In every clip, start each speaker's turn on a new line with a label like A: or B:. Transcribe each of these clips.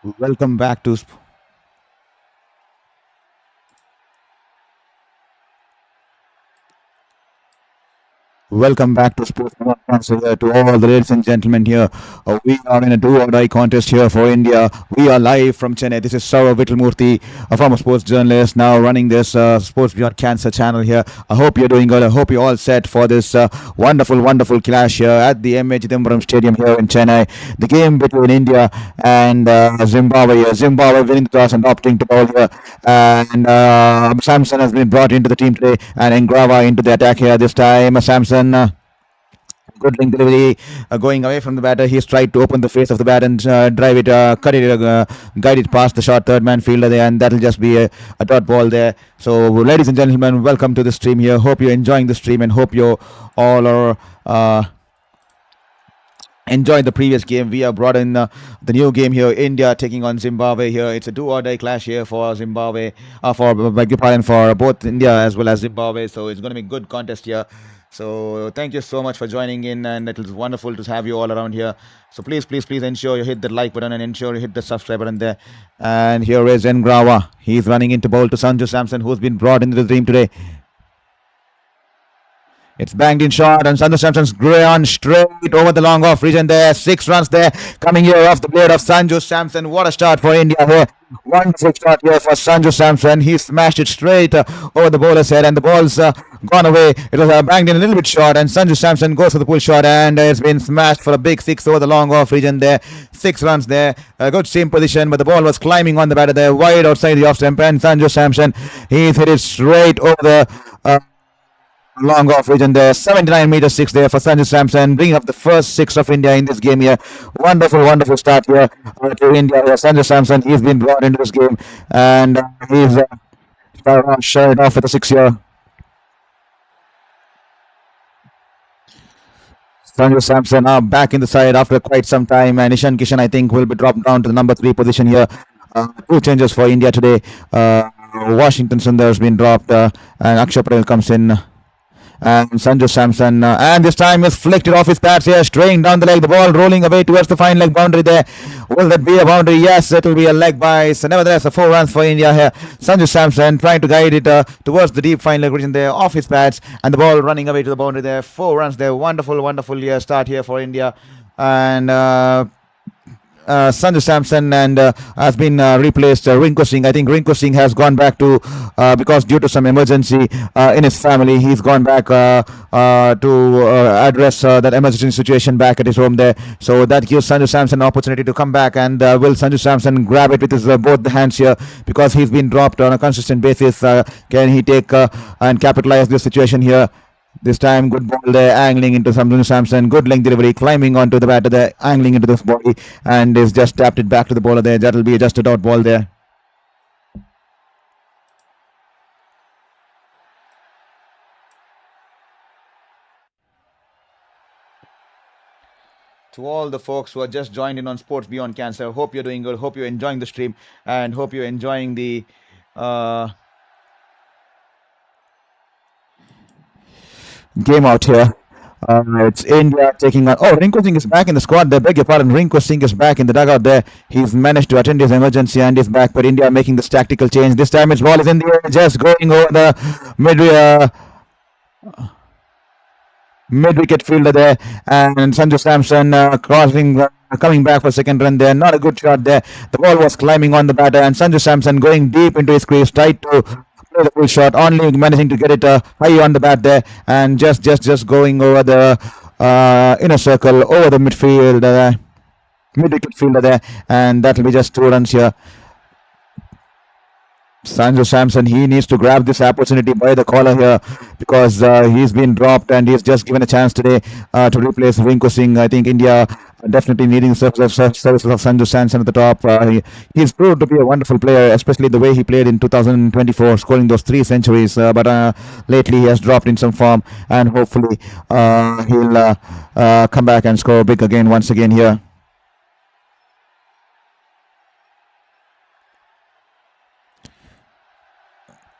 A: Welcome back to Welcome back to Sports Broadcast here to all the ladies and gentlemen here. We are in a do or die contest here for India. We are live from Chennai. This is Saurav Vittalmurthy, a former sports journalist, now running this Sports Beyond Cancer channel here. I hope you're doing well. I hope you're all set for this wonderful clash here at the MA Chidambaram Stadium here in Chennai. The game between India and Zimbabwe. Zimbabwe winning the toss and opting to bowl here. And Samson has been brought into the team today, and Ngrava into the attack here this time. Samson. Good link delivery, going away from the batter. He's tried to open the face of the bat and drive it, cut it, guide it past the short third man fielder there, and that'll just be a dot ball there. So, ladies and gentlemen, welcome to the stream here. Hope you're enjoying the stream and hope you all are enjoyed the previous game. We have brought in the new game here. India taking on Zimbabwe here. It's a do or die clash here for Zimbabwe, for both India as well as Zimbabwe. So it's going to be a good contest here. So thank you so much for joining in, and it was wonderful to have you all around here. So please ensure you hit the like button and ensure you hit the subscribe button there. And here is Ngrava. He's running into bowl to Sanju Samson, who's been brought into the team today. It's banged in short, and Sanju Samson's gone straight over the long off region there. 6 runs there, coming here off the blade of Sanju Samson. What a start for India here. Wonderful start here for Sanju Samson. He smashed it straight over the bowler's head, and the ball's gone away. It was banged in a little bit short, and Sanju Samson goes for the pull shot, and it's been smashed for a big 6 over the long off region there. 6 runs there. A good seam position, but the ball was climbing on the batter there, wide outside the off stump, and Sanju Samson, he's hit it straight over the long off region there. 79 meters 6 there for Sanju Samson, bringing up the first 6 of India in this game here. Wonderful start here to India here. Sanju Samson, he's been brought into this game, and he's shut off with a 6 here. Sanju Samson now back in the side after quite some time, and Ishan Kishan, I think, will be dropped down to the number 3 position here. 2 changes for India today. Washington Sundar has been dropped, and Akshay Patel comes in. And Sanju Samson, and this time is flicked it off his pads here, straying down the leg, the ball rolling away towards the fine leg boundary there. Will that be a boundary? Yes, it will be a leg by. So nevertheless, 4 runs for India here. Sanju Samson trying to guide it towards the deep fine leg region there, off his pads, and the ball running away to the boundary there. 4 runs there. Wonderful start here for India. And Sanju Samson and has been replaced Rinku Singh. I think Rinku Singh has gone back to because due to some emergency in his family, he's gone back to address that emergency situation back at his home there. So that gives Sanju Samson an opportunity to come back, and will Sanju Samson grab it with his both the hands here, because he's been dropped on a consistent basis. Can he take and capitalize this situation here? This time, good ball there, angling into Sanju Samson. Good length delivery, climbing onto the batter there, angling into this body, and is just tapped it back to the bowler there. That will be just a dot ball there. To all the folks who are just joined in on Sports Beyond Cancer, hope you're doing good. Hope you're enjoying the stream, and hope you're enjoying the game out here. It's India taking on. Oh, Rinku Singh is back in the squad there. Beg your pardon. Rinku Singh is back in the dugout there. He's managed to attend his emergency and is back. But India making this tactical change. This time its ball is in the air, just going over the mid wicket fielder there. And Sanju Samson crossing. Coming back for second run there. Not a good shot there. The ball was climbing on the batter, and Sanju Samson going deep into his crease, tried to the full shot, only managing to get it high on the bat there, and just going over the inner circle, over the midfield, mid-wicket fielder there, and that will be just 2 runs here. Sanju Samson, he needs to grab this opportunity by the collar here, because he's been dropped, and he's just given a chance today to replace Rinku Singh. I think India definitely needing the services of Sanju Samson at the top. He's proved to be a wonderful player, especially the way he played in 2024, scoring those 3 centuries. But lately he has dropped in some form, and hopefully he'll come back and score big again once again here.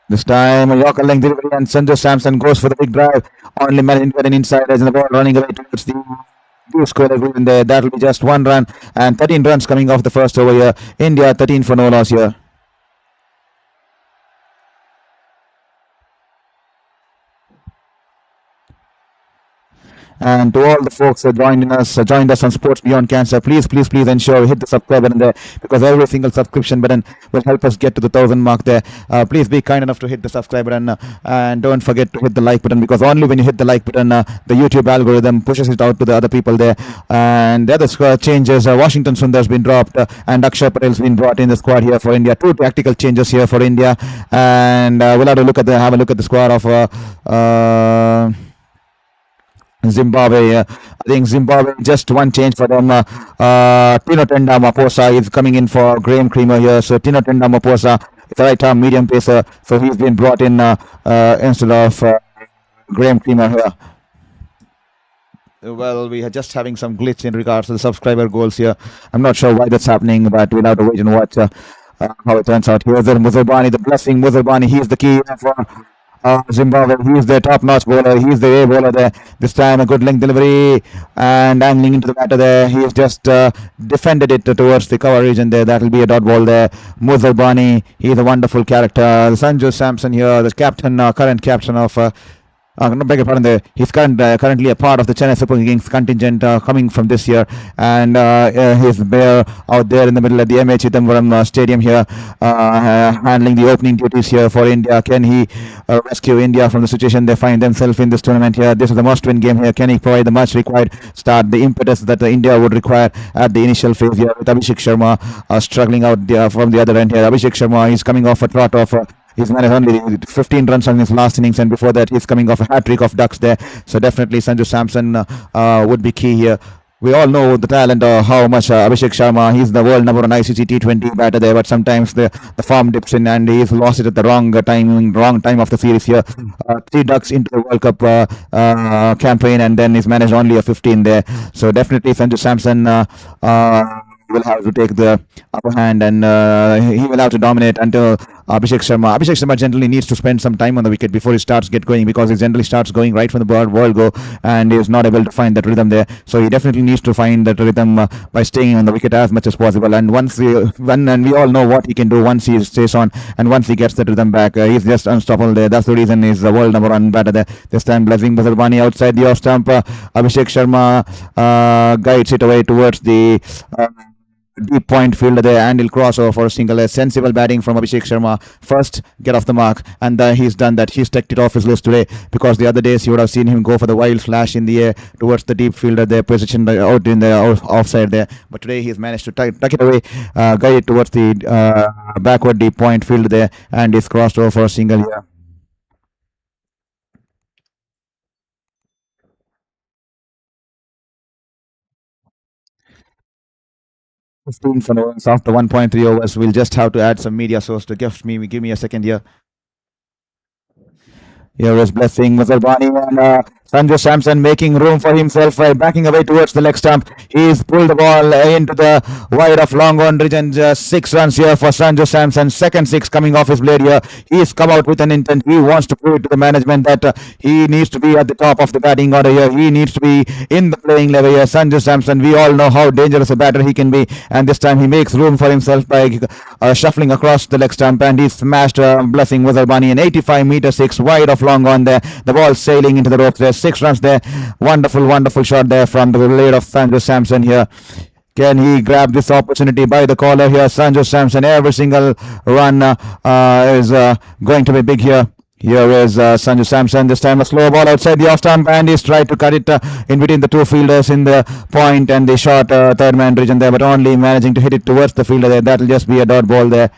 A: This time, a Yorker length delivery, and Sanju Samson goes for the big drive. Only managing to get an inside edge, and the ball running away towards the Do score a goal in there. That'll be just 1 run and 13 runs coming off the first over here. India 13 for no loss here. And to all the folks that joined us on Sports Beyond Cancer, please ensure you hit the subscribe button there, because every single subscription button will help us get to the 1,000 mark there. Please be kind enough to hit the subscribe button, and don't forget to hit the like button, because only when you hit the like button, the YouTube algorithm pushes it out to the other people there. And the other changes: Washington Sundar's been dropped, and Akshay Patel's been brought in the squad here for India. Two tactical changes here for India, and we'll have a look at the squad of. Zimbabwe. I think Zimbabwe just one change for them. Tino Tenda Maposa is coming in for Graham Creamer here. So Tino Tenda Maposa is a right arm medium pacer. So he's been brought in instead of Graham Creamer here. Well, we are just having some glitch in regards to the subscriber goals here. I'm not sure why that's happening, but we'll have to wait and watch how it turns out. Here's the Muzabani, the blessing Muzabani. He's the key for Zimbabwe. He's the top-notch bowler. He's the A bowler there. This time a good length delivery and angling into the batter there. He's just defended it towards the cover region there. That will be a dot ball there. Muzabani, he's a wonderful character. Sanju Samson here, the captain, current captain of no, beg your pardon. He's currently a part of the Chennai Super Kings contingent coming from this year, and he's there out there in the middle at the MA Chidambaram Stadium here, handling the opening duties here for India. Can he rescue India from the situation they find themselves in this tournament here? This is a must-win game here. Can he provide the much required start, the impetus that India would require at the initial phase here, with Abhishek Sharma struggling out from the other end here? Abhishek Sharma is coming off a trot of. He's managed only 15 runs on his last innings, and before that, he's coming off a hat trick of ducks there. So definitely, Sanju Samson would be key here. We all know the talent, how much Abhishek Sharma. He's the world number one ICC T20 batter there, but sometimes the form dips in, and he's lost it at the wrong time of the series here. Three ducks into the World Cup campaign, and then he's managed only a 15 there. So definitely, Sanju Samson. Will have to take the upper hand, and he will have to dominate until Abhishek Sharma. Abhishek Sharma generally needs to spend some time on the wicket before he starts get going, because he generally starts going right from the world go, and he is not able to find that rhythm there. So he definitely needs to find that rhythm by staying on the wicket as much as possible. And and we all know what he can do once he stays on, and once he gets the rhythm back, he's just unstoppable there. That's the reason he's the world number one batter there. This time, blessing Bazarbani outside the off stump. Abhishek Sharma guides it away towards the deep point fielder there, and he'll cross over for a single. A sensible batting from Abhishek Sharma. First, get off the mark, and he's done that. He's ticked it off his list today, because the other days you would have seen him go for the wild flash in the air towards the deep fielder there, positioned out in the offside there. But today he's managed to tuck it away, guide it towards the backward deep point fielder there, and he's crossed over for a single here. 15 for no runs after 1.3 overs. We'll just have to add some media source to give me a second here. Here is blessing Mazarbani, and Sanju Samson making room for himself by backing away towards the leg stump. He's pulled the ball into the wide of long on ridge, and 6 runs here for Sanju Samson. Second six coming off his blade here. He's come out with an intent. He wants to prove it to the management that he needs to be at the top of the batting order here. He needs to be in the playing level here. Sanju Samson, we all know how dangerous a batter he can be, and this time he makes room for himself by shuffling across the leg stump, and he smashed blessing Mazarbani, an 85-meter six wide of long on there. The ball sailing into the ropes there. 6 runs there. Wonderful shot there from the blade of Sanju Samson here. Can he grab this opportunity by the collar here? Sanju Samson, every single run is going to be big here. Here is Sanju Samson. This time a slow ball outside the off stump, and he's tried to cut it in between the two fielders in the point and the short third man region there, but only managing to hit it towards the fielder there. That will just be a dot ball there.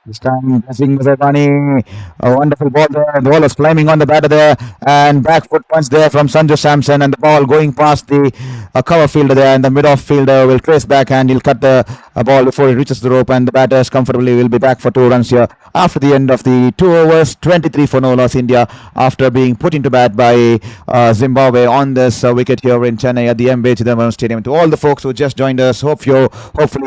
A: This time, passing Muzafani, a wonderful ball there. The ball was climbing on the batter there, and back foot punch there from Sanju Samson, and the ball going past the cover fielder there, and the mid-off fielder will trace back and he'll cut the ball before it reaches the rope, and the batters comfortably will be back for 2 runs here after the end of the 2 overs. 23 for no loss India after being put into bat by Zimbabwe on this wicket here in Chennai at the MA Chidambaram Stadium. To all the folks who just joined us, hopefully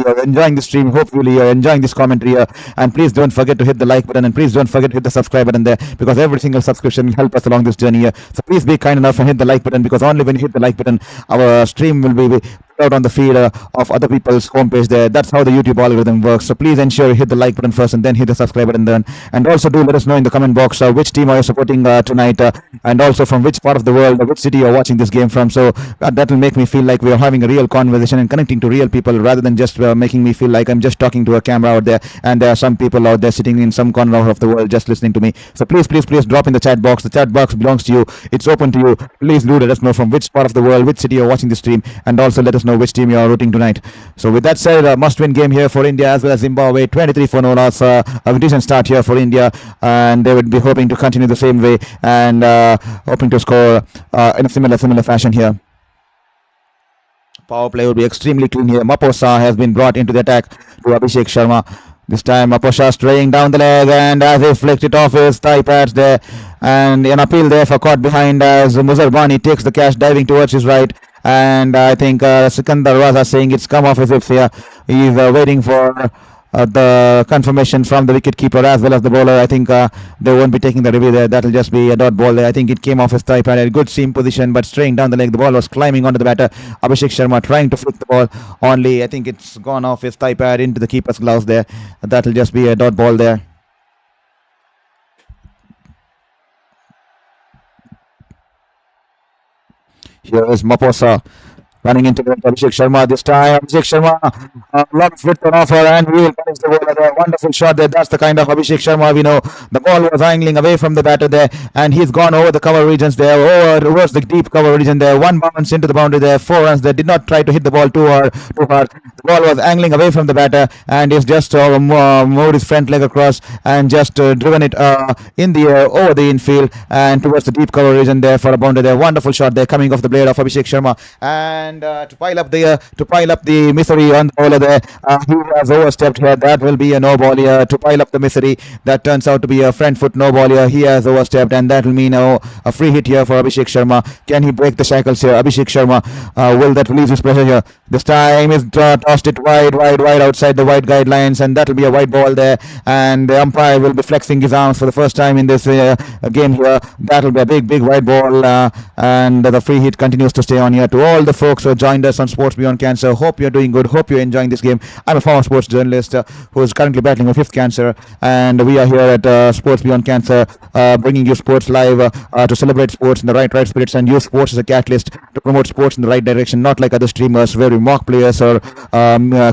A: you're enjoying the stream, hopefully you're enjoying this commentary here, and please don't forget to hit the like button, and please don't forget to hit the subscribe button there, because every single subscription will help us along this journey here. So please be kind enough and hit the like button, because only when you hit the like button our stream will be out on the feed of other people's homepage there. That's how the YouTube algorithm works. So please ensure you hit the like button first and then hit the subscribe button then. And also do let us know in the comment box which team are you supporting tonight, and also from which part of the world, which city you're watching this game from. So that will make me feel like we are having a real conversation and connecting to real people, rather than just making me feel like I'm just talking to a camera out there and there are some people out there sitting in some corner of the world just listening to me. So please drop in the chat box. The chat box belongs to you. It's open to you. Please do let us know from which part of the world, which city you're watching the stream, and also let us know which team you are rooting tonight. So with that said, a must-win game here for India as well as Zimbabwe. 23 for no loss. A decent start here for India, and they would be hoping to continue the same way and hoping to score in a similar fashion here. Power play will be extremely clean here. Maposa has been brought into the attack to AbhishekSharma. This time Maposa straying down the leg, and as he flicked it off his thigh pads there, and an appeal there for caught behind as Muzarbani takes the catch diving towards his right. And I think Sikandar Raza saying it's come off his hips here. He's waiting for the confirmation from the wicket keeper as well as the bowler. I think they won't be taking the review there. That'll just be a dot ball there. I think it came off his thigh pad. A good seam position, but straying down the leg. The ball was climbing onto the batter. AbhishekSharma trying to flick the ball. Only I think it's gone off his thigh pad into the keeper's gloves there. That'll just be a dot ball there. Here is Maposa running into AbhishekSharma this time. AbhishekSharma, a lot of width on offer, and we will punish the bowler there. Wonderful shot there. That's the kind of AbhishekSharma we know. The ball was angling away from the batter there, and he's gone over the cover regions there, towards the deep cover region there. One bounce into the boundary there. 4 runs there. Did not try to hit the ball too hard. The ball was angling away from the batter, and he's just moved his front leg across and just driven it in the air over the infield and towards the deep cover region there for a boundary there. Wonderful shot there coming off the blade of AbhishekSharma, and to pile up the misery on the bowler there. He has overstepped here. That will be a no ball here. To pile up the misery, that turns out to be a front foot no ball here. He has overstepped, and that will mean a free hit here for AbhishekSharma. Can he break the shackles here? AbhishekSharma, will that release his pressure here? This time is tossed it wide outside the wide guidelines, and that will be a wide ball there. And the umpire will be flexing his arms for the first time in this game here. That will be a big wide ball, and the free hit continues to stay on here. To all the folks who joined us on Sports Beyond Cancer, hope you're doing good, hope you're enjoying this game. I'm a former sports journalist who is currently battling with 5th cancer, and we are here at Sports Beyond Cancer bringing you sports live to celebrate sports in the right spirits and use sports as a catalyst to promote sports in the right direction, not like other streamers where we mock players or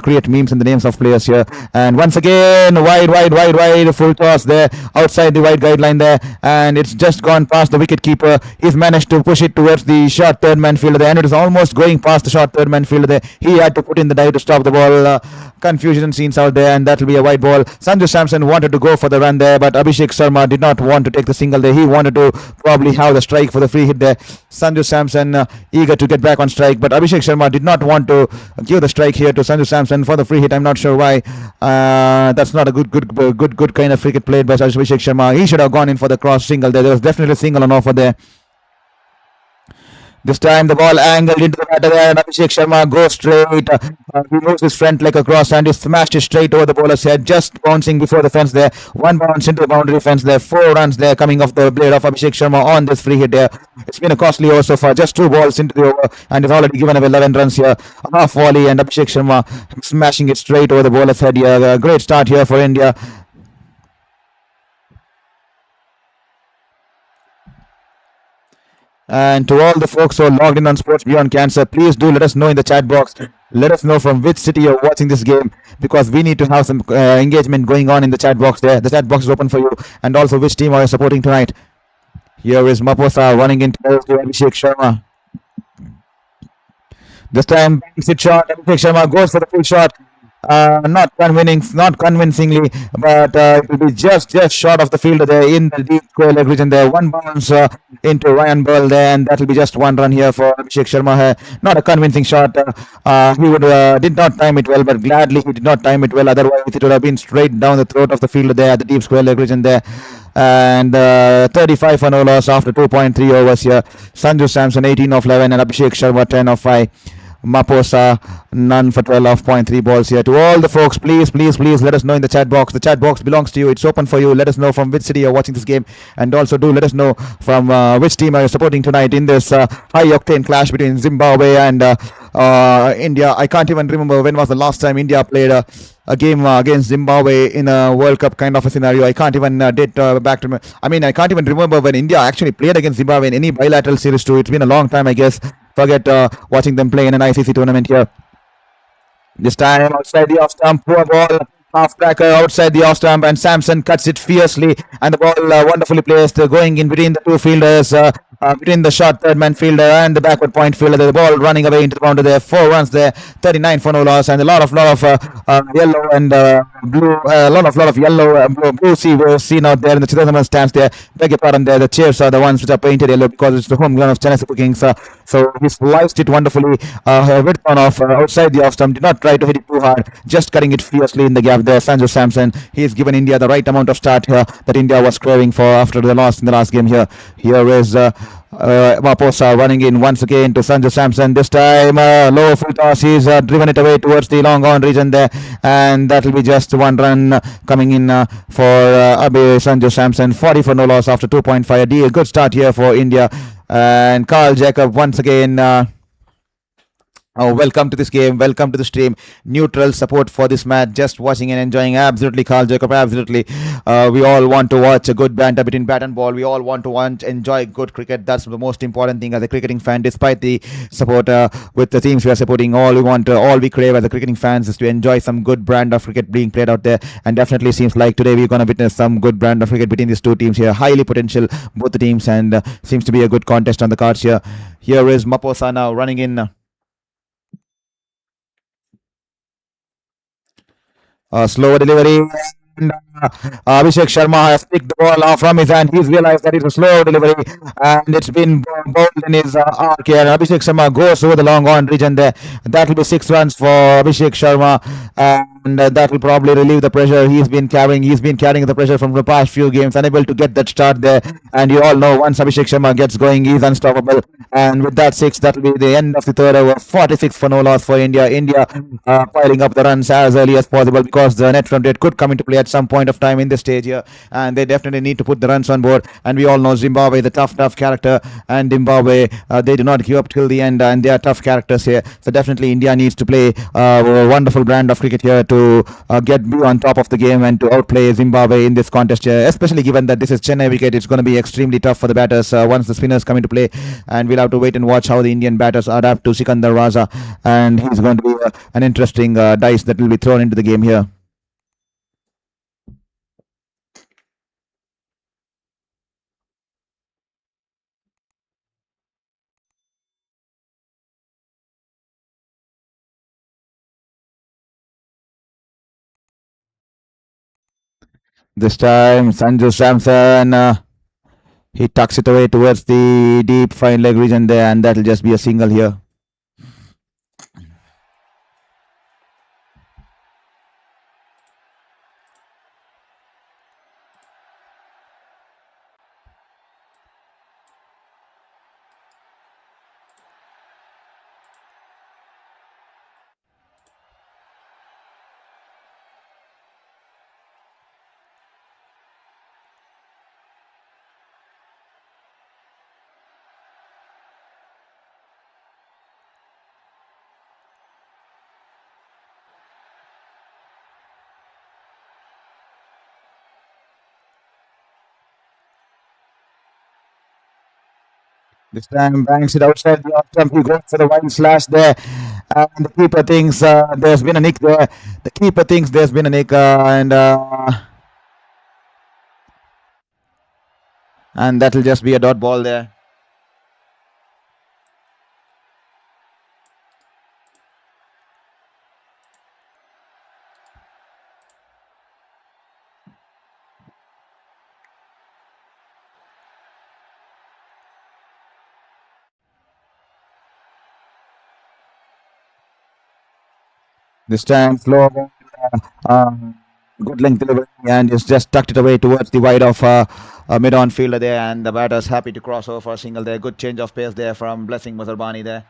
A: create memes in the names of players here. And once again, wide, full toss there outside the wide guideline there, and it's just gone past the wicket keeper. He's managed to push it towards the short third man fielder there, and it is almost going past the short third man fielder there. He had to put in the dive to stop the ball. Confusion scenes out there, and that will be a wide ball. Sanju Samson wanted to go for the run there, but AbhishekSharma did not want to take the single there. He wanted to probably have the strike for the free hit there. Sanju Samson eager to get back on strike, but AbhishekSharma did not want to give the strike here to Sanju Samson for the free hit. I'm not sure why. That's not a good kind of cricket played by AbhishekSharma. He should have gone in for the cross single there. There was definitely a single on offer there. This time the ball angled into the batter there, and AbhishekSharma goes straight. He moves his front leg across and he smashed it straight over the bowler's head, just bouncing before the fence there. One bounce into the boundary fence there. 4 runs there coming off the blade of AbhishekSharma on this free hit there. It's been a costly over so far. Just 2 balls into the over, and he's already given away 11 runs here. A half volley, and AbhishekSharma smashing it straight over the bowler's head here. A great start here for India. And to all the folks who are logged in on Sports Beyond Cancer, please do let us know in the chat box. Let us know from which city you're watching this game, because we need to have some engagement going on in the chat box there. The chat box is open for you, and also which team are you supporting tonight. Here is Maposa running into AbhishekSharma. This time, it shot. AbhishekSharma goes for the full shot. not convincingly, but it will be just short of the fielder there in the deep square leg region there. One bounce into Ryan Ball there, and that will be just one run here for Abhishek Sharma here. Not a convincing shot. He would did not time it well, but gladly he did not time it well. Otherwise, it would have been straight down the throat of the fielder there at the deep square leg region there. And 35 for no loss after 2.3 overs here. Sanju Samson 18 of 11 and Abhishek Sharma 10 of 5. Maposa, none for 12.3 balls here. To all the folks, please let us know in the chat box. The chat box belongs to you. It's open for you. Let us know from which city you're watching this game, and also do let us know from which team are you supporting tonight in this high-octane clash between Zimbabwe and India. I can't even remember when was the last time India played a game against Zimbabwe in a World Cup kind of a scenario. I can't even date back to. I can't even remember when India actually played against Zimbabwe in any bilateral series too. It's been a long time, I guess. Forget watching them play in an ICC tournament here. This time outside the off stump, poor ball, half cracker outside the off stump, and Samson cuts it fiercely, and the ball wonderfully placed, going in between the two fielders, between the short third man fielder and the backward point fielder. The ball running away into the boundary there. 4 runs there, 39 for no loss, and a lot of yellow and blue, a lot of yellow blue sea waves seen out there in the Chidambaram stands there. Beg your pardon there. The chairs are the ones which are painted yellow because it's the home ground of Chennai Super Kings. So he sliced it wonderfully, width on off outside the off stump. Did not try to hit it too hard, just cutting it fiercely in the gap there. Sanju Samson, he has given India the right amount of start here that India was craving for after the loss in the last game here. Here is Maposa running in once again to Sanju Samson. This time low full toss. He's driven it away towards the long on region there, and that will be just one run coming in for Sanju Samson. 40 for no loss after 2.5. A good start here for India. And Carl Jacob once again. Welcome to this game. Welcome to the stream. Neutral support for this match. Just watching and enjoying. Absolutely, Carl Jacob. Absolutely. We all want to watch a good banter between bat and ball. We all want to enjoy good cricket. That's the most important thing as a cricketing fan. Despite the support with the teams we are supporting, all we crave as a cricketing fans is to enjoy some good brand of cricket being played out there. And definitely seems like today we're going to witness some good brand of cricket between these two teams here. Highly potential, both the teams, and seems to be a good contest on the cards here. Here is Maposa now running in. Slow delivery. And Abhishek Sharma has picked the ball off from his hand. He's realized that it's a slow delivery, and it's been bowled in his arc here. Abhishek Sharma goes over the long on region there. That will be 6 runs for Abhishek Sharma, and that will probably relieve the pressure he's been carrying. He's been carrying the pressure from the past few games, unable to get that start there. And you all know once Abhishek Sharma gets going, he's unstoppable. And with that 6, that will be the end of the third over. 46 for no loss for India. India piling up the runs as early as possible because the net run rate could come into play at some point of time in this stage here, and they definitely need to put the runs on board. And we all know Zimbabwe, the tough character, and Zimbabwe, they do not give up till the end, and they are tough characters here. So definitely India needs to play a wonderful brand of cricket here to be on top of the game and to outplay Zimbabwe in this contest here, especially given that this is Chennai wicket. It's going to be extremely tough for the batters once the spinners come into play, and we'll have to wait and watch how the Indian batters adapt to Sikandar Raza, and he's going to be an interesting dice that will be thrown into the game here. This time, Sanju Samson, he tucks it away towards the deep fine leg region there, and that'll just be a single here. This time banks it outside the off stump. He goes for the wide slash there. And the keeper thinks there's been a nick there. The keeper thinks there's been a nick, and that'll just be a dot ball there. This time slow, good length delivery, and he's just tucked it away towards the wide of mid-on fielder there, and the batter's happy to cross over for a single there. Good change of pace there from Blessing Muzerbani there.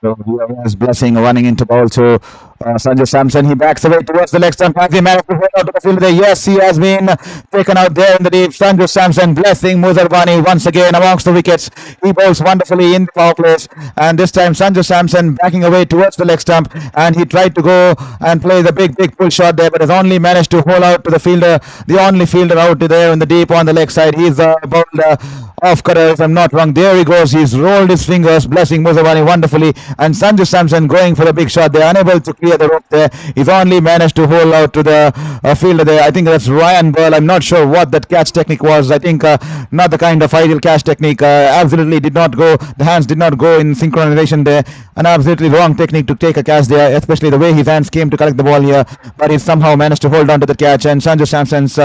A: So here was Blessing running into ball to Sanjay Samson. He backs away towards the leg stump. Has he managed to hold out to the field there? Yes, he has been taken out there in the deep. Sanjay Samson, Blessing Muzerbani once again amongst the wickets. He bowls wonderfully in the power plays. And this time Sanjay Samson backing away towards the leg stump. And he tried to go and play the big pull shot there, but has only managed to hold out to the fielder, the only fielder out there in the deep on the leg side. He's bowled off cutter, if I'm not wrong. There he goes. He's rolled his fingers, Blessing Muzerbani wonderfully. And Sanjay Samson going for the big shot. They're unable to clear the rope there. He's only managed to hold out to the fielder there. I think that's Ryan Burl. I'm not sure what that catch technique was. I think not the kind of ideal catch technique. Absolutely did not go. The hands did not go in synchronization there. An absolutely wrong technique to take a catch there, especially the way his hands came to collect the ball here. But he somehow managed to hold on to the catch. And Sanjay Samson's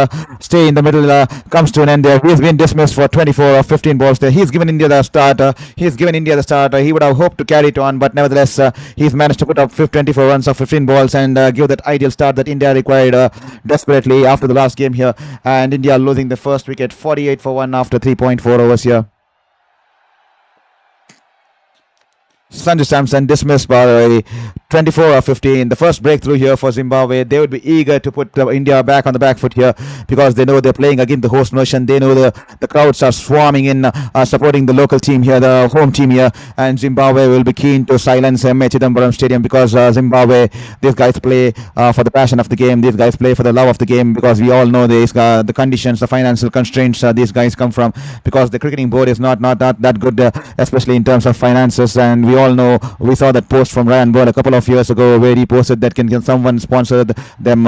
A: stay in the middle comes to an end there. He's been dismissed for 24 of 15 balls there. He's given India the start. He would have hoped to carry it on, but nevertheless, he's managed to put up 24 runs of 15 balls and give that ideal start that India required desperately after the last game here. And India losing the first wicket 48 for 1 after 3.4 overs here. Sanjay Samson dismissed by 24 of 15. The first breakthrough here for Zimbabwe. They would be eager to put India back on the back foot here because they know they're playing against the host nation. They know the crowds are swarming in, supporting the local team here, the home team here. And Zimbabwe will be keen to silence MA Chidambaram Stadium because Zimbabwe, these guys play for the passion of the game. These guys play for the love of the game because we all know the conditions, the financial constraints these guys come from because the cricketing board is not that good, especially in terms of finances. And we all know, we saw that post from Ryan Ball a couple of years ago where he posted that can someone sponsor them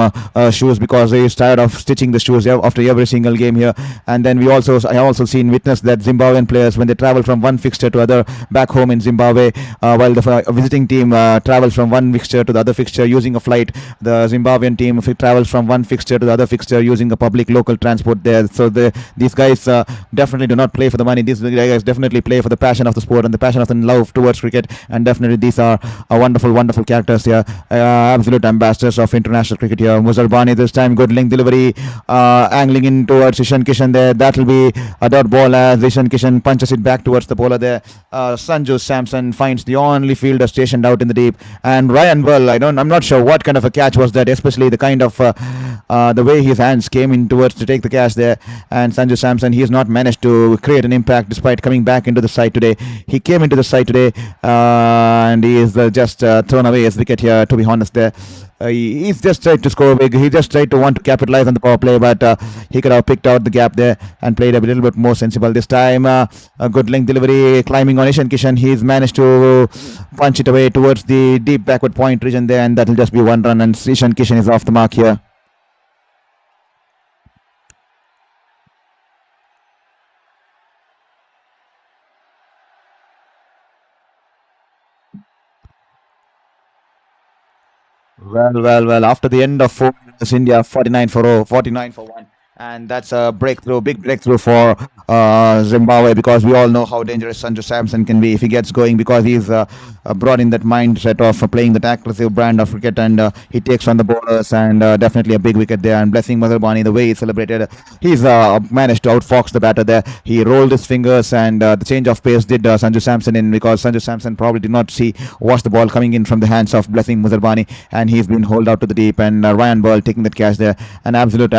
A: shoes because he's tired of stitching the shoes after every single game here. And then I also witnessed that Zimbabwean players, when they travel from one fixture to other back home in Zimbabwe, while the visiting team travels from one fixture to the other fixture using a flight, the Zimbabwean team travels from one fixture to the other fixture using a public local transport there. So these guys definitely do not play for the money. These guys definitely play for the passion of the sport and the passion of the love towards cricket. And definitely these are wonderful characters here, absolute ambassadors of international cricket here. Muzerbani this time, good length delivery, angling in towards Ishan Kishan there. That will be a dot ball as Ishan Kishan punches it back towards the bowler there. Sanju Samson finds the only fielder stationed out in the deep, and Ryan Burl, I'm not sure what kind of a catch was that, especially the kind of the way his hands came in towards to take the catch there. And Sanju Samson, he has not managed to create an impact despite coming back into the side today. He came into the side today and he is just thrown away his wicket here, to be honest there. He's just tried to score big. He just tried to want to capitalize on the power play, but he could have picked out the gap there and played a little bit more sensible this time. A good length delivery, climbing on Ishan Kishan. He's managed to punch it away towards the deep backward point region there, and that will just be one run, and Ishan Kishan is off the mark here. Well. After the end of 4 minutes, India 49 for 1. And that's a big breakthrough for Zimbabwe, because we all know how dangerous Sanju Samson can be if he gets going, because he's brought in that mindset of playing that aggressive brand of cricket, and he takes on the bowlers, and definitely a big wicket there. And Blessing Muzerbani, the way he celebrated, he's managed to outfox the batter there. He rolled his fingers, and the change of pace did Sanju Samson in, because Sanju Samson probably did not watch the ball coming in from the hands of Blessing Muzerbani, and he's been hauled out to the deep, and Ryan Ball taking that catch there. An absolute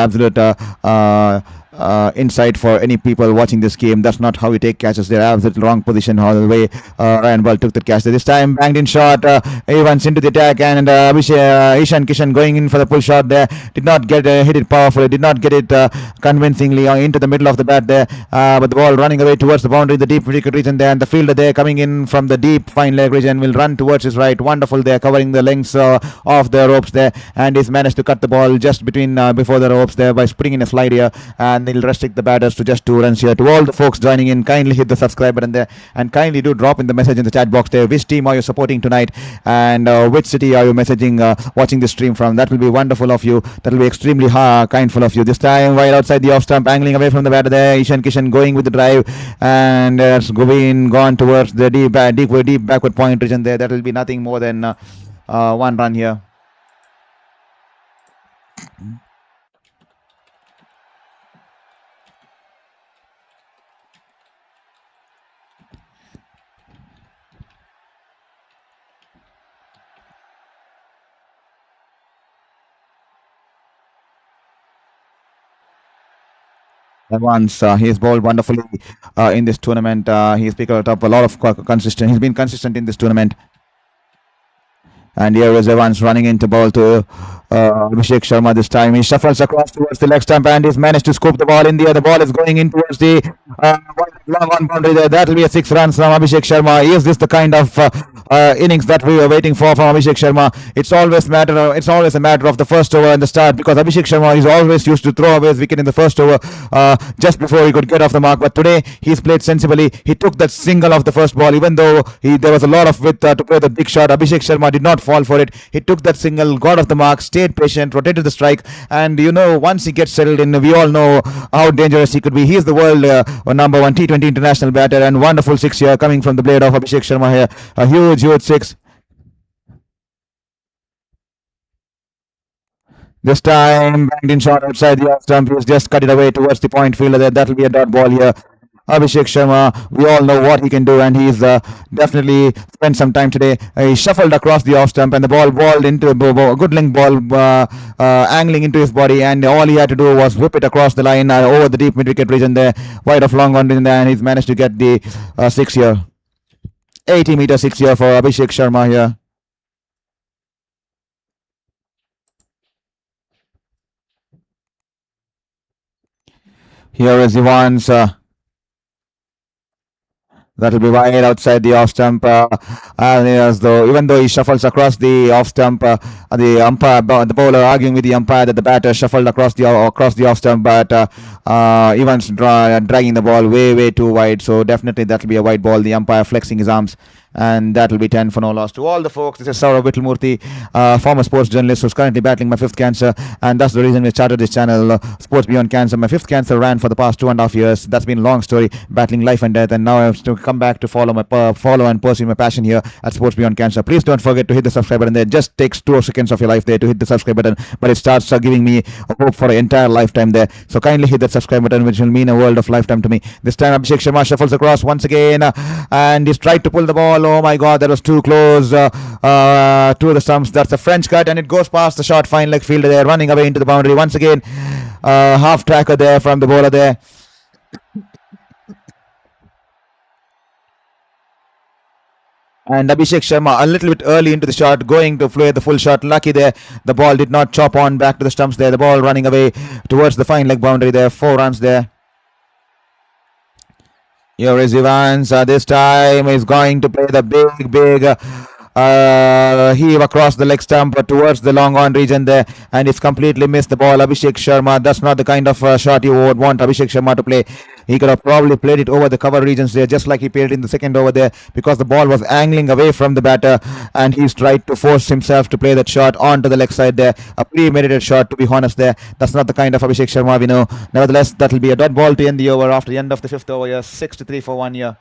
A: insight for any people watching this game. That's not how you take catches. They're absolutely wrong position. How the way Ryan Ball took that catch. This time banged in shot. Evans into the attack, and Ishan Kishan going in for the pull shot there. Did not get hit it powerfully. Did not get it convincingly into the middle of the bat there. But the ball running away towards the boundary, the deep wicket region there, and the fielder there coming in from the deep fine leg region will run towards his right. Wonderful there, covering the lengths of the ropes there, and he's managed to cut the ball just between before the ropes there by putting in a slide here. And and they'll restrict the batters to just 2 runs here. To all the folks joining in, kindly hit the subscribe button there and kindly do drop in the message in the chat box there. Which team are you supporting tonight, and which city are you messaging, watching the stream from? That will be wonderful of you. That will be extremely kindful of you. This time, right outside the off stump, angling away from the batter there. Ishan Kishan going with the drive, and it's gone towards the deep backward point region there. That will be nothing more than 1 run here. And once he's bowled wonderfully in this tournament, he's picked up a lot of consistent. He's been consistent in this tournament. And here is Evans running into ball to AbhishekSharma this time. He shuffles across towards the leg stump and he's managed to scoop the ball in there. The ball is going in towards the long on boundary there. That will be a 6 runs from AbhishekSharma. Is this the kind of innings that we were waiting for from AbhishekSharma? It's always a matter of the first over and the start, because AbhishekSharma is always used to throw away his wicket in the first over just before he could get off the mark. But today he's played sensibly. He took that single off the first ball, even though there was a lot of width to play the big shot. AbhishekSharma did not fall for it. He took that single, got off the mark, stayed patient, rotated the strike, and once he gets settled in, we all know how dangerous he could be. He is the world number 1 T20 international batter, and wonderful 6 here coming from the blade of AbhishekSharma here. A huge 6. This time, banged in shot outside the off stump. He's just cut it away towards the point fielder there. That will be a dot ball here. AbhishekSharma, we all know what he can do, and he's definitely spent some time today. He shuffled across the off stump, and the ball balled into a good length ball, angling into his body, and all he had to do was whip it across the line over the deep mid wicket region there, wide of long on in there, and he's managed to get the 6 here. 80-meter 6 here for AbhishekSharma here. Here is Evans. That will be wide outside the off stump. Even though he shuffles across the off stump, the bowler arguing with the umpire that the batter shuffled across the off stump, but Evans dragging the ball way too wide. So definitely that will be a wide ball. The umpire flexing his arms, and that will be 10 for no loss. To all the folks, this is Saurav Vittalmurthy, former sports journalist who's currently battling my 5th cancer, and that's the reason we started this channel, Sports Beyond Cancer. My 5th cancer ran for the past 2.5 years. That's been a long story, battling life and death, and now I have to come back to follow and pursue my passion here at Sports Beyond Cancer. Please don't forget to hit the subscribe button there. It just takes 2 seconds of your life there to hit the subscribe button, but it starts giving me a hope for an entire lifetime there. So kindly hit that subscribe button, which will mean a world of lifetime to me. This time AbhishekSharma shuffles across once again, and he's tried to pull the ball. Oh my God, that was too close to the stumps. That's a French cut, and it goes past the short fine leg fielder there, running away into the boundary once again. Half tracker there from the bowler there. And AbhishekSharma a little bit early into the shot, going to play the full shot. Lucky there, the ball did not chop on back to the stumps there. The ball running away towards the fine leg boundary there. 4 runs there. Here is Evans. This time he's going to play the big heave across the leg stump towards the long on region there, and it's completely missed the ball. AbhishekSharma, that's not the kind of shot you would want AbhishekSharma to play. He could have probably played it over the cover regions there, just like he played it in the second over there, because the ball was angling away from the batter, and he's tried to force himself to play that shot onto the leg side there. A premeditated shot, to be honest there. That's not the kind of AbhishekSharma we know. Nevertheless, that will be a dot ball to end the over after the end of the 5th over here. 6-3 for 1 year.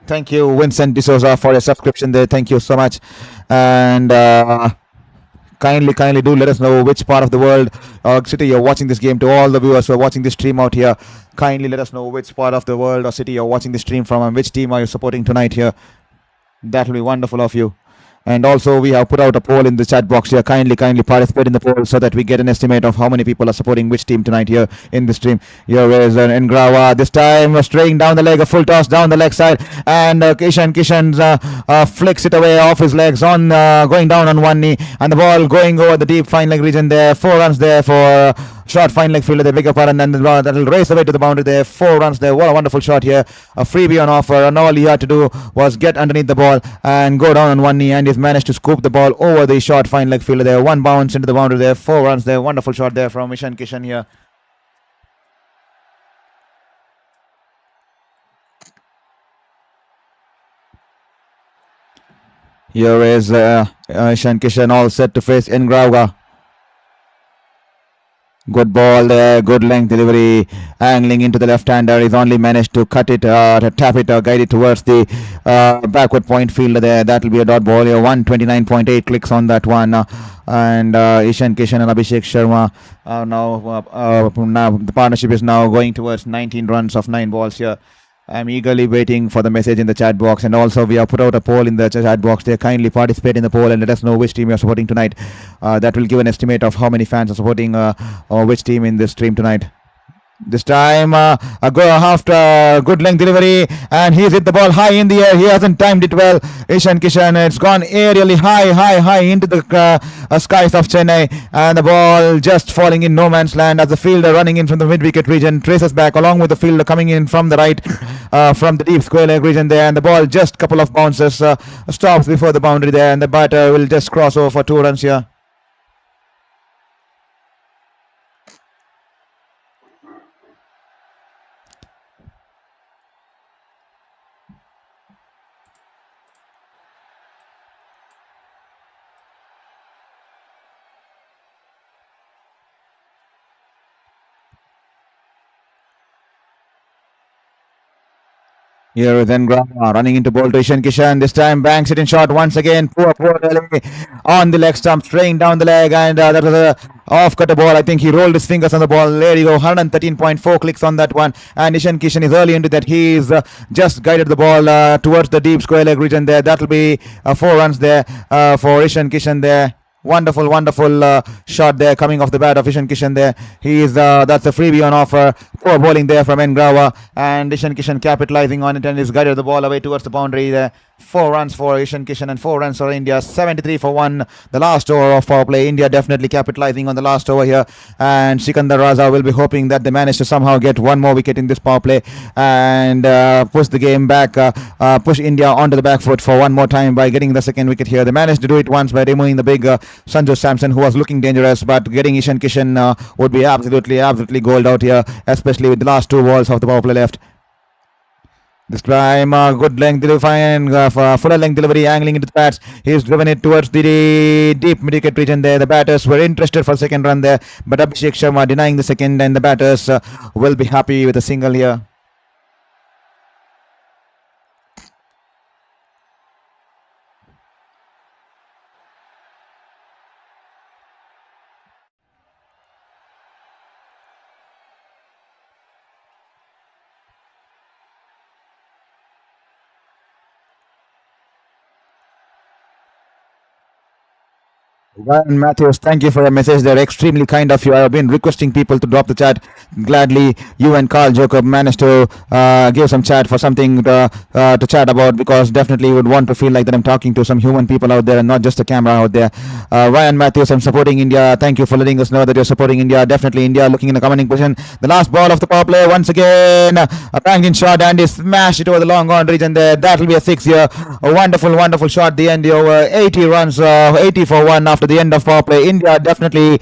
A: Thank you, Vincent D'Souza, for your subscription there. Thank you so much. And kindly do let us know which part of the world or city you're watching this game. To all the viewers who are watching this stream out here, kindly let us know which part of the world or city you're watching this stream from, and which team are you supporting tonight here. That will be wonderful of you. And also, we have put out a poll in the chat box here. Kindly participate in the poll so that we get an estimate of how many people are supporting which team tonight here in the stream. Here is Ngrawa. This time straying down the leg, a full toss down the leg side, and Kishan flicks it away off his legs on going down on one knee, and the ball going over the deep fine leg region there. 4 runs there for Short fine leg fielder, they pick up and then that will race away to the boundary there. 4 runs there. What a wonderful shot here. A freebie on offer, and all he had to do was get underneath the ball and go down on one knee, and he's managed to scoop the ball over the short fine leg fielder there. 1 bounce into the boundary there. 4 runs there. Wonderful shot there from Ishan Kishan here. Here is Ishan Kishan all set to face Ngrauga. Good ball there, good length delivery, angling into the left-hander. He's only managed to cut it, to tap it, guide it towards the backward point fielder there. That will be a dot ball here. 129.8 clicks on that one. And Ishan Kishan and AbhishekSharma now the partnership is now going towards 19 runs of 9 balls here. I'm eagerly waiting for the message in the chat box, and also we have put out a poll in the chat box there. Kindly participate in the poll and let us know which team you are supporting tonight. That will give an estimate of how many fans are supporting or which team in this stream tonight. This time a good length delivery, and he's hit the ball high in the air. He hasn't timed it well. Ishan Kishan, it's gone aerially high into the skies of Chennai, and the ball just falling in no man's land as the fielder running in from the mid-wicket region traces back along with the fielder coming in from the right from the deep square leg region there, and the ball just couple of bounces stops before the boundary there, and the batter will just cross over for 2 runs here. Here is Ngrauga running into ball to Ishan Kishan. This time banks it in short once again. Poor delivery on the leg stump, straying down the leg, and that was a off-cutter ball. I think he rolled his fingers on the ball. There you go, 113.4 clicks on that one. And Ishan Kishan is early into that. He's just guided the ball towards the deep square leg region there. That will be 4 runs there for Ishan Kishan there. Wonderful shot there coming off the bat of Ishan Kishan there. That's a freebie on offer. Poor bowling there from Ngrauga, and Ishan Kishan capitalizing on it, and he's guided the ball away towards the boundary there. 4 runs for Ishan Kishan and 4 runs for India. 73 for 1. The last over of power play. India definitely capitalizing on the last over here, and Sikandar Raza will be hoping that they manage to somehow get 1 more wicket in this power play and push the game back, push India onto the back foot for 1 more time by getting the 2nd wicket here. They managed to do it once by removing the big Sanju Samson, who was looking dangerous, but getting Ishan Kishan would be absolutely gold out here, especially with the last 2 balls of the power play left. This time, good length delivery, fuller length delivery, angling into the bats. He's driven it towards the deep mid-wicket region there. The batters were interested for 2nd run there, but AbhishekSharma denying the 2nd, and the batters will be happy with a single here. Ryan Matthews, thank you for your message. They're extremely kind of you. I have been requesting people to drop the chat. Gladly, you and Carl Jacob managed to give some chat for something to chat about, because definitely would want to feel like that I'm talking to some human people out there and not just a camera out there. Ryan Matthews, I'm supporting India. Thank you for letting us know that you're supporting India. Definitely India looking in a commanding position. The last ball of the power play once again. A banging shot, and he smashed it over the long on region there. That will be a 6 here. A wonderful shot. The end over 80 runs, 80 for 1 after the end of power play. India definitely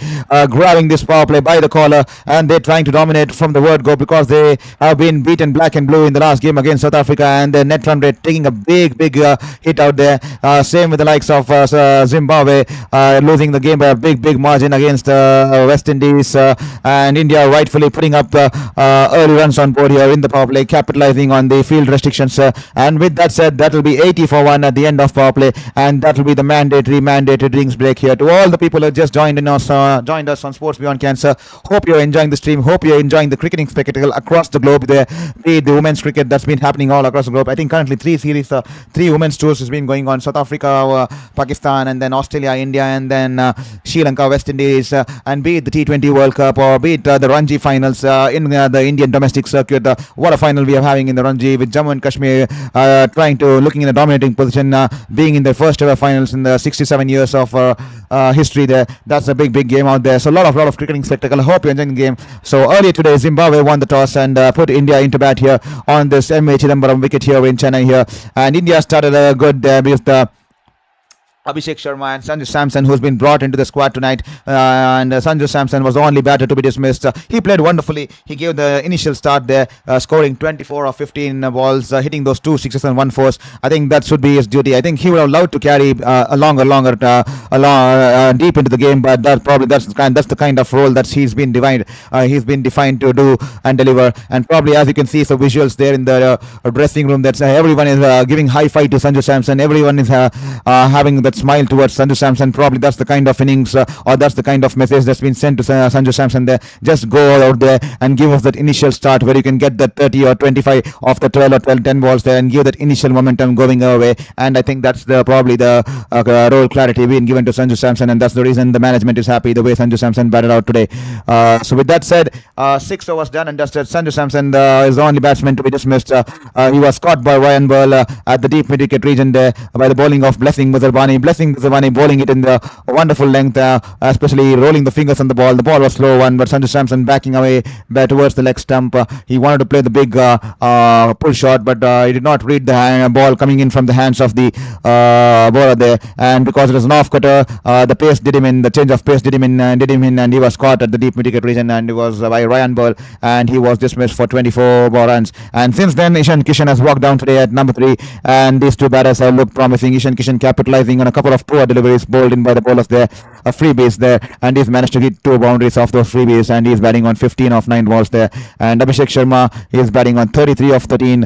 A: grabbing this power play by the collar, and they're trying to dominate from the word go, because they have been beaten black and blue in the last game against South Africa, and their net run rate taking a big hit out there. Same with the likes of Zimbabwe losing the game by a big margin against West Indies, and India rightfully putting up early runs on board here in the power play, capitalizing on the field restrictions, and with that said, that will be 80 for 1 at the end of power play, and that will be the mandated drinks break here. To all the people who just joined us on Sports Beyond Cancer, hope you're enjoying the stream, hope you're enjoying the cricketing spectacle across the globe there, be it the women's cricket that's been happening all across the globe. I think currently 3 women's tours has been going on: South Africa, Pakistan, and then Australia, India, and then Sri Lanka, West Indies, and be it the T20 World Cup, or be it the Ranji finals in the Indian domestic circuit. What a final we are having in the Ranji, with Jammu and Kashmir looking in a dominating position, being in their first ever finals in the 67 years of history there. That's a big game out there. So a lot of cricketing spectacle. I hope you're enjoying the game. So earlier today, Zimbabwe won the toss and put India into bat here on this MA Chidambaram wicket here in Chennai here, and India started a good with the AbhishekSharma and Sanju Samson, who's been brought into the squad tonight. And Sanju Samson was the only batter to be dismissed. He played wonderfully. He gave the initial start there, scoring 24 of 15 balls, hitting those 2 sixes and 1 fours. I think that should be his duty. I think he would have loved to carry along deep into the game, but that's the kind of role that he's been defined to do and deliver. And probably, as you can see, some visuals there in the dressing room, that everyone is giving high five to Sanju Samson. Everyone is having that smile towards Sanju Samson. Probably that's the kind of innings or that's the kind of message that's been sent to Sanju Samson there. Just go out there and give us that initial start where you can get that 30 or 25 of the 12 or 10 balls there and give that initial momentum going away. And I think that's probably the role clarity being given to Sanju Samson, and that's the reason the management is happy the way Sanju Samson batted out today. So with that said, 6 overs done and dusted. Sanju Samson is the only batsman to be dismissed. He was caught by Ryan Burl at the deep mid-wicket region there by the bowling of Blessing Muzarbani. Blessing Muzarbani bowling it in the wonderful length, especially rolling the fingers on the ball. The ball was slow one, but Sanju Samson backing away towards the leg stump. He wanted to play the big pull shot, but he did not read the ball coming in from the hands of the bowler there. And because it was an off-cutter, the pace did him in. The change of pace did him in, and he was caught at the deep mid-wicket region, and it was by Ryan Burl, and he was dismissed for 24 ball runs. And since then, Ishan Kishan has walked down today at number 3, and these two batters have looked promising. Ishan Kishan capitalizing on a couple of poor deliveries bowled in by the bowlers there, a free base there, and he's managed to hit 2 boundaries off those free base, and he's batting on 15 of 9 balls there. And AbhishekSharma is batting on 33 of 13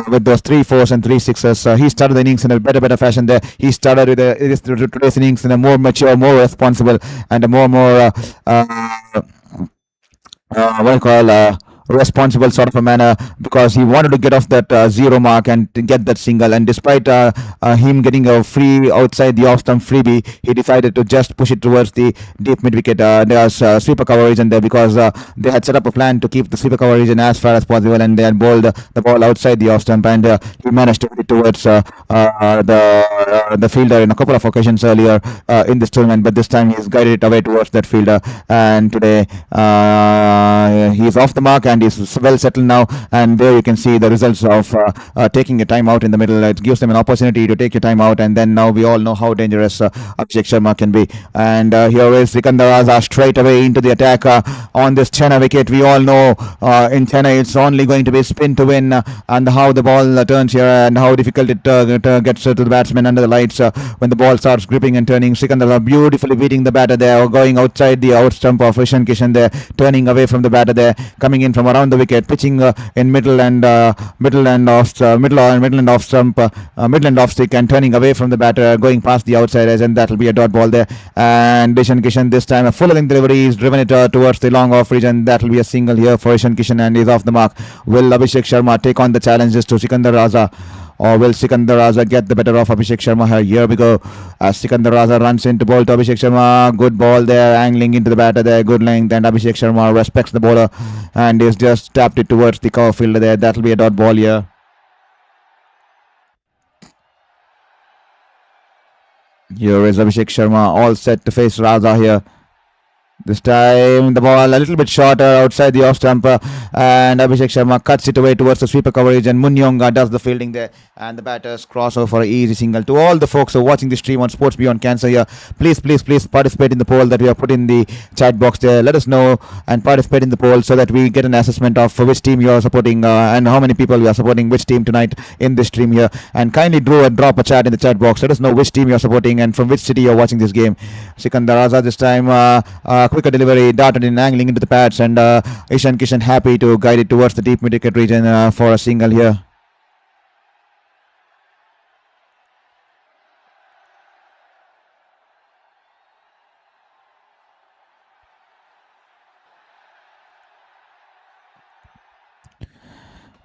A: with those 3 fours and 3 sixes. He started the innings in a better fashion there. He started with today's innings in a more mature, more responsible, and a more responsible sort of a manner, because he wanted to get off that 0 mark and to get that single. And despite him getting a free outside the off stump freebie, he decided to just push it towards the deep mid wicket. There's sweeper cover region there, because they had set up a plan to keep the sweeper cover region as far as possible, and they had bowled the ball outside the off stump, and he managed to hit it towards the fielder in a couple of occasions earlier in this tournament, but this time he's guided it away towards that fielder. And today he's off the mark and is well settled now. And there you can see the results of taking a time out in the middle. It gives them an opportunity to take a time out, and then now we all know how dangerous AbhishekSharma can be. And here is Sikandar Raza straight away into the attack on this Chennai wicket. We all know in Chennai it's only going to be spin to win, and how the ball turns here and how difficult it gets to the batsman under the lights when the ball starts gripping and turning. Sikandar Raza beautifully beating the batter there, going outside the out stump of Ishan Kishan there, turning away from the batter there, coming in from around the wicket, pitching in middle and off stump, middle and off stick, and turning away from the batter, going past the outside edge, and that will be a dot ball there. And Ishan Kishan this time a full length delivery, he's driven it towards the long off region. That will be a single here for Ishan Kishan, and he's off the mark. Will AbhishekSharma take on the challenges to Sikandar Raza, or will Sikandar Raza get the better of AbhishekSharma? Here we go. As Sikandar Raza runs into ball to AbhishekSharma. Good ball there, angling into the batter there. Good length, and AbhishekSharma respects the bowler and is just tapped it towards the cover fielder there. That will be a dot ball here. Here is AbhishekSharma all set to face Raza here. This time the ball a little bit shorter outside the off stump, and AbhishekSharma cuts it away towards the sweeper coverage, and Munyonga does the fielding there, and the batters cross over for an easy single. To all the folks who are watching the stream on Sports Beyond Cancer here, please participate in the poll that we have put in the chat box there. Let us know and participate in the poll so that we get an assessment of which team you are supporting and how many people you are supporting which team tonight in this stream here. And kindly drop a chat in the chat box. Let us know which team you are supporting and from which city you are watching this game. Sikandar Raza this time quicker delivery, darted in, angling into the pads, and Ishan Kishan happy to guide it towards the deep mid-wicket region for a single here.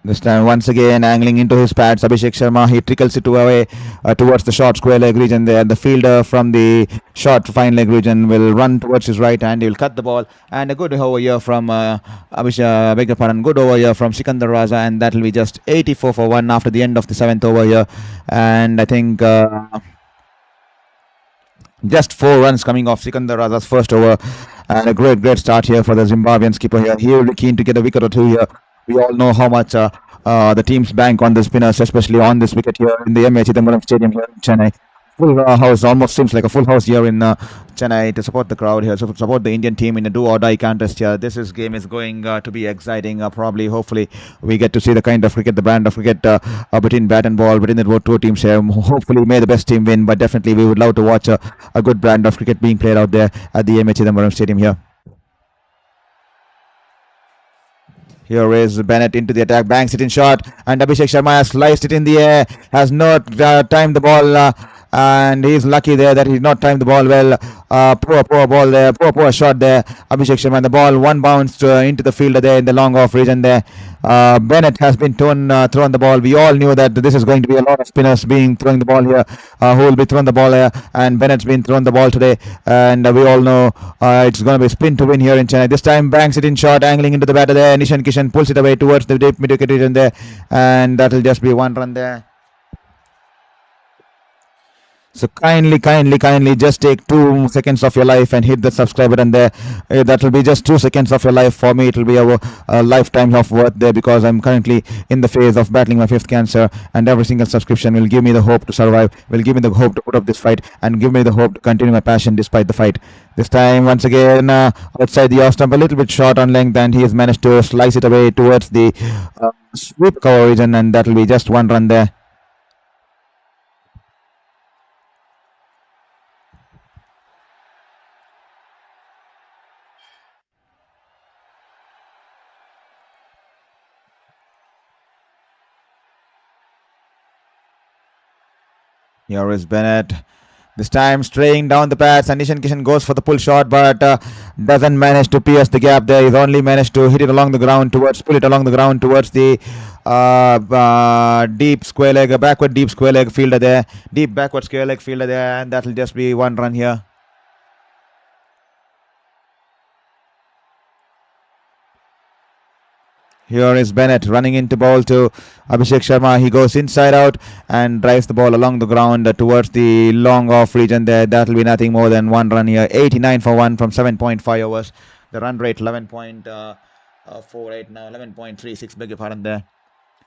A: This time once again angling into his pads, AbhishekSharma, he trickles it away towards the short square leg region there. The fielder from the short fine leg region will run towards his right hand. He will cut the ball, and a good over here from good over here from Sikandar Raza, and that will be just 84 for 1 after the end of the 7th over here. And I think Just 4 runs coming off Sikandar Raza's first over, and a great start here for the Zimbabwean skipper here. He will be keen to get a wicket or two here. We all know how much the teams bank on the spinners, especially on this wicket here in the MA Chidambaram Stadium here in Chennai. Full house, almost seems like a full house here in Chennai to support the crowd here, so support the Indian team in a do or die contest here. Game is going to be exciting. Probably, hopefully, we get to see the kind of cricket, the brand of cricket between bat and ball between the two teams here. Hopefully, may the best team win, but definitely we would love to watch a good brand of cricket being played out there at the MA Chidambaram Stadium here. Here is Bennett into the attack, banks it in short, and AbhishekSharma has sliced it in the air, has not timed the ball, and he's lucky there that he's not timed the ball well. Poor ball there, poor shot there. AbhishekSharma, the ball one bounced into the fielder there in the long off region there. Bennett has been thrown the ball. We all knew that this is going to be a lot of spinners being throwing the ball here, who will be throwing the ball here, and Bennett's been thrown the ball today, and we all know it's going to be a spin to win here in Chennai. This time banks it in short, angling into the batter there. Nishan Kishan pulls it away towards the deep mid-wicket region there, and that will just be 1 run there. So kindly just take 2 seconds of your life and hit the subscribe button there. That will be just 2 seconds of your life. For me, it will be a lifetime of worth there, because I'm currently in the phase of battling my 5th cancer, and every single subscription will give me the hope to survive, will give me the hope to put up this fight, and give me the hope to continue my passion despite the fight. This time, once again, outside the off stump, a little bit short on length, and he has managed to slice it away towards the sweep cover region, and that will be just 1 run there. Here is Bennett. This time straying down the pads, and Nishan Kishan goes for the pull shot, but doesn't manage to pierce the gap there. He's only managed to hit it along the ground towards the deep square leg, backward deep square leg fielder there. Deep backward square leg fielder there, and that will just be 1 run here. Here is Bennett running into ball to AbhishekSharma. He goes inside out and drives the ball along the ground towards the long off region there. That will be nothing more than 1 run here. 89 for 1 from 7.5 overs. The run rate 11.48 now, 11.36, beg your pardon there.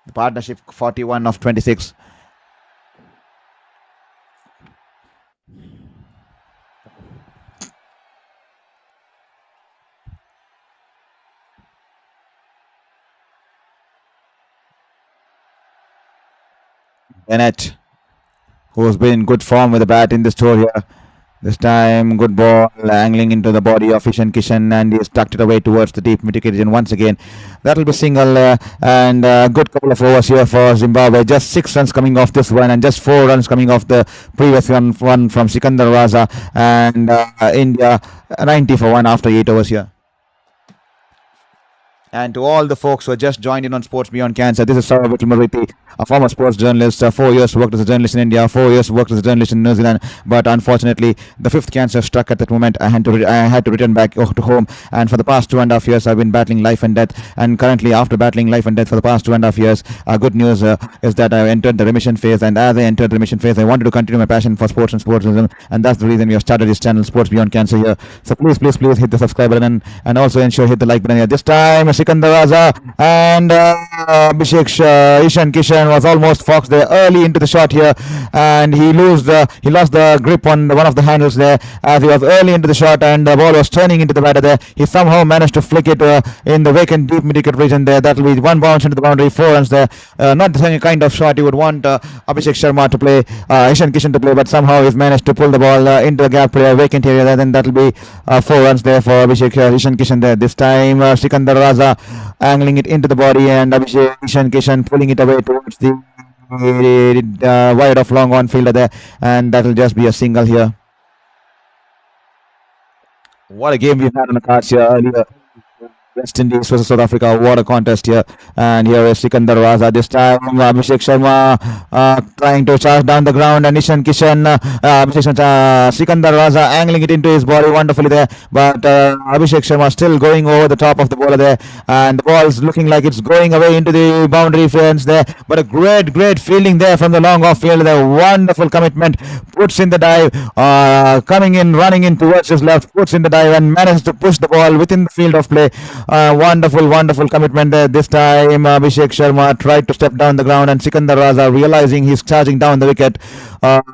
A: The partnership 41 of 26. Bennett, who's been in good form with the bat in this tour here. This time, good ball, angling into the body of Nishan Kishan, and he's tucked it away towards the deep mid-wicket region once again. That will be single, and a good couple of overs here for Zimbabwe. Just 6 runs coming off this one, and just 4 runs coming off the previous one from Sikandar Raza, and India 90 for 1 after 8 overs here. And to all the folks who have just joined in on Sports Beyond Cancer, this is Suryakumar, a former sports journalist. 4 years worked as a journalist in India, 4 years worked as a journalist in New Zealand. But unfortunately, the 5th cancer struck at that moment. I had to return back to home. And for the past 2.5 years, I've been battling life and death. And currently, after battling life and death for the past 2.5 years, good news is that I entered the remission phase. And as I entered the remission phase, I wanted to continue my passion for sports and sportsism. And that's the reason we have started this channel, Sports Beyond Cancer here. So please hit the subscribe button, and also ensure hit the like button here. This time, Sikandar Raza and Nishan Kishan was almost foxed there early into the shot here, and he lost the grip on one of the handles there as he was early into the shot, and the ball was turning into the batter there. He somehow managed to flick it in the vacant deep mid-wicket region there. That will be 1 bounce into the boundary, 4 runs there. Not the same kind of shot you would want AbhishekSharma to play, Nishan Kishan to play, but somehow he's managed to pull the ball into the gap vacant area there. Then that will be 4 runs there for Nishan Kishan there. This time Sikandar Raza angling it into the body, and Nishan Kishan pulling it away towards the wide of long on fielder there, and that will just be a single here. What a game we've had on the cards here earlier. West Indies versus South Africa. What a contest here. And here is Sikandar Raza. This time Abhishek Sharma trying to charge down the ground. And Ishan Kishan, Sikandar Raza angling it into his body wonderfully there. But Abhishek Sharma still going over the top of the bowler there. And the ball is looking like it's going away into the boundary fence there. But a great fielding there from the long off field there. Wonderful commitment. Puts in the dive. Coming in, running in towards his left. Puts in the dive and manages to push the ball within the field of play. Wonderful commitment there. This time Abhishek Sharma tried to step down the ground, and Sikandar Raza, realizing he's charging down the wicket,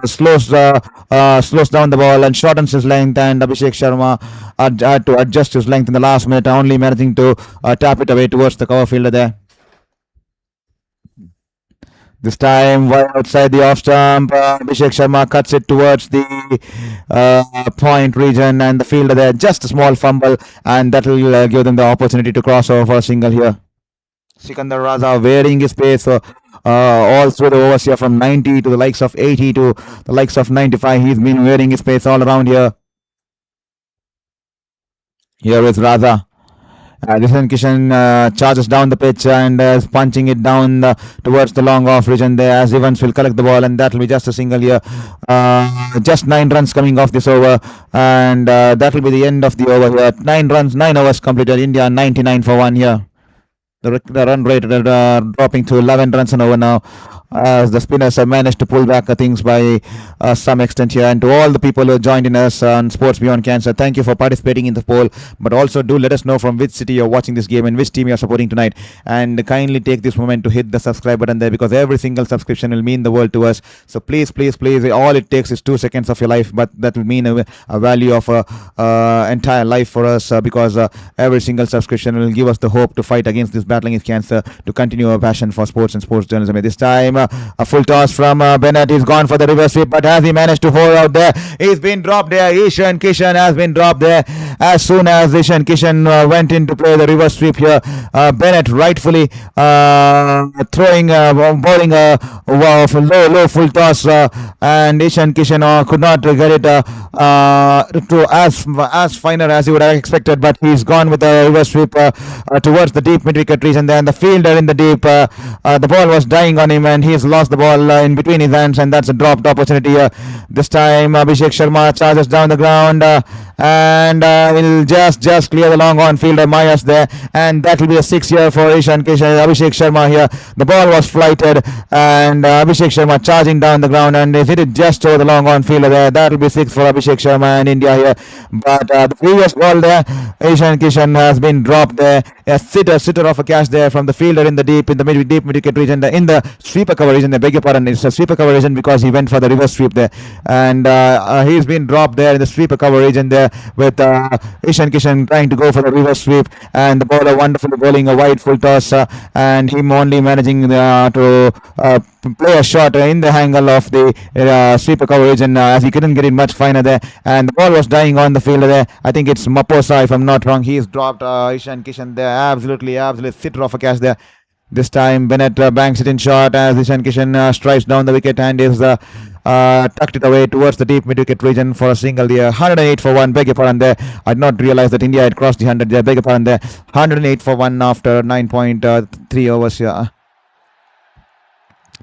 A: slows down the ball and shortens his length, and Abhishek Sharma had to adjust his length in the last minute, only managing to tap it away towards the cover fielder there. This time, wide outside the off stump, Abhishek Sharma cuts it towards the point region, and the fielder there, just a small fumble, and that will give them the opportunity to cross over for a single here. Sikandar Raza varying his pace all through the overs here, from 90 to the likes of 80 to the likes of 95. He's been varying his pace all around here. Here is Raza. Ishan Kishan charges down the pitch and is punching it down towards the long off region there, as Evans will collect the ball, and that will be just a single here. Just 9 runs coming off this over, and that will be the end of the over here. 9 runs, 9 overs completed. India 99 for 1 here. The run rate dropping to 11 runs an over now, as the spinners have managed to pull back things by some extent here. And to all the people who joined in us on Sports Beyond Cancer, thank you for participating in the poll. But also do let us know from which city you're watching this game and which team you're supporting tonight. And kindly take this moment to hit the subscribe button there, because every single subscription will mean the world to us. So please, all it takes is 2 seconds of your life, but that will mean a value of entire life for us, because every single subscription will give us the hope to fight against this battling against cancer, to continue our passion for sports and sports journalism. At this time, a full toss from Bennett. He's gone for the reverse sweep, but has he managed to hold out there? He's been dropped there. Ishan Kishan has been dropped there. As soon as Ishan Kishan went in to play the reverse sweep here, Bennett rightfully throwing, bowling a low full toss, and Ishan Kishan could not get it to as finer as he would have expected, but he's gone with the reverse sweep towards the deep mid-wicket region there, and the fielder in the deep, the ball was dying on him, and he's lost the ball in between his hands, and that's a dropped opportunity. This time Abhishek Sharma charges down the ground, and will just clear the long on fielder Mayas there, and that will be a 6 here for Ishan Kishan. Abhishek Sharma here, the ball was flighted, and Abhishek Sharma charging down the ground, and he hit it just over the long on fielder there. That will be 6 for Abhishek Sharma and India here. But the previous ball there, Ishan Kishan has been dropped there. A sitter of a catch there from the fielder in the deep mid-wicket region, in the sweeper cover region. I beg your pardon, it's a sweeper cover region because he went for the reverse sweep there, and he's been dropped there in the sweeper cover region there, with Ishan Kishan trying to go for the reverse sweep, and the bowler wonderfully bowling a wide full toss, and him only managing to play a shot in the angle of the sweeper cover region, as he couldn't get it much finer there, and the ball was dying on the fielder there. I think it's Maposa, if I'm not wrong. He's dropped Ishan Kishan there. Absolutely sitter of a catch there. This time Bennett banks it in short, as Ishan Kishan strikes down the wicket and is tucked it away towards the deep mid-wicket region for a single there. 108 for 1, beg your pardon there. I did not realize that India had crossed the 100 there, beg your pardon there. 108 for 1 after 9.3 overs here.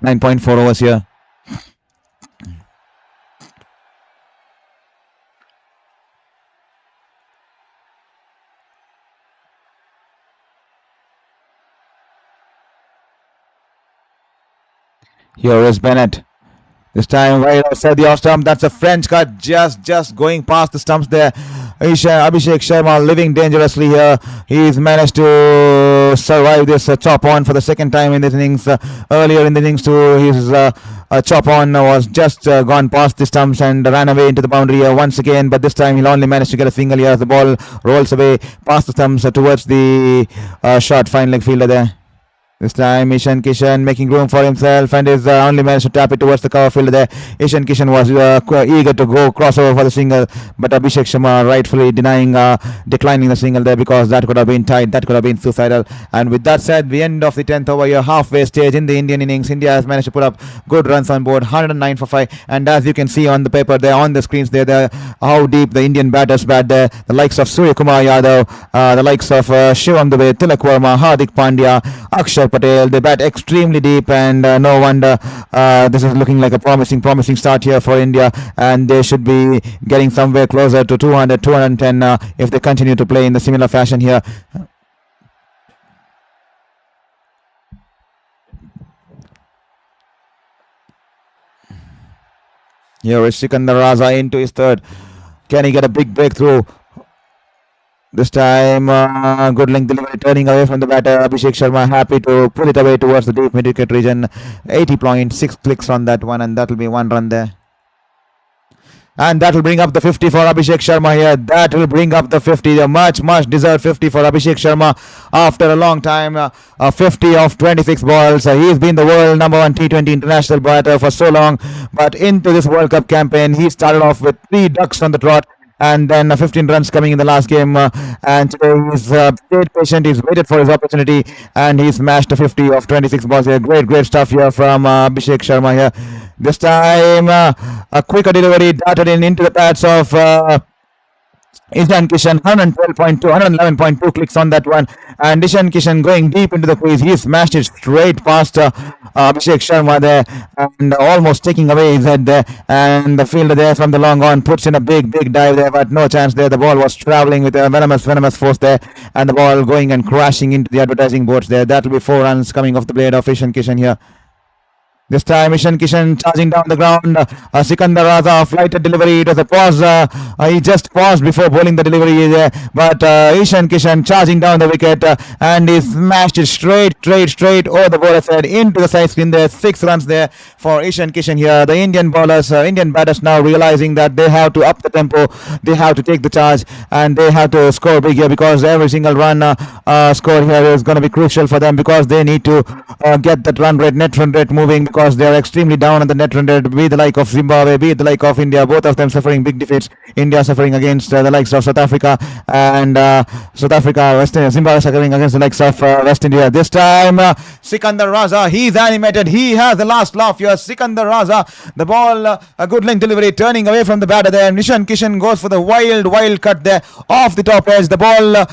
A: 9.4 overs here. Here is Bennett. This time right outside the off stump. That's a French cut, just going past the stumps there. Abhishek Sharma living dangerously here. He's managed to survive this chop on for the second time in the innings. Earlier in the innings too, his chop on was just gone past the stumps and ran away into the boundary once again. But this time he'll only manage to get a single here as the ball rolls away past the stumps towards the short fine leg fielder there. This time Ishan Kishan making room for himself and is only managed to tap it towards the cover field there. Ishan Kishan was eager to go crossover for the single, but Abhishek Sharma rightfully declining the single there because that could have been tight, that could have been suicidal. And with that said, the end of the 10th over here, halfway stage in the Indian innings, India has managed to put up good runs on board, 109 for 5. And as you can see on the paper there, on the screens there, how deep the Indian batters bat there, the likes of Suryakumar Yadav, the likes of Shivam Dubey, Tilak Verma, Hardik Pandya, Akshar Patel, they bat extremely deep, and no wonder this is looking like a promising start here for India, and they should be getting somewhere closer to 200, 210 if they continue to play in the similar fashion here. Here is Sikandar Raza into his third. Can he get a big breakthrough? This time, good length delivery, turning away from the batter. Abhishek Sharma happy to pull it away towards the deep mid-wicket region. 80.6 clicks on that one, and that will be one run there. And that will bring up the 50 for Abhishek Sharma here. That will bring up the 50, the much deserved 50 for Abhishek Sharma after a long time. A 50 of 26 balls. He's been the world number 1 T20 international batter for so long. But into this World Cup campaign, he started off with 3 ducks on the trot, and then 15 runs coming in the last game, and today he's stayed patient, he's waited for his opportunity, and he's smashed a 50 of 26 balls here. Great stuff here from Abhishek Sharma here. This time a quicker delivery darted into the pads of Ishan Kishan, 112.2, 111.2 clicks on that one, and Ishan Kishan going deep into the crease. He smashed it straight past Abhishek Sharma there, and almost taking away his head there, and the fielder there from the long on puts in a big dive there, but no chance there. The ball was travelling with a venomous force there, and the ball going and crashing into the advertising boards there. That will be 4 runs coming off the blade of Ishan Kishan here. This time Ishan Kishan charging down the ground. Sikandar Raza flighted delivery. It was a pause. He just paused before bowling the delivery there. But Ishan Kishan charging down the wicket and he smashed it straight over the bowler's head into the side screen there. 6 runs there for Ishan Kishan here. The Indian bowlers, Indian batters now realizing that they have to up the tempo. They have to take the charge and they have to score big here, because every single run score here is going to be crucial for them, because they need to get that net run rate moving, because they are extremely down on the net run rate, be the like of Zimbabwe, be the like of India, both of them suffering big defeats. India suffering against the likes of South Africa, and Zimbabwe suffering against the likes of West India. This time Sikandar Raza, he's animated, he has the last laugh here. Sikandar Raza, the ball, a good length delivery, turning away from the batter there. Ishan Kishan goes for the wild cut there off the top edge. The ball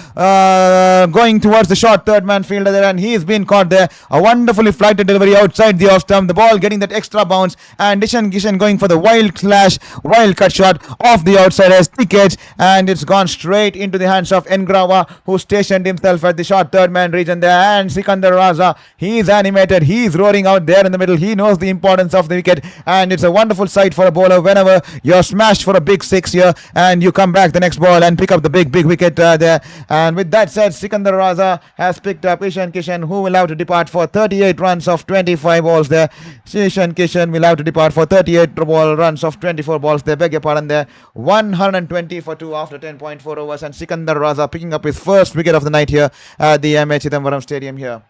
A: going towards the short third man fielder there, and he's been caught there. A wonderfully flighted delivery outside the off stump. The ball getting that extra bounce, and Ishan Kishan going for the wild cut shot off the outside edge, thick edge, and it's gone straight into the hands of Engrawa, who stationed himself at the short third man region there. And Sikandar Raza, he's animated, he's roaring out there in the middle. He knows the importance of the wicket, and it's a wonderful sight for a bowler whenever you're smashed for a big 6 here and you come back the next ball and pick up the big wicket there. And with that said, Sikandar Raza has picked up Ishan Kishan, who will have to depart for 38 runs of 25 balls there. Ishan Kishan will have to depart for 38 runs of 24 balls there. Beg your pardon there. 120 for 2 after 10.4 overs, and Sikandar Raza picking up his first wicket of the night here at the MA Chidambaram Stadium here.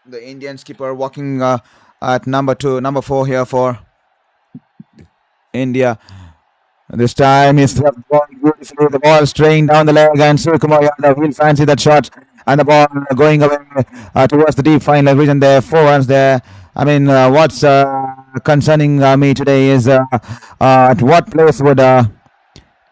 A: The Indian skipper walking at number 4 here for India. This time he's the ball beautifully, the ball straying down the leg, and Suryakumar Yadav will fancy that shot, and the ball going away towards the deep fine leg region there. 4 runs there. I mean, what's concerning me today is at what place would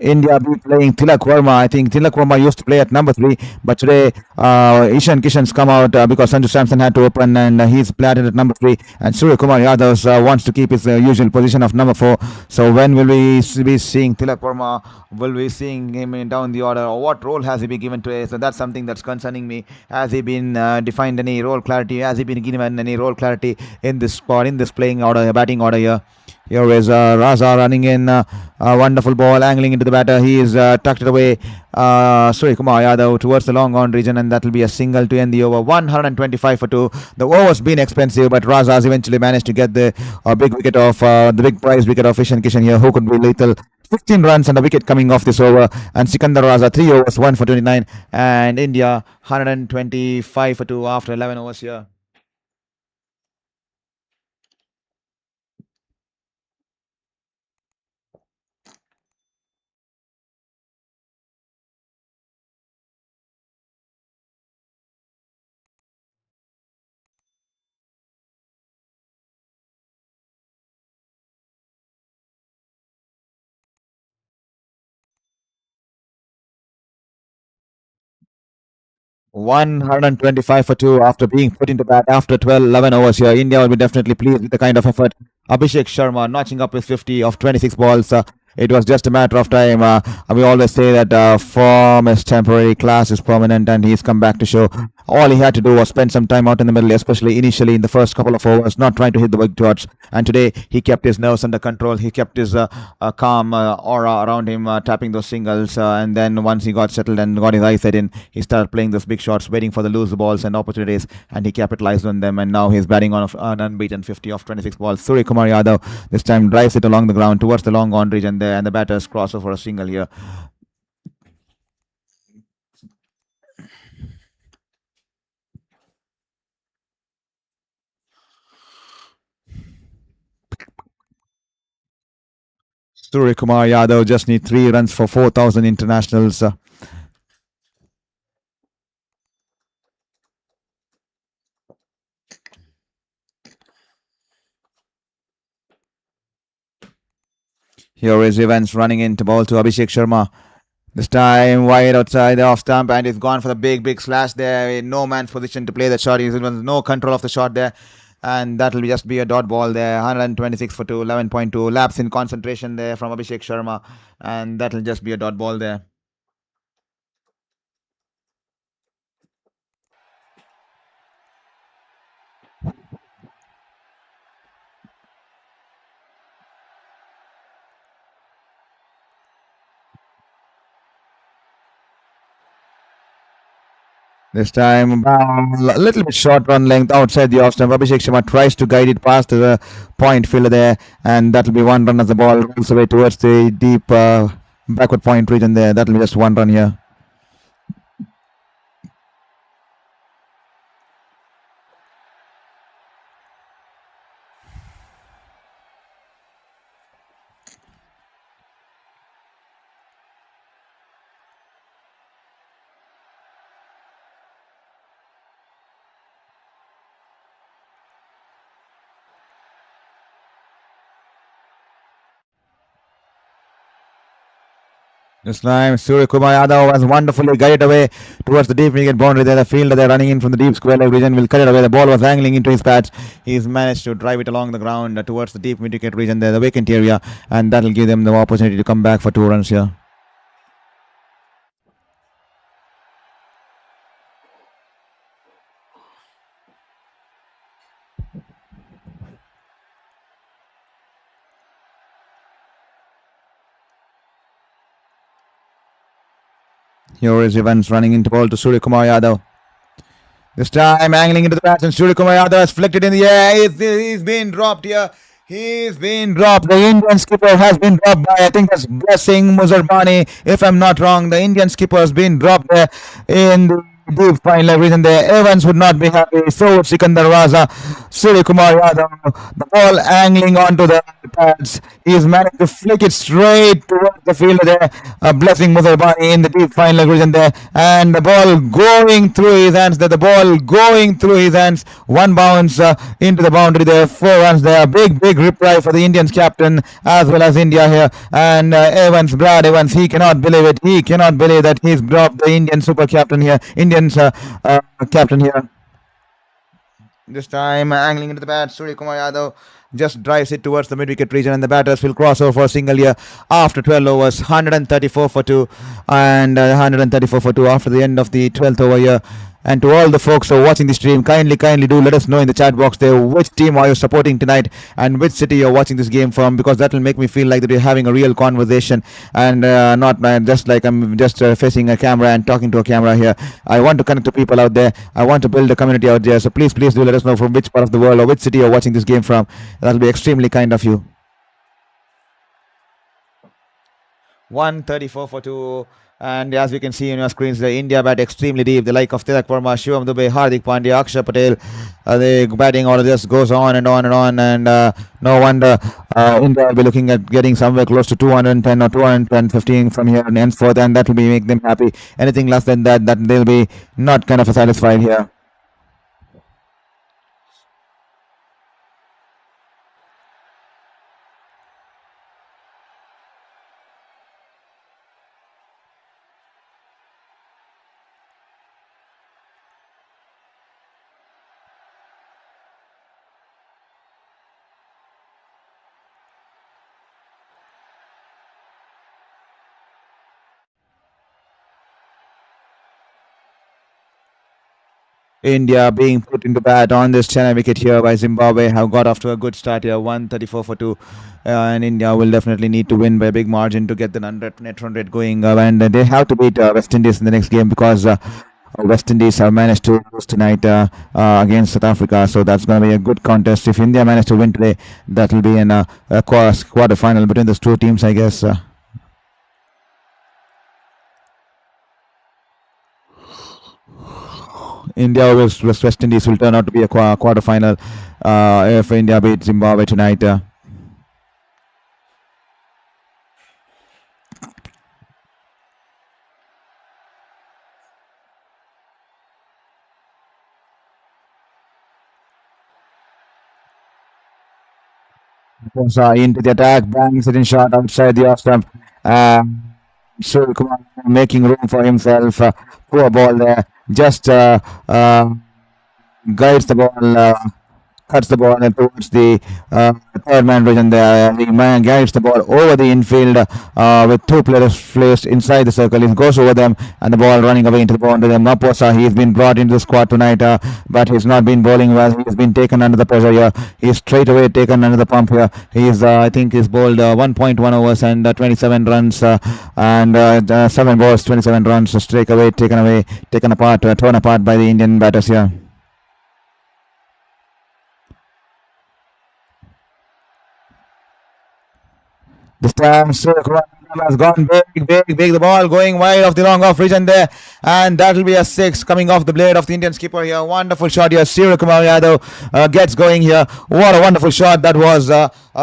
A: India be playing Tilak Verma. I think Tilak Verma used to play at number 3, but today Ishan Kishan's come out because Sanju Samson had to open, and he's platted at number 3. And Suryakumar Yadav wants to keep his usual position of number 4. So when will we be seeing Tilak Verma? Will we seeing him down the order, or what role has he been given today? So that's something that's concerning me. Has he been defined any role clarity? Has he been given any role clarity in this spot, in this playing order, batting order here? Here is Raza running in, a wonderful ball angling into the batter. He is tucked it away. Suryakumar Yadav towards the long on region, and that will be a single to end the over. 125 for 2. The over's been expensive, but Raza has eventually managed to get the big wicket of the big prize wicket of Ishan Kishan here, who could be lethal. 15 runs and a wicket coming off this over, and Sikandar Raza 3 overs, 1 for 29, and India 125 for 2 after 11 overs here. 125 for 2 after being put into bat after 12, 11 overs here. India will be definitely pleased with the kind of effort. AbhishekSharma notching up his 50 of 26 balls. It was just a matter of time. We always say that form is temporary, class is permanent, and he's come back to show. All he had to do was spend some time out in the middle, especially initially in the first couple of overs, not trying to hit the big shots. And today he kept his nerves under control. He kept his calm aura around him, tapping those singles. And then once he got settled and got his eyes set in, he started playing those big shots, waiting for the loose balls and opportunities, and he capitalized on them. And now he's batting on an unbeaten 50 of 26 balls. Suryakumar Yadav this time drives it along the ground towards the long on region there, and the batters cross over a single here. Suryakumar Yadav just need 3 runs for 4,000 internationals. Here is Evans running in to bowl to AbhishekSharma. This time wide outside the off stump, and he's gone for the big slash there. In no man's position to play the shot. He's no control of the shot there. And that'll just be a dot ball there. 126 for 2, 11.2. Lapse in concentration there from AbhishekSharma. And that'll just be a dot ball there. This time, a little bit short run length outside the off stump. AbhishekSharma tries to guide it past the point fielder there, and that'll be 1 run as the ball rolls away towards the deep backward point region there. That'll be just 1 run here. This time, Suryakumar Yadav was wonderfully guided away towards the deep wicket boundary there. The fielder there running in from the deep square leg region will cut it away. The ball was angling into his pads. He's managed to drive it along the ground towards the deep mid-wicket region there, the vacant area, and that'll give them the opportunity to come back for 2 runs here. Here is Evans running into ball to Suryakumar Yadav. This time angling into the bats, and Suryakumar Yadav has flicked it in the air. He's been dropped here. He's been dropped. The Indian skipper has been dropped by, I think that's Blessing Muzarbani. If I'm not wrong, the Indian skipper has been dropped there in the deep fine leg region there. Evans would not be happy. So would Sikandar Raza. Suryakumar Yadav, the ball angling onto the pads. He's managed to flick it straight towards the field there, blessing Muzarbani in the deep fine leg region there, and the ball going through his hands. The ball going through his hands. One bounce into the boundary there. 4 runs there. Big reply for the Indians captain as well as India here. And Brad Evans, he cannot believe it. He cannot believe that he's dropped the Indian super captain here. Indians captain here. This time angling into the bat, Suryakumar Yadav just drives it towards the mid-wicket region, and the batters will cross over for a single here after 12 overs, 134 for 2, and 134 for 2 after the end of the 12th over here. And to all the folks who are watching the stream, kindly do let us know in the chat box there which team are you supporting tonight and which city you're watching this game from, because that will make me feel like that we're having a real conversation and not just like I'm just facing a camera and talking to a camera here. I want to connect to people out there. I want to build a community out there. So please do let us know from which part of the world or which city you're watching this game from. That'll be extremely kind of you. 134 for 2. And as we can see on your screens, the India bat extremely deep. The like of Tilak Verma, Shivam Dubey, Hardik Pandya, Akshay Patel. The batting order just goes on and on and on. And no wonder India will be looking at getting somewhere close to 210 or 215 from here and henceforth. And that will be make them happy. Anything less than that, they'll be not kind of satisfied here. India being put into bat on this Chennai wicket here by Zimbabwe have got off to a good start here, 134 for 2. And India will definitely need to win by a big margin to get the net run rate going. And they have to beat West Indies in the next game because West Indies have managed to lose tonight against South Africa. So that's going to be a good contest. If India manage to win today, that will be in a quarter final between those two teams, I guess. India vs West Indies will turn out to be a quarter final if India beats Zimbabwe tonight. Into the attack, bangs it in shot outside the off stump. Suryakumar making room for himself. Poor ball there. Just guides the ball. Cuts the ball towards the third man region there. The man guides the ball over the infield with two players placed inside the circle. He goes over them and the ball running away into the boundary. Maposa, he's been brought into the squad tonight, but he's not been bowling well. He's been taken under the pressure here. He's straight away taken under the pump here. He's, I think, he's bowled 1.1 overs and 27 runs and 7 balls, 27 runs straight away, taken apart, torn apart by the Indian batters here. This time, Suryakumar has gone big. The ball going wide of the long off region there. And that will be a 6 coming off the blade of the Indian skipper here. Wonderful shot here. Suryakumar Yadav gets going here. What a wonderful shot that was.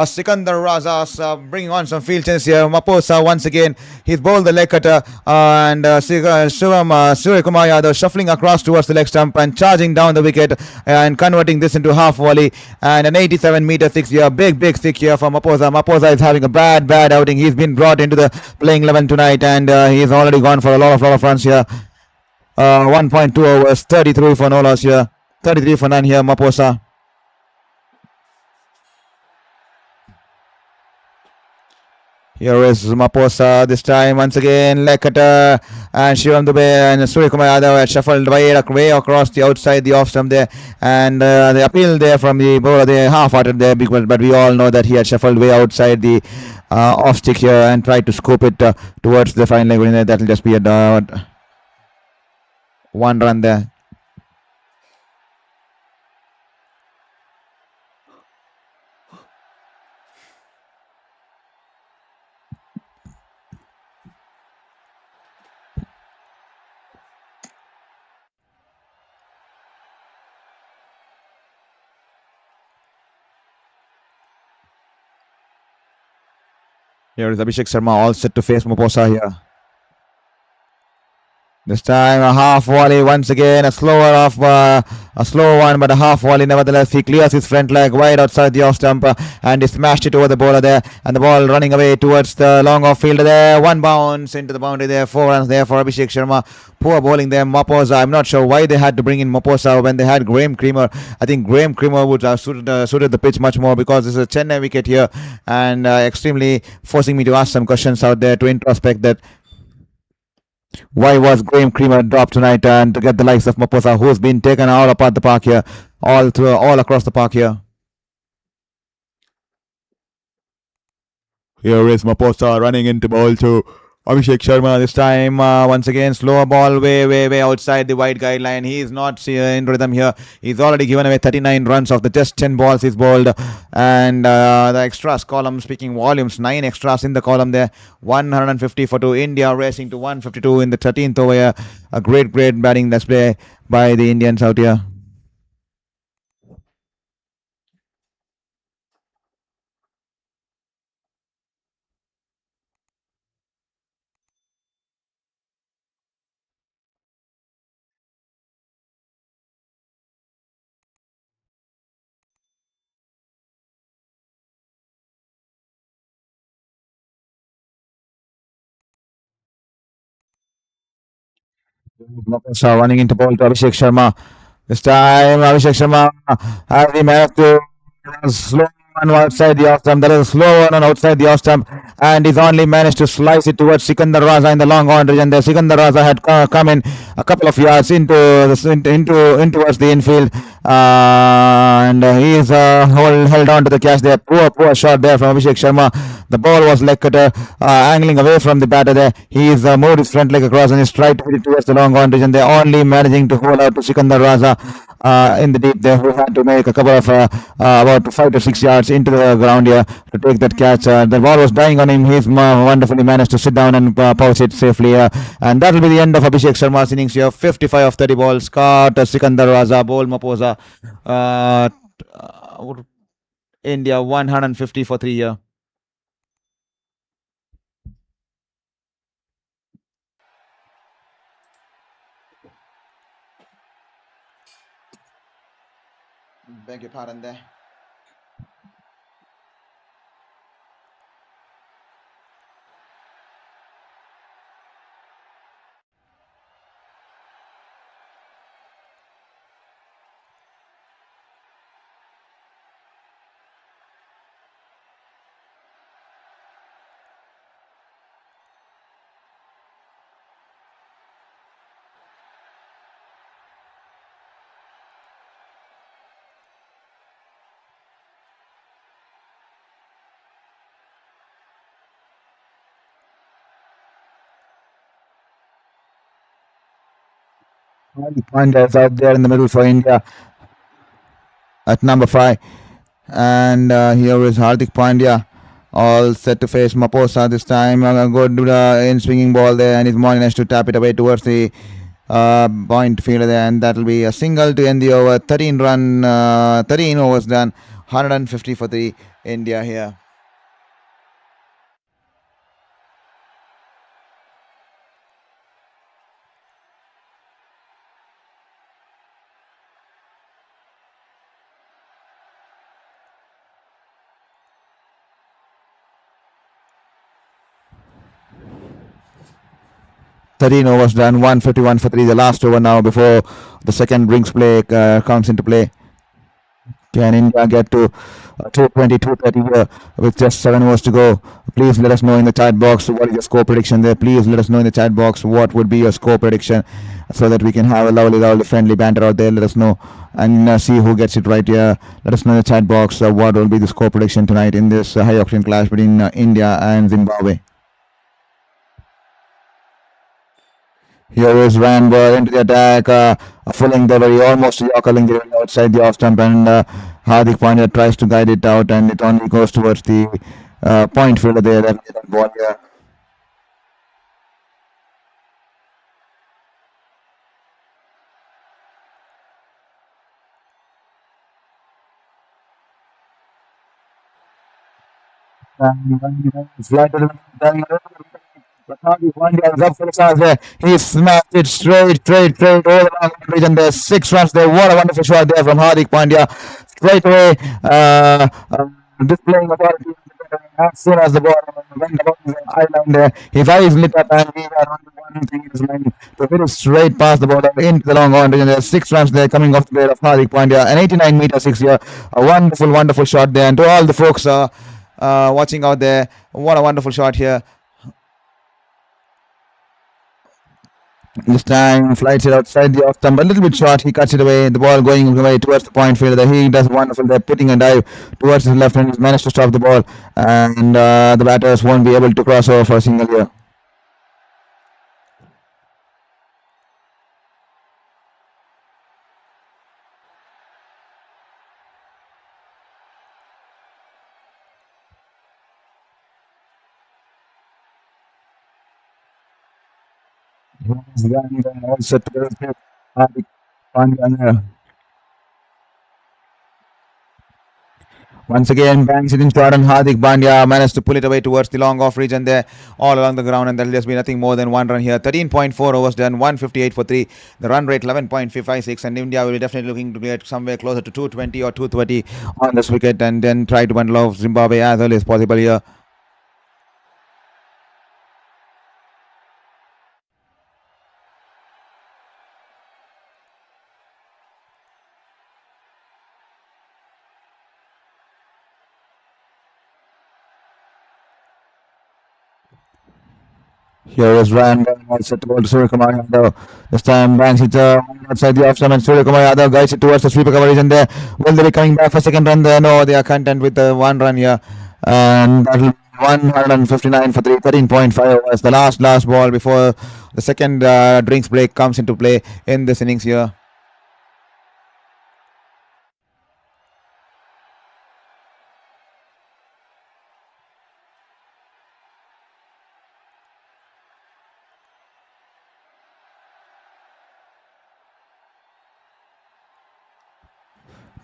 A: Sikandar Raza bringing on some field change here. Maposa once again. He's bowled the leg cutter. And Suryakumar Yadav shuffling across towards the leg stump and charging down the wicket and converting this into half volley. And an 87-meter 6 here. Big 6 here for Maposa. Maposa is having a bad outing. He's been brought into the playing 11 tonight and he's already gone for a lot of runs here. 1.2 overs, 33 for no loss here. 33 for none here, Maposa. Here is Maposa this time once again. Leg cutter and Shivam Dubey and Suryakumar Yadav had shuffled way across the outside the off stump there. And the appeal there from the bowler, they half-hearted there, but we all know that he had shuffled way outside the off stick here and tried to scoop it towards the fine leg. That will just be a 1 run there. Here is Abhishek Sharma all set to face Moposa here. This time a half volley once again, a slow one, but a half volley nevertheless. He clears his front leg wide outside the off stump and he smashed it over the bowler there. And the ball running away towards the long off fielder there. One bounce into the boundary there. 4 runs there for Abhishek Sharma. Poor bowling there, Moposa. I'm not sure why they had to bring in Moposa when they had Graham Creamer. I think Graham Creamer would have suited the pitch much more because this is a Chennai wicket here and extremely forcing me to ask some questions out there to introspect that why was Graham Creamer dropped tonight and to get the likes of Moposa, who's been taken all apart the park here, all across the park here. Here is Moposa running into ball to Abhishek Sharma this time. Once again, slower ball way outside the wide guideline. He is not in rhythm here. He's already given away 39 runs of the just 10 balls he's bowled. And the extras column speaking volumes. 9 extras in the column there. 150 for 2. India racing to 152 in the 13th over. A great batting display by the Indians out here. So running into ball to Abhishek Sharma. This time Abhishek Sharma has the managed to slow one outside the off stump. There is a slow one on outside the off stump, and he's only managed to slice it towards Sikandar Raza in the long on region. There, Sikandar Raza had come in a couple of yards in towards the infield, and he is held on to the catch there. Poor shot there from Abhishek Sharma. The ball was leg cutter, angling away from the batter there. He's moved his front leg across and he's tried to hit it towards the long on region. They're only managing to hold out to Sikandar Raza in the deep there, who had to make a couple of about 5 to 6 yards into the ground here to take that catch. The ball was dying on him. He's wonderfully managed to sit down and pouch it safely here. And that will be the end of Abhishek Sharma's innings here. 55 of 30 balls. Caught Sikandar Raza, bowl Moposa. India 150 for 3 here. Beg your pardon there. Pandya is out there in the middle for India at number 5. And here is Hardik Pandya, all set to face Moposa this time. Good in swinging ball there, and he's managed to tap it away towards the point fielder there, and that will be a single to end the over. 13 overs done, 150 for the India here. Thirteen overs done, 151 for 3. The last over now before the second rings play comes into play. Can India get to 220, 230 here with just 7 overs to go? Please let us know in the chat box what is your score prediction there. Please let us know in the chat box what would be your score prediction so that we can have a lovely friendly banter out there. Let us know and see who gets it right here. Let us know in the chat box what will be the score prediction tonight in this high octane clash between India and Zimbabwe. Here is Randberg into the attack, filling the very almost yokeling the outside the off stump, and Hardik Pandya tries to guide it out, and it only goes towards the point fielder there. That ball here. Flight to the one guy is up for the stars there. He smashed it straight all around the region there. 6 runs there. What a wonderful shot there from Hardik Pandya. Straight away, displaying authority as soon as the ball went above his island there. His eyes lit up and he had only one thing in his mind to hit it straight past the border into the long on region there. 6 runs there coming off the bat of Hardik Pandya. An 89-meter six here. A wonderful shot there. And to all the folks watching out there, what a wonderful shot here. This time flights it outside the off stump, a little bit short. He cuts it away. The ball going away towards the point field. He does wonderful there, putting a dive towards his left hand. He's managed to stop the ball, and the batters won't be able to cross over for a single here. Also Hardik Pandya. Once again, bangs it in short, and Hardik Pandya managed to pull it away towards the long off region there, all along the ground, and there'll just be nothing more than one run here. 13.4 overs done, 158 for 3. The run rate 11.56, and India will be definitely looking to get somewhere closer to 220 or 230 on this wicket, and then try to bundle off Zimbabwe as early as possible here. Here is Ryan set towards Suryakumar Yadav. This time banks it outside the off stump, and Suryakumar Yadav guides it towards the sweeper coverage, and there will they be coming back for second run there? No, they are content with the one run here, and that will be 159 for 3. 13.5 overs. The last ball before the second drinks break comes into play in this innings here.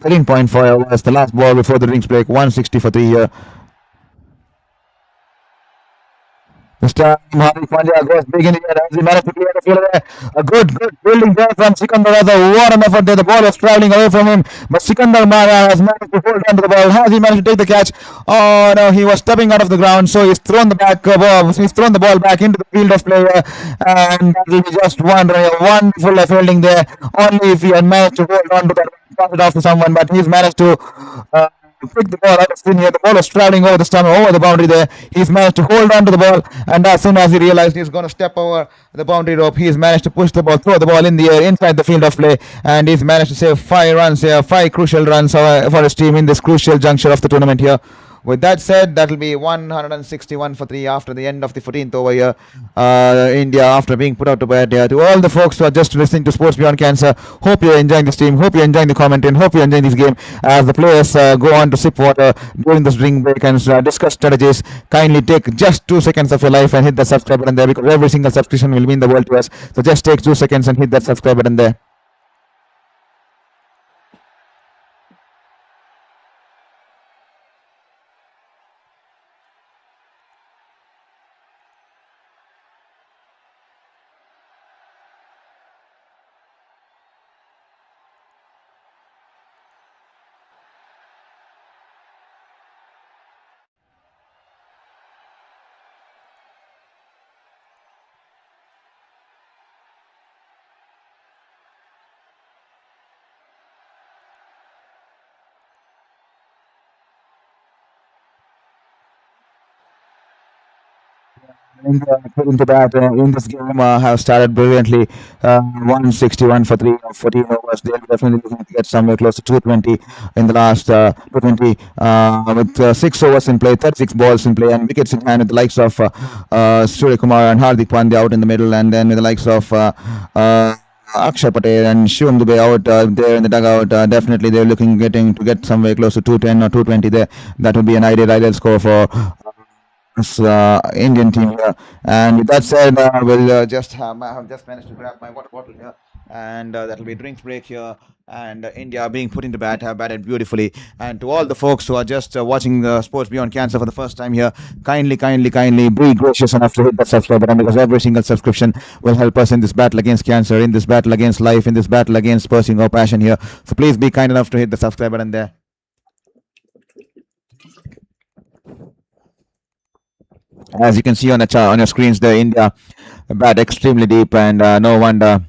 A: .4 the last ball before the drinks break. 160 for 3 here. This time Hardik Pandya goes big in the air as he managed to clear the field away. A good building there from Sikandar Raza. What an effort there. The ball was travelling away from him, but Sikandar Raza has managed to hold on to the ball. Has he managed to take the catch? Oh no, he was stepping out of the ground, so he's thrown the ball back into the field of play, and that will be just one run. Wonderful fielding there. Only if he had managed to hold on to that, pass it off to someone, but he's managed to pick the ball out of spin here. The ball was traveling over the stump, over the boundary there. He's managed to hold on to the ball, and as soon as he realized he's going to step over the boundary rope, he's managed to push the ball, throw the ball in the air inside the field of play, and he's managed to save 5 runs here, 5 crucial runs for his team in this crucial juncture of the tournament here. With that said, that will be 161 for 3 after the end of the 14th over here. India, after being put out to bed here. To all the folks who are just listening to Sports Beyond Cancer, hope you're enjoying this team, hope you're enjoying the commentary, and hope you're enjoying this game as the players go on to sip water during this drink break and discuss strategies. Kindly take just 2 seconds of your life and hit the subscribe button there, because every single subscription will mean the world to us. So just take 2 seconds and hit that subscribe button there. India, according to that, in this game have started brilliantly. 161 for 3 of 14 overs. They'll be definitely looking to get somewhere close to 220 in the last 220 with 6 overs in play, 36 balls in play, and wickets in hand with the likes of Suryakumar and Hardik Pandya out in the middle, and then with the likes of Akshay Patel and Shivam Dubey out there in the dugout. Definitely they're looking to get somewhere close to 210 or 220 there. That would be an ideal score for Indian team here. And with that said, we'll have just managed to grab my water bottle here. and that'll be drinks break here. And India being put into bat have batted beautifully. And to all the folks who are just watching Sports Beyond Cancer for the first time here, kindly be gracious enough to hit that subscribe button, because every single subscription will help us in this battle against cancer, in this battle against life, in this battle against pursuing our passion here. So please be kind enough to hit the subscribe button there. As you can see on on your screens, the India bat extremely deep, and no wonder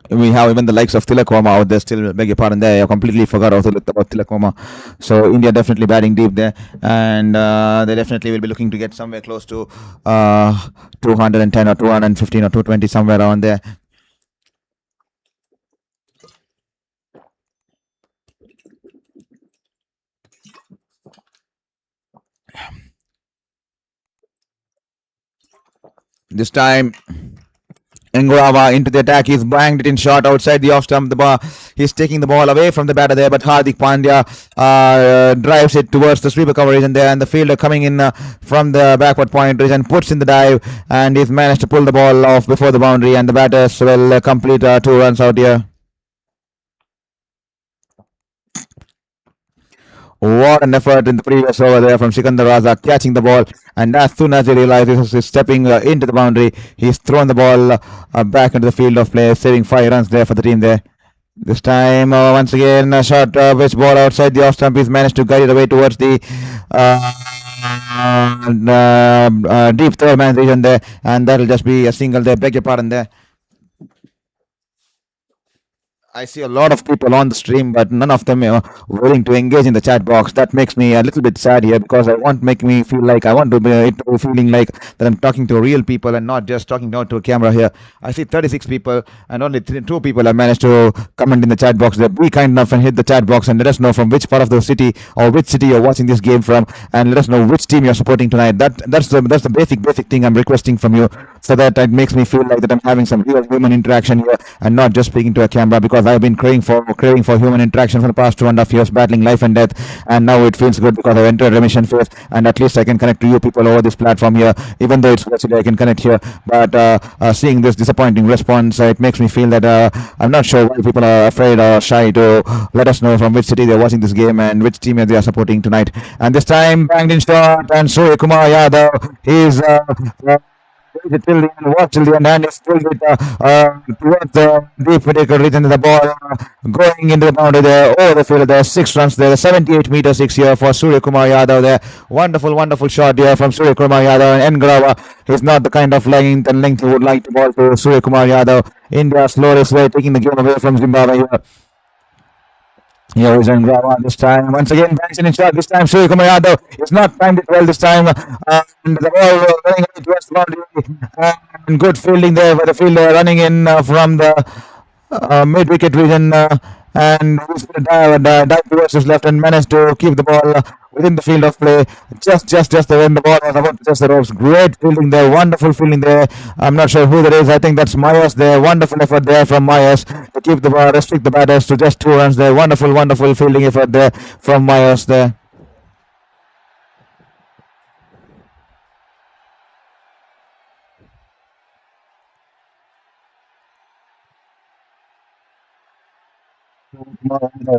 A: we have even the likes of Tilakoma out there still. Beg your pardon there, I completely forgot about Tilakoma. So India definitely batting deep there, and they definitely will be looking to get somewhere close to 210 or 215 or 220, somewhere around there. This time Ngurava into the attack. He's banged it in short outside the off stump. The ball. He's taking the ball away from the batter there, but Hardik Pandya drives it towards the sweeper coverage, and there, and the fielder coming in from the backward point and puts in the dive, and he's managed to pull the ball off before the boundary, and the batters will complete 2 runs out here. What an effort in the previous over there from Sikandar Raza, catching the ball, and as soon as he realizes he's stepping into the boundary, he's thrown the ball back into the field of play, saving 5 runs there for the team there. This time, once again, a short pitch ball outside the off stump. He's managed to guide it away towards the deep third man region there, and that'll just be a single there. Beg your pardon there. I see a lot of people on the stream, but none of them are willing to engage in the chat box. That makes me a little bit sad here, because I want make me feel like I want to be feeling like that I'm talking to real people and not just talking out to a camera here. I see 36 people, and only 2 people have managed to comment in the chat box. Be kind enough and hit the chat box and let us know from which part of the city or which city you're watching this game from, and let us know which team you're supporting tonight. That's the basic thing I'm requesting from you, so that it makes me feel like that I'm having some real human interaction here and not just speaking to a camera, because I've been craving for human interaction for the past 2.5 years, battling life and death, and now it feels good because I've entered remission phase, and at least I can connect to you people over this platform here. Even though it's virtually, I can connect here, but seeing this disappointing response, it makes me feel that I'm not sure why people are afraid or shy to let us know from which city they're watching this game and which team they are supporting tonight. And this time, banged in shot, and Suryakumar Yadav is till the end, watch till the end, and it's still with towards the deep medical region. The ball going into the boundary there, over the field there, 6 runs there, 78 meter 6 here for Suryakumar Yadav there. Wonderful shot here from Suryakumar Yadav, and Ngrava is not the kind of length he would like to ball to Suryakumar Yadav. India slowest way taking the game away from Zimbabwe here. Here is Ngrava this time. Once again, banks in shot. This time, Suryakumar Yadav is not timed it well this time. And the ball running towards the boundary. And good fielding there by the fielder running in from the mid-wicket region. And he's going to dive towards his left and managed to keep the ball within the field of play. Just when the ball was about to touch the ropes. Great fielding there, wonderful fielding there. I'm not sure who that is. I think that's Myers there. Wonderful effort there from Myers to keep the ball, restrict the batters to just 2 runs there. Wonderful fielding effort there from Myers there.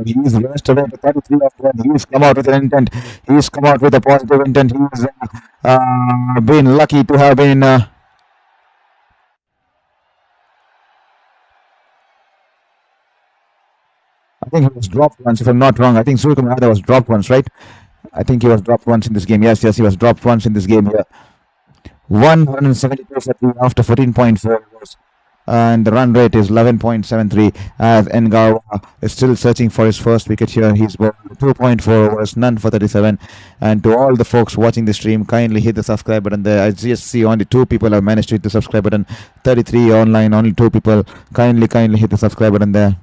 A: He's rushed away to 33 after that. He's come out with an intent. He's come out with a positive intent. He's been lucky to have been. I think he was dropped once, if I'm not wrong. I think Suryakumar Yadav was dropped once, right? I think he was dropped once in this game. Yes, he was dropped once in this game here. 172 after 14.4 overs. And the run rate is 11.73 as Ngarwa is still searching for his first wicket here. He's bowled 2.4 overs, none for 37. And to all the folks watching the stream, kindly hit the subscribe button there. I just see only 2 people have managed to hit the subscribe button. 33 online, only 2 people. Kindly hit the subscribe button there.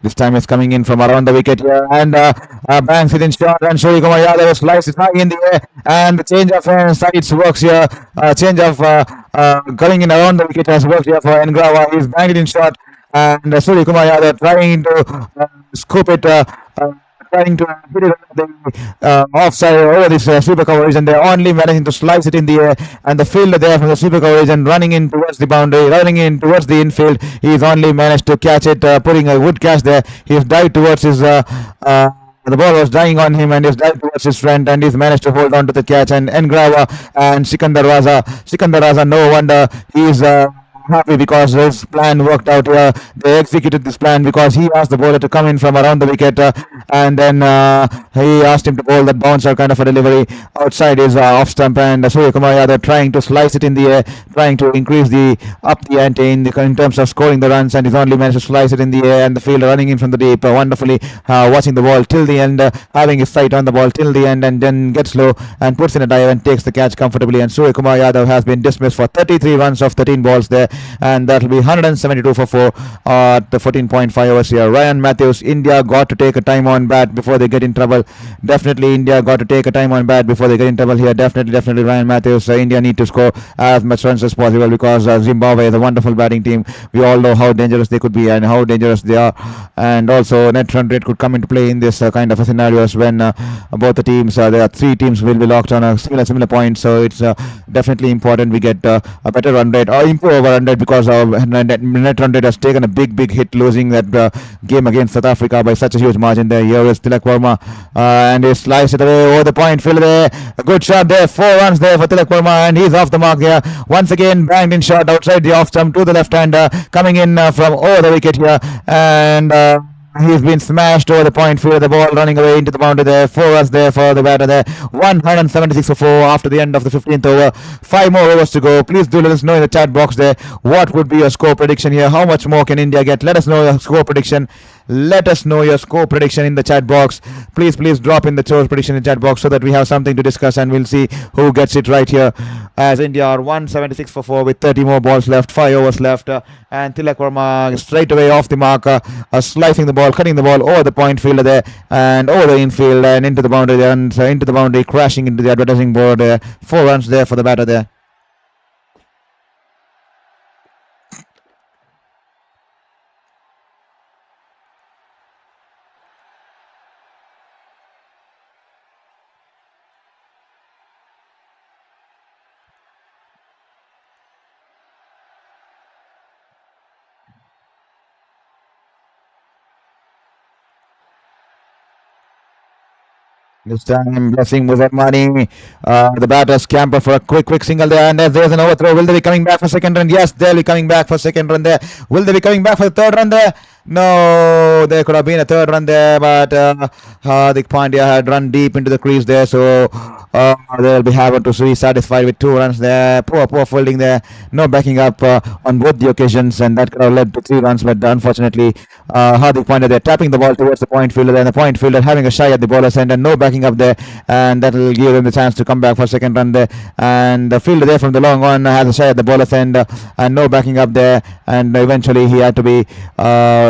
A: This time it's coming in from around the wicket here, and bangs it in short, and Suryakumar Yadav slices high in the air, and the change of sides works here. Change of coming in around the wicket has worked here for Ngrava. He's banged it in short, and Suryakumar Yadav trying to scoop it trying to hit it offside over this sweeper coverage, and they're only managing to slice it in the air. And the fielder there from the sweeper coverage and running in towards the boundary, running in towards the infield. He's only managed to catch it, putting a good catch there. He's dived towards his. The ball was dying on him, and he's dived towards his friend, and he's managed to hold on to the catch. And Engrava and Sikandar Raza, no wonder he's happy because his plan worked out. They executed this plan because he asked the bowler to come in from around the wicket, and then he asked him to bowl that bouncer kind of a delivery outside his off stump, and Suryakumar Yadav trying to slice it in the air, trying to increase the ante in terms of scoring the runs, and he's only managed to slice it in the air, and the fielder running in from the deep, wonderfully watching the ball till the end, having his sight on the ball till the end, and then gets low and puts in a dive and takes the catch comfortably. And Suryakumar Yadav has been dismissed for 33 runs of 13 balls there, and that'll be 172 for 4 at the 14.5 overs here. Ryan Matthews, India got to take a time on bat before they get in trouble. Definitely India got to take a time on bat before they get in trouble here. Definitely Ryan Matthews. India need to score as much runs as possible because Zimbabwe is a wonderful batting team. We all know how dangerous they could be and how dangerous they are, and also net run rate could come into play in this kind of a scenarios when both the teams, there are 3 teams will be locked on a similar point. So it's definitely important we get a better run rate or improve our run rate, because our net run rate has taken a big hit, losing that game against South Africa by such a huge margin there. Here is Tilak Verma, and he sliced it away over the point field there. A good shot there, 4 runs there for Tilak Verma, and he's off the mark here. Once again, banged in shot outside the off stump to the left hander, coming in from over the wicket here, and he's been smashed over the point field. The ball running away into the boundary there. 4 runs there for the batter there. 176 for 4 after the end of the 15th over. 5 more overs to go. Please do let us know in the chat box there what would be your score prediction here. How much more can India get? Let us know your score prediction. Let us know your score prediction in the chat box. Please drop in the score prediction in the chat box so that we have something to discuss, and we'll see who gets it right here. As India are 176 for 4 with 30 more balls left, 5 overs left, and Tilak Verma straight away off the mark, slicing the ball, cutting the ball over the point fielder there, and over the infield and into the boundary there, and into the boundary, crashing into the advertising board there. 4 runs there for the batter there. This time, blessing was at money. The batter scamper for a quick single there, and there's an overthrow. Will they be coming back for second run? Yes, they'll be coming back for second run there. Will they be coming back for the third run there? No, there could have been a third run there, but Hardik Pandya had run deep into the crease there, so they'll be having to be satisfied with 2 runs there. Poor fielding there. No backing up on both the occasions, and that could have led to 3 runs, but unfortunately, Hardik Pandya there tapping the ball towards the point fielder, and the point fielder having a shy at the bowler's end, and no backing up there, and that will give him the chance to come back for second run there. And the fielder there from the long on has a shy at the bowler's end, and no backing up there, and eventually he had to be.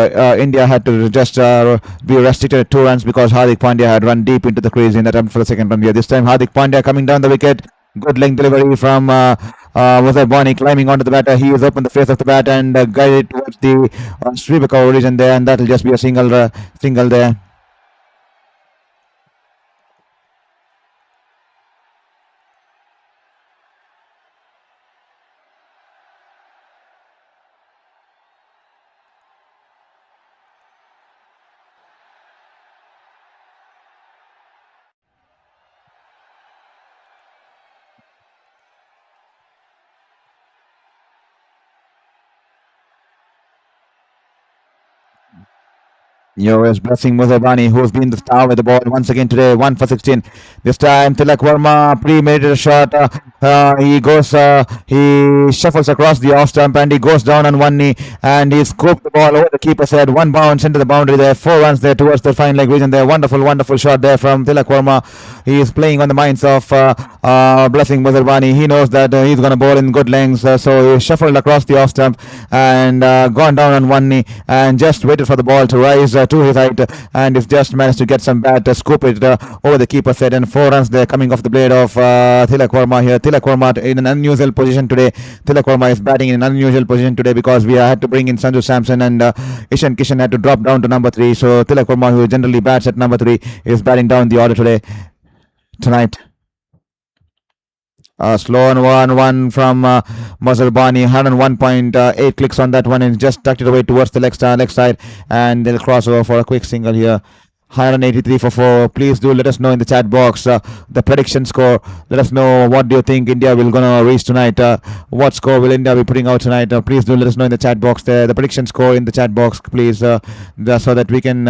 A: India had to just be restricted to 2 runs because Hardik Pandya had run deep into the crease in the attempt for the second run here. This time Hardik Pandya coming down the wicket. Good length delivery from Wazir Bani climbing onto the batter. He has opened the face of the bat and guided towards the sweeper origin there, and that will just be a single there. Yours blessing Muzabani, who's been the star with the ball once again today. 1 for 16. This time Tilak Verma premeditated a shot. He shuffles across the off stump and he goes down on one knee and he scooped the ball over the keeper's head. 1 bounce into the boundary there. 4 runs there towards the fine leg region there. Wonderful shot there from Tilak Verma. He is playing on the minds of blessing Muzabani. He knows that he's going to bowl in good lengths, so he shuffled across the off stump and gone down on one knee and just waited for the ball to rise to his height, and he's just managed to get some bat, scoop it over the keeper's head, and 4 runs there coming off the blade of Tilak Verma here. Tilak Verma in an unusual position today. Tilak Verma is batting in an unusual position today because we had to bring in Sanju Samson, and Ishan Kishan had to drop down to number 3. So Tilak Verma, who generally bats at number 3, is batting down the order tonight. Slow on 1 from Mazhar Bani. 101.8 clicks on that one, and just tucked it away towards the leg side, and they'll cross over for a quick single here. 183 for 4. Please do let us know in the chat box the prediction score. Let us know what do you think India will gonna reach tonight. What score will India be putting out tonight? Please do let us know in the chat box there. The prediction score in the chat box, please, so that we can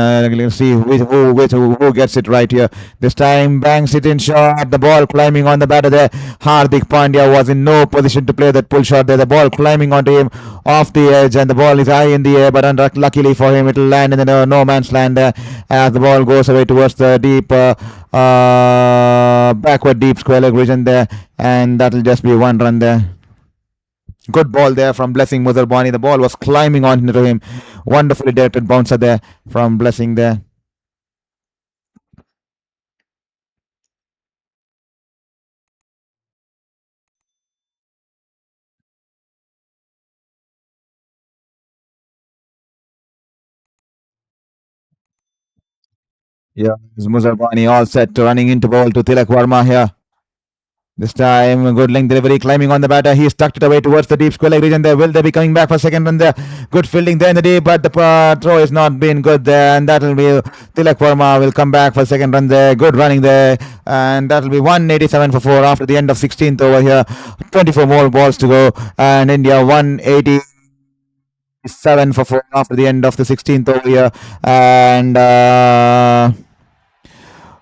A: see who gets it right here. This time, bangs it in shot. The ball climbing on the batter there. Hardik Pandya was in no position to play that pull shot there. The ball climbing onto him off the edge, and the ball is high in the air, but luckily for him, it will land in the no man's land there as the ball goes away towards the deep backward deep square leg region there, and that will just be 1 run there. Good ball there from Blessing Muzarbani. The ball was climbing onto him. Wonderfully directed bouncer there from Blessing there. Yeah, Muzarbani all set to running into ball to Tilak Verma here. This time, a good length delivery, climbing on the batter. He's tucked it away towards the deep square leg region there. Will they be coming back for second run there? Good fielding there in the deep, but the throw is not been good there, and that will be Tilak Verma will come back for second run there. Good running there, and that will be 187 for 4 after the end of 16th over here. 24 more balls to go, and India 187 for 4 after the end of the 16th over here, and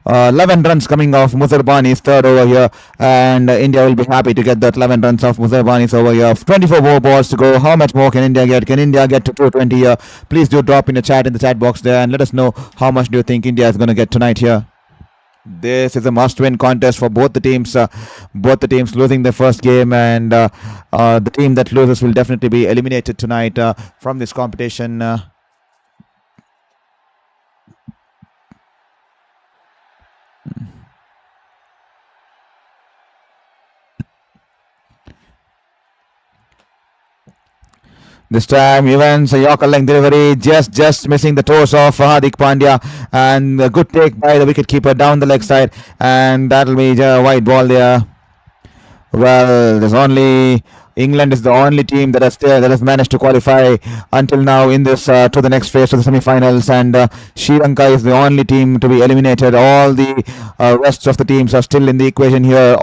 A: 11 runs coming off Muzarbani's third over here, and India will be happy to get that 11 runs off Muzarbani's over here. 24 more balls to go. How much more can India get? Can India get to 220 here? Please do drop in the chat box there, and let us know how much do you think India is going to get tonight here. This is a must-win contest for both the teams. Both the teams losing their first game, and the team that loses will definitely be eliminated tonight from this competition. This time, Evans, a Yorker length delivery, just missing the toes of Hardik Pandya, and a good take by the wicketkeeper down the leg side, and that'll be a white ball there. Well, England is the only team that has managed to qualify until now in this to the next phase, to the semi-finals, and Sri Lanka is the only team to be eliminated. All the rest of the teams are still in the equation here.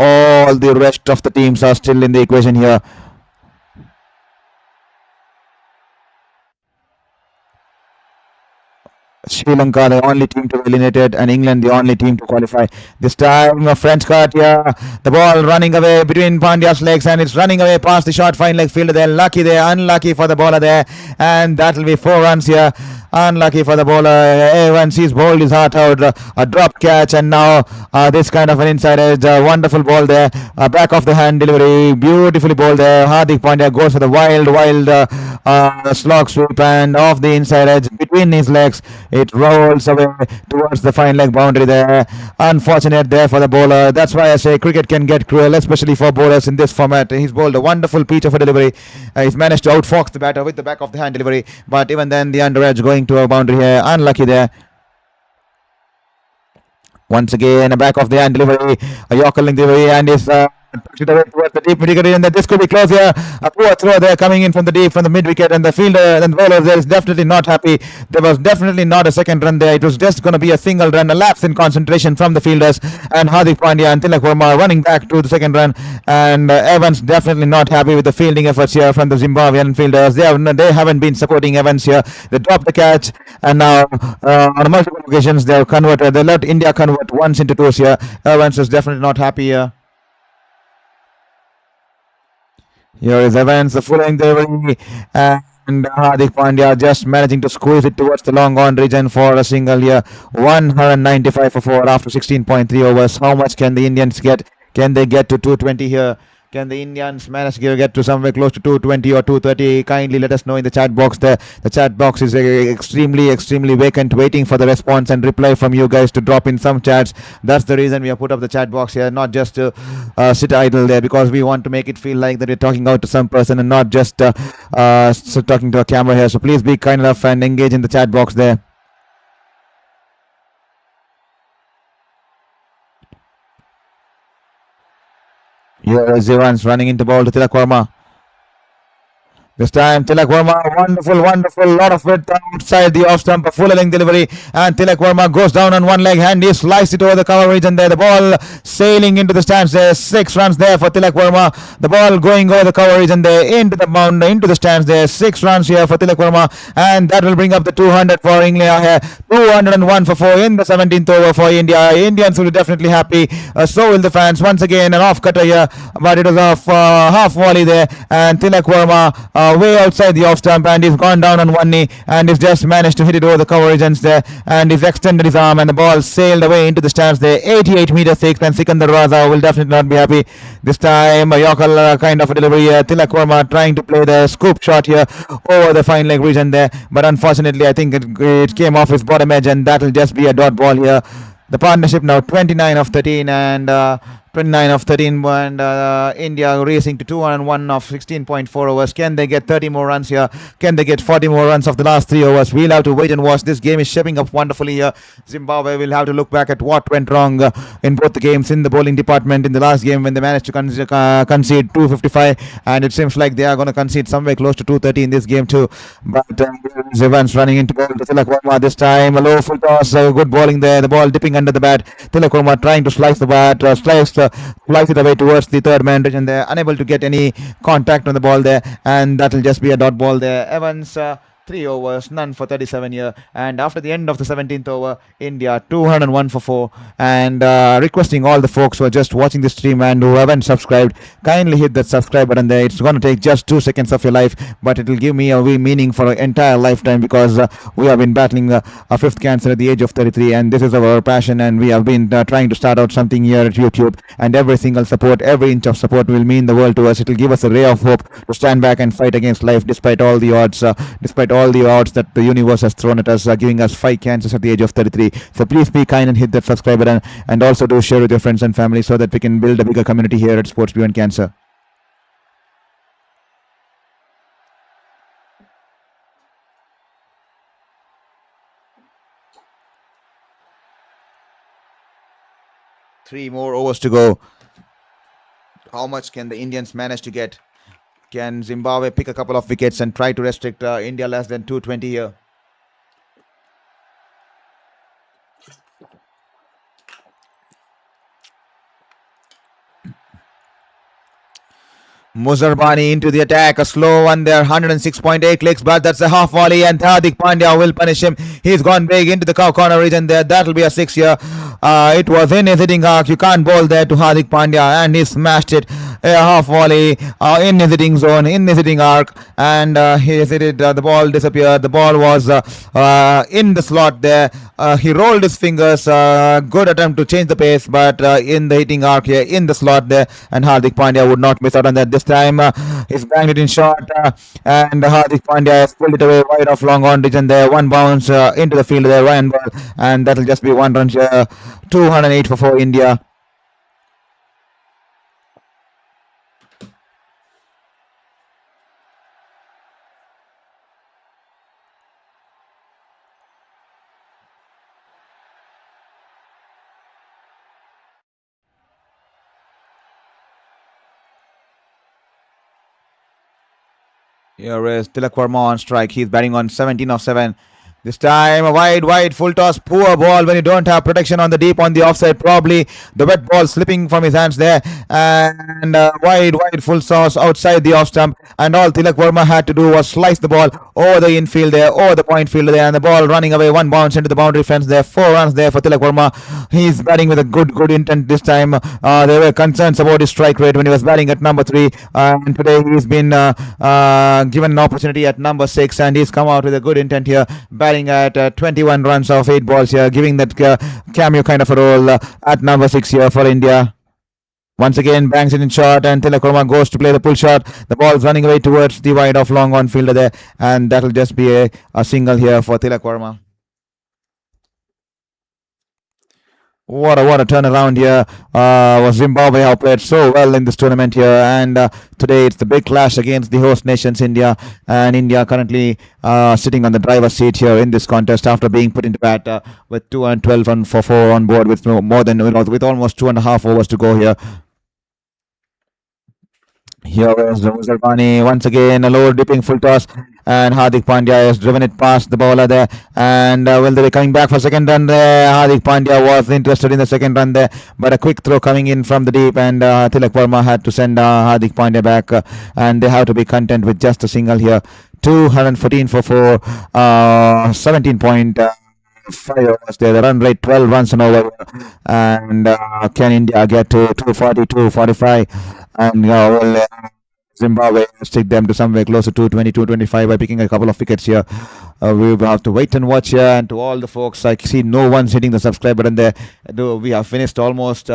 A: Sri Lanka, the only team to be eliminated, and England, the only team to qualify. This time, a French cut here. The ball running away between Pandya's legs, and it's running away past the short fine leg fielder there. Lucky there, unlucky for the bowler there, and that'll be 4 runs here. Unlucky for the bowler. Evans, he's bowled his heart out. A drop catch, and now this kind of an inside edge. Wonderful ball there. Back of the hand delivery. Beautifully bowled there. Hardik Pandya goes for the wild slog sweep, and off the inside edge between his legs. It rolls away towards the fine leg boundary there. Unfortunate there for the bowler. That's why I say cricket can get cruel, especially for bowlers in this format. He's bowled a wonderful peach of a delivery. He's managed to outfox the batter with the back of the hand delivery, but even then the under edge going to a boundary here. Unlucky there. Once again, a back of the hand delivery, a Yorker length delivery, and is towards the deep mid wicket, and this could be close here. A poor throw there coming in from the mid wicket, and the fielder and the bowler there is definitely not happy. There was definitely not a second run there. It was just going to be a single run, a lapse in concentration from the fielders, and Hardik Pandya and Tilak Verma running back to the second run, and Evans definitely not happy with the fielding efforts here from the Zimbabwean fielders. They haven't been supporting Evans here. They dropped the catch, and now on multiple occasions they have converted. They let India convert once into twos here. Evans is definitely not happy here. Here is Evans, the full length delivery, and Hardik Pandya just managing to squeeze it towards the long on region for a single here. 195 for 4 after 16.3 overs. How much can the Indians get? Can they get to 220 here? Can the Indians manage to get to somewhere close to 220 or 230? Kindly let us know in the chat box there. The chat box is extremely vacant, waiting for the response and reply from you guys to drop in some chats. That's the reason we have put up the chat box here, not just to sit idle there, because we want to make it feel like that we're talking out to some person and not just talking to a camera here. So please be kind enough and engage in the chat box there. Here is Evans running into ball to Tilak Verma. This time Tilak Verma, wonderful, lot of it outside the off stump, a full length delivery, and Tilak Verma goes down on one leg and he sliced it over the cover region there. The ball sailing into the stands there, 6 runs there for Tilak Verma. The ball going over the cover region there, into the mound, into the stands there, 6 runs here for Tilak Verma, and that will bring up the 200 for England here. 201 for 4 in the 17th over for India. Indians will be definitely happy, so will the fans. Once again an off cutter here, but it was off half volley there, and Tilak Verma way outside the off stump, and he's gone down on one knee and he's just managed to hit it over the cover regions there, and he's extended his arm and the ball sailed away into the stands there. 88 meters 6, and Sikandar Raza will definitely not be happy. This time a Yorker kind of a delivery here. Tilak Verma trying to play the scoop shot here over the fine leg region there, but unfortunately I think it came off his bottom edge, and that will just be a dot ball here. The partnership now 29 of 13 and 29 of 13, and India racing to 201 of 16.4 overs. Can they get 30 more runs here? Can they get 40 more runs of the last 3 overs? We'll have to wait and watch. This game is shaping up wonderfully here. Zimbabwe will have to look back at what went wrong in both the games in the bowling department. In the last game when they managed to concede 255, and it seems like they are going to concede somewhere close to 230 in this game too. But Evans running into ball to Tilak Verma this time. A low full toss, good bowling there. The ball dipping under the bat. Tilak Verma trying to slice the bat, slice it away towards the third man region there, unable to get any contact on the ball there, and that will just be a dot ball there. Evans 3 overs, none for 37 here, and after the end of the 17th over, India 201 for 4, and requesting all the folks who are just watching the stream and who haven't subscribed, kindly hit that subscribe button there. It's going to take just 2 seconds of your life, but it will give me a wee meaning for an entire lifetime, because we have been battling a 5th cancer at the age of 33, and this is our passion, and we have been trying to start out something here at YouTube, and every single support, every inch of support will mean the world to us. It will give us a ray of hope to stand back and fight against life despite all the odds, that the universe has thrown at us, giving us 5 cancers at the age of 33. So please be kind and hit that subscribe button, and also do share with your friends and family so that we can build a bigger community here at Sports Beyond Cancer. Three more overs to go. How much can the Indians manage to get? Can Zimbabwe pick a couple of wickets and try to restrict India less than 220 here? Muzarbani into the attack, a slow one there, 106.8 clicks, but that's a half volley, and Hardik Pandya will punish him. He's gone big into the cow corner region there. That'll be a 6 here. It was in his hitting arc. You can't bowl there to Hardik Pandya, and he smashed it. A half volley in his hitting zone, in his hitting arc, and he hit it. The ball disappeared. The ball was in the slot there. He rolled his fingers. Good attempt to change the pace, but in the hitting arc here, in the slot there, and Hardik Pandya would not miss out on that. This time he's banged it in short, and Hardik Pandya has pulled it away wide off long on region there. One bounce into the field there, Ryan ball, and that'll just be 1 run here. 208 for 4 India. Here is Tilak Verma on strike. He's batting on 17 of 7. This time a wide full toss, poor ball when you don't have protection on the deep on the offside. Probably the wet ball slipping from his hands there, and wide full toss outside the off stump, and all Tilak Verma had to do was slice the ball over the infield there, over the point field there, and the ball running away, 1 bounce into the boundary fence there. 4 runs there for Tilak Verma. He's batting with a good intent this time. There were concerns about his strike rate when he was batting at number 3, and today he's been given an opportunity at number 6, and he's come out with a good intent here, batting at 21 runs off 8 balls here, giving that cameo kind of a role at number 6 here for India. Once again, bangs it in short, and Tilakurma goes to play the pull shot. The ball's running away towards the wide off long on fielder there, and that'll just be a single here for Tilakurma. What a turnaround here. Was Zimbabwe have played so well in this tournament here, and today it's the big clash against the host nations India, and India currently sitting on the driver's seat here in this contest after being put into bat with 212 run for 4 on board with more than with almost 2.5 overs to go here. Here is Zarbani once again, a low dipping full toss, and Hardik Pandya has driven it past the bowler there. And will they be coming back for second run there? Hardik Pandya was interested in the second run there, but a quick throw coming in from the deep, and Tilak Verma had to send Hardik Pandya back, and they have to be content with just a single here. 214 for 4, 17.5 overs there. The run rate 12 runs an over, and can India get to 240, 245? And will Zimbabwe stick them to somewhere closer to 20, 225 by picking a couple of wickets here. We will have to wait and watch here. And to all the folks, I see no one's hitting the subscribe button there. We have finished almost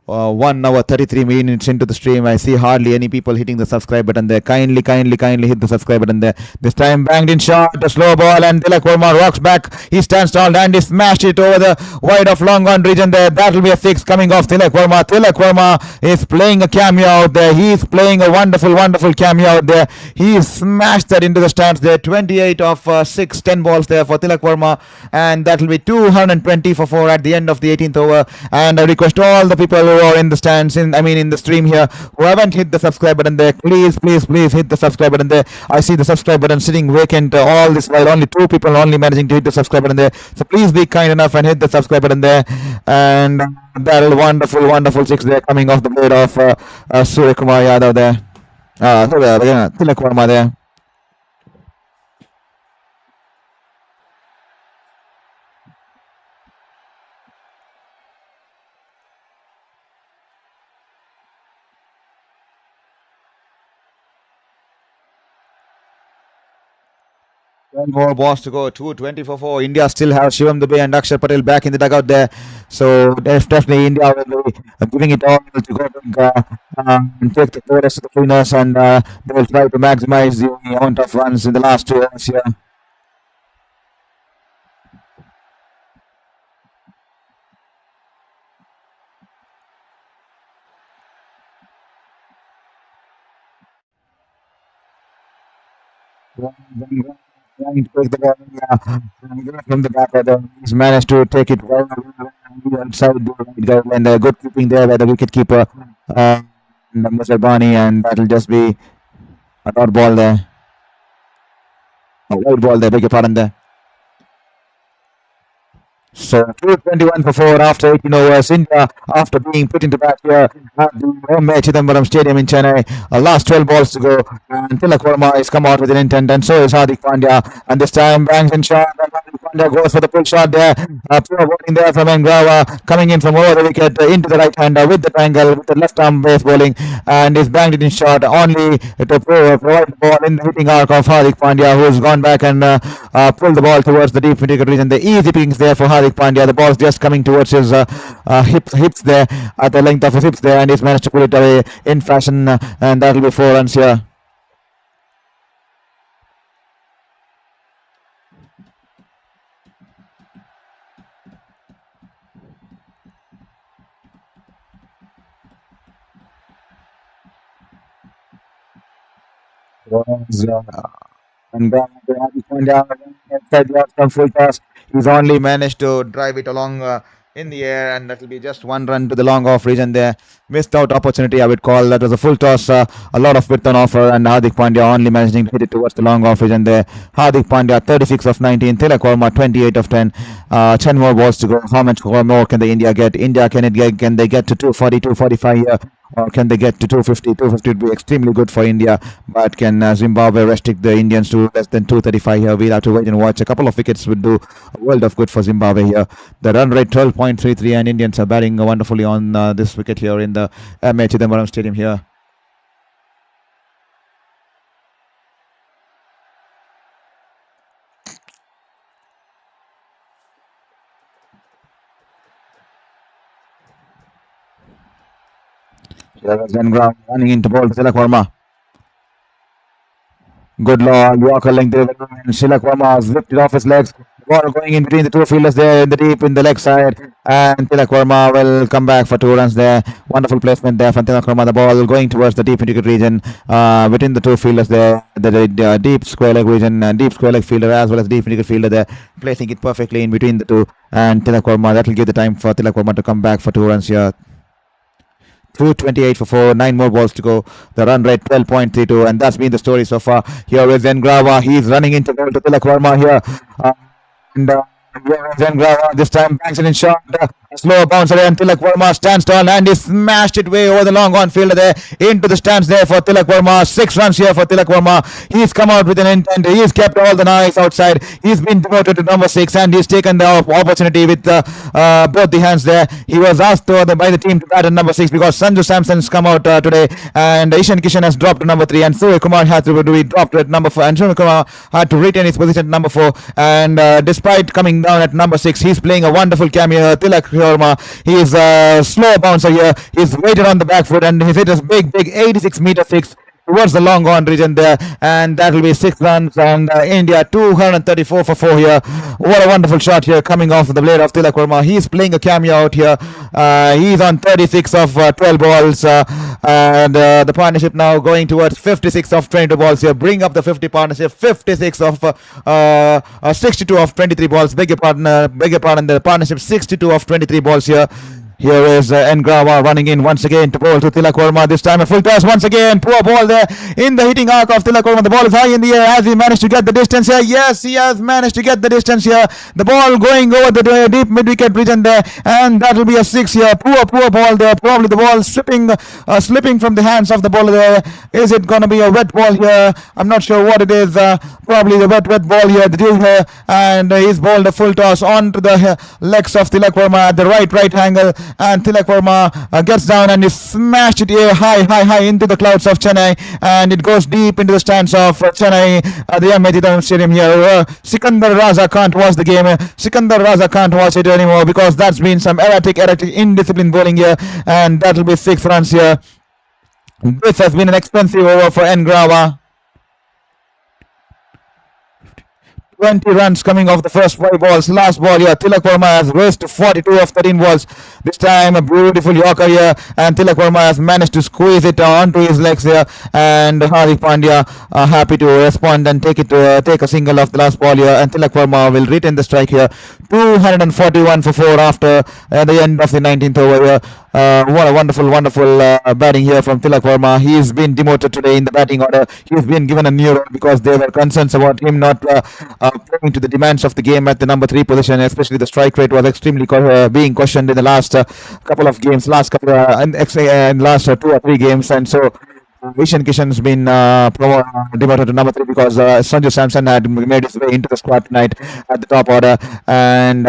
A: 1 hour 33 minutes into the stream. I see hardly any people hitting the subscribe button there. Kindly hit the subscribe button there. This time banged in shot, a slow ball, and Tilak Verma rocks back. He stands tall and he smashed it over the wide of long on region there. That will be a six coming off Tilak Verma. Tilak Verma is playing a cameo out there. He is playing a wonderful cameo out there. He smashed that into the stands there. 28 of 6, 10 balls there for Tilak Verma, and that will be 220 for 4 at the end of the 18th over. And I request all the people who are in the stands, in the stream here, who haven't hit the subscribe button there, please hit the subscribe button there. I see the subscribe button sitting vacant all this while. Only 2 people only managing to hit the subscribe button there. So please be kind enough and hit the subscribe button there. And that wonderful 6 there coming off the blade of Suryakumar Yadav there. Tilak Verma there. More balls to go. 220 for 4. India still have Shivam Dubey and Akshar Patel back in the dugout there. So definitely India will be giving it all to go and take the rest of the cleaners, and they will try to maximize the amount of runs in the last 2 overs here. Trying to take the ball from the back. He's managed to take it well outside the right goal, and good keeping there by the wicket keeper, Zarbani, and that'll just be a dot ball there. A white ball there, beg your pardon there. So 221 for 4 after 18 overs. India, after being put into bat here at the MA Chidambaram Stadium in Chennai. Last 12 balls to go, and Tilak Verma has come out with an intent, and so is Hardik Pandya. And this time bangs in shot, and Hardik Pandya goes for the pull shot there. Poor bowling there from Engrawa, coming in from over the wicket into the right hander with the triangle, with the left arm base bowling, and is banged it in shot only to provide the ball in the hitting arc of Hardik Pandya, who has gone back and pulled the ball towards the deep mid-wicket region. The easy pickings there for Hardik Pandya. The ball's just coming towards his hips there, at the length of his hips there, and he's managed to pull it away in fashion, and that'll be 4 runs here. And from full toss, he's only managed to drive it along in the air, and that will be just 1 run to the long off region there. Missed out opportunity, I would call. That was a full toss, a lot of width on offer, and Hardik Pandya only managing to hit it towards the long off region there. Hardik Pandya 36 of 19, Tilak Verma 28 of 10. 10 more balls to go. How much more can the India get? India, can they get to 240, 245 here? Or can they get to 250? 250 would be extremely good for India, but can Zimbabwe restrict the Indians to less than 235 here? We'll have to wait and watch. A couple of wickets would do a world of good for Zimbabwe here. The run rate 12.33, and Indians are batting wonderfully on this wicket here in the MA Chidambaram Stadium here. Here is Zengra running into ball to Tilak Verma. Good lord, Yorker length delivery, and Tilak Verma has lifted off his legs. Ball going in between the two fielders there in the deep in the leg side, and Tilak Verma will come back for 2 runs there. Wonderful placement there from Tilak Verma. The ball going towards the deep wicket region between the two fielders there, the deep square leg region, deep square leg fielder as well as deep wicket fielder there, placing it perfectly in between the two. And Tilak Verma, that will give the time for Tilak Verma to come back for 2 runs here. 228 for 4, 9 more balls to go. The run rate 12.32, and that's been the story so far. Here is Zengrava. He's running into goal to Tilak Verma here. And here is Zengrava. This time banks it in short. A slow bouncer and Tilak Verma stands tall and he smashed it way over the long on fielder there into the stands there for Tilak Verma. 6 runs here for Tilak Verma. He's come out with an intent. He's kept all the knives outside. He's been demoted to number 6 and he's taken the opportunity with both the hands there. He was asked by the team to bat at number 6 because Sanju Samson's come out today and Ishan Kishan has dropped to number 3 and Suryakumar had to be dropped at number 4 and Suryakumar had to retain his position at number 4 and despite coming down at number 6 he's playing a wonderful cameo. Tilak Verma, he is a slow bouncer here. He's waited on the back foot and he's hit a big 86-meter 6 towards the long on region there, and that will be 6 runs. And India 234 for 4 here. What a wonderful shot here coming off the blade of Tilak Verma. He's playing a cameo out here. He's on 36 of 12 balls, and the partnership now going towards 56 of 22 balls here. Bring up the 50 partnership. 56 of 62 of 23 balls. Beg your pardon. The partnership 62 of 23 balls here. Here is Ngrava running in once again to bowl to Tilak Verma. This time a full toss once again. Poor ball there in the hitting arc of Tilak Verma. The ball is high in the air. Has he managed to get the distance here? Yes, he has managed to get the distance here. The ball going over the deep mid-wicket region there. And that will be a 6 here. Poor ball there. Probably the ball slipping from the hands of the bowler there. Is it going to be a wet ball here? I'm not sure what it is. Probably the wet ball here. The deal here. And he's bowled a full toss onto the legs of Tilak Verma at the right angle. And Tilak Verma gets down and he smashed it here high into the clouds of Chennai, and it goes deep into the stands of Chennai, the MA Chidambaram Stadium here. Sikandar Raza can't watch the game. Sikandar Raza can't watch it anymore because that's been some erratic, indisciplined bowling here, and that will be 6 runs here. This has been an expensive over for Ngrava. 20 runs coming off the first 5 balls. Last ball here, Tilak Verma has raced to 42 of 13 balls. This time a beautiful Yorker here, and Tilak Verma has managed to squeeze it onto his legs here. And Hardik Pandya happy to respond and take a single off the last ball here. And Tilak Verma will retain the strike here. 241 for 4 after the end of the 19th over here. What a wonderful batting here from Tilak Verma. He's been demoted today in the batting order. He's been given a new role because there were concerns about him not playing to the demands of the game at the number 3 position. Especially the strike rate was extremely being questioned in the last couple of games, last 2 or 3 games, and so Ishan Kishan's been demoted to number 3 because Sanju Samson had made his way into the squad tonight at the top order, and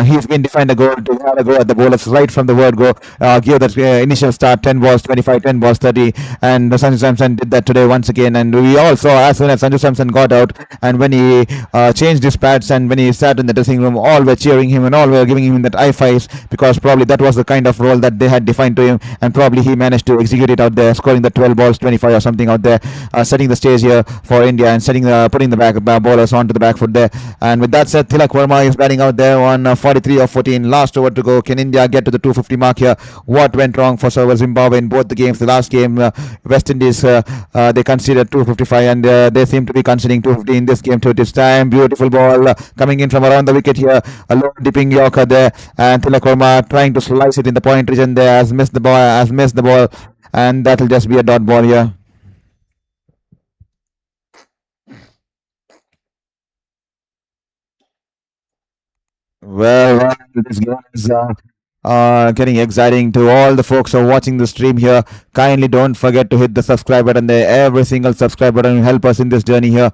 A: he's been defined a goal to have a go at the bowlers right from the word go. Give that initial start, 10 balls 25, 10 balls 30, and Sanju Samson did that today once again. And we all saw as soon as Sanju Samson got out and when he changed his pads and when he sat in the dressing room, all were cheering him and all were giving him that eye face because probably that was the kind of role that they had defined to him, and probably he managed to execute it out there, scoring the 12 balls 25 or something out there, setting the stage here for India and putting the back bowlers onto the back foot there. And with that said, Tilak Verma is batting out there on 43 of 14. Last over to go. Can India get to the 250 mark here? What went wrong for Zimbabwe in both the games? The last game, West Indies, they conceded 255 and they seem to be conceding 250 in this game too. This time, beautiful ball coming in from around the wicket here. A low dipping Yorker there, and Tilak Verma trying to slice it in the point region there, has missed the ball, and that will just be a dot ball here. Well, this game is getting exciting to all the folks who are watching the stream here. Kindly don't forget to hit the subscribe button there. Every single subscribe button will help us in this journey here.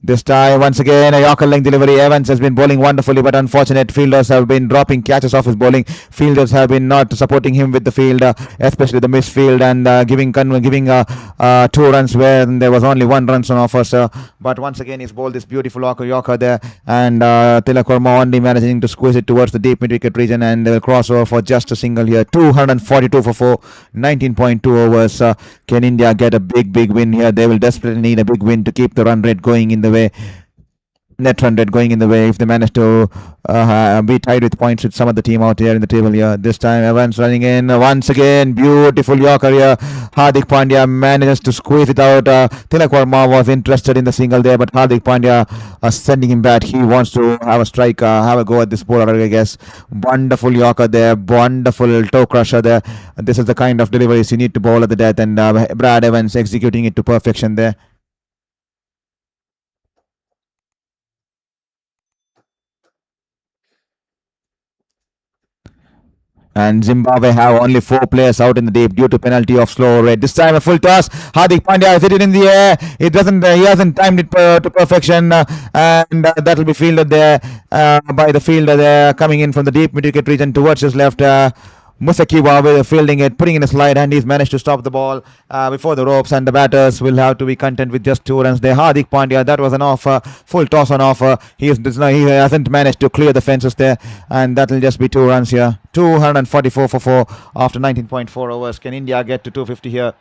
A: This time, once again, a Yorker length delivery. Evans has been bowling wonderfully, but unfortunate fielders have been dropping catches off his bowling. Fielders have been not supporting him with the field, especially the misfield, and giving 2 runs where there was only 1 run on offer. But once again, he's bowled this beautiful Yorker there, and Tilak Verma only managing to squeeze it towards the deep mid-wicket region, and they will cross over for just a single here. 242 for 4, 19.2 overs. Can India get a big win here? They will desperately need a big win to keep the run rate going in the way. Net run rate going in the way if they manage to be tied with points with some of the team out here in the table here. This time Evans running in once again. Beautiful Yorker here. Hardik Pandya manages to squeeze it out. Tilak Verma was interested in the single there, but Hardik Pandya sending him back. He wants to have a strike, have a go at this bowler, I guess. Wonderful Yorker there. Wonderful toe crusher there. This is the kind of deliveries you need to bowl at the death, and Brad Evans executing it to perfection there. And Zimbabwe have only 4 players out in the deep due to penalty of slow rate. This time a full toss. Hardik Pandya has hit it in the air. It doesn't. He hasn't timed it to perfection, and that will be fielded there by the fielder there, coming in from the deep mid-wicket region towards his left. Musakiwa fielding it, putting in a slide, and he's managed to stop the ball before the ropes, and the batters will have to be content with just 2 runs there. Hardik Pandya, that was an offer, full toss on offer. He hasn't managed to clear the fences there, and that will just be 2 runs here. 244 for 4 after 19.4 overs. Can India get to 250 here?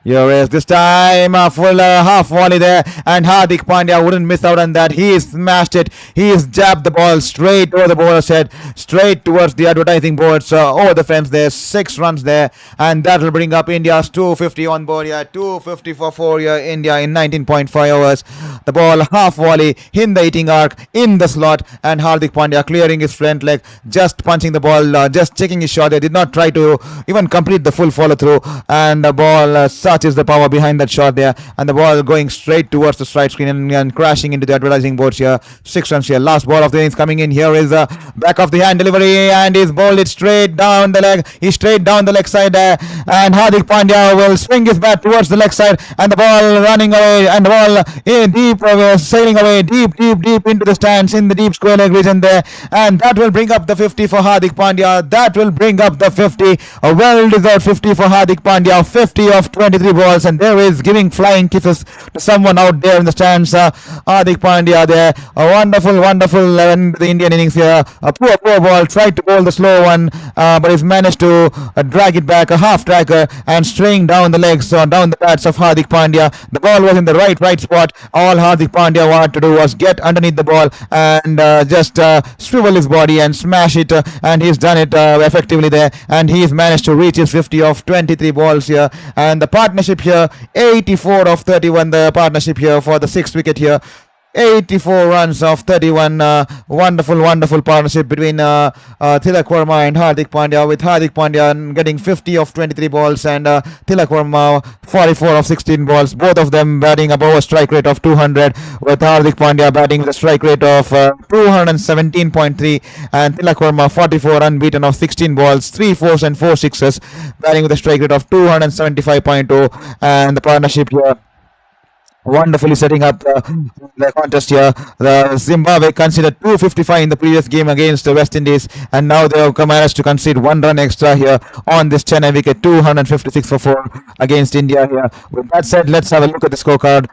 A: Here is this time a full half volley there, and Hardik Pandya wouldn't miss out on that. He smashed it. He jabbed the ball straight over the bowler's head, straight towards the advertising boards, over the fence there. 6 runs there, and that will bring up India's 250 on board here. 250 for 4 here, India in 19.5 overs. The ball half volley in the eating arc, in the slot, and Hardik Pandya clearing his front leg, just punching the ball, just checking his shot. They did not try to even complete the full follow through, and the ball such is the power behind that shot there, and the ball going straight towards the strike screen and crashing into the advertising boards here. 6 runs here. Last ball of the innings coming in. Here is a back of the hand delivery, and he's bowled it straight down the leg. He's straight down the leg side there, and Hardik Pandya will swing his bat towards the leg side, and the ball running away, and the ball in deep, sailing away deep into the stands in the deep square leg region there, and that will bring up the 50 for Hardik Pandya. That will bring up the 50. A well-deserved 50 for Hardik Pandya. 50 of 23 balls, and there is giving flying kisses to someone out there in the stands. Hardik Pandya there, a wonderful end the Indian innings here. A poor ball, tried to bowl the slow one, but he's managed to drag it back, a half tracker, and straying down the legs, down the pads of Hardik Pandya. The ball was in the right spot. All Hardik Pandya wanted to do was get underneath the ball and just swivel his body and smash it, and he's done it effectively there, and he's managed to reach his 50 of 23 balls here. And the partnership here, 84 of 31, the partnership here for the 6th wicket here. 84 runs of 31. Wonderful partnership between Tilak Verma and Hardik Pandya, with Hardik Pandya getting 50 of 23 balls and Tilak Verma 44 of 16 balls. Both of them batting above a strike rate of 200, with Hardik Pandya batting with a strike rate of 217.3, and Tilak Verma 44 unbeaten of 16 balls, 3 fours and 4 sixes, batting with a strike rate of 275.0, and the partnership here wonderfully setting up the contest here. The Zimbabwe conceded 255 in the previous game against the West Indies, and now they have managed to concede 1 run extra here on this Chennai wicket. 256 for 4 against India here. With that said, let's have a look at the scorecard,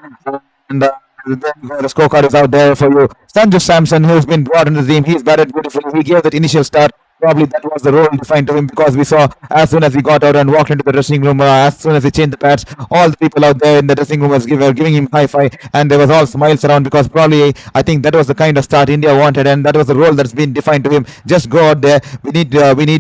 A: and the scorecard is out there for you. Sanju Samson, who's been brought into the team, he's batted beautifully. He gave that initial start. Probably that was the role defined to him, because we saw as soon as he got out and walked into the dressing room, as soon as he changed the pads, all the people out there in the dressing room were giving him high five, and there was all smiles around, because probably I think that was the kind of start India wanted, and that was the role that's been defined to him. Just go out there. We need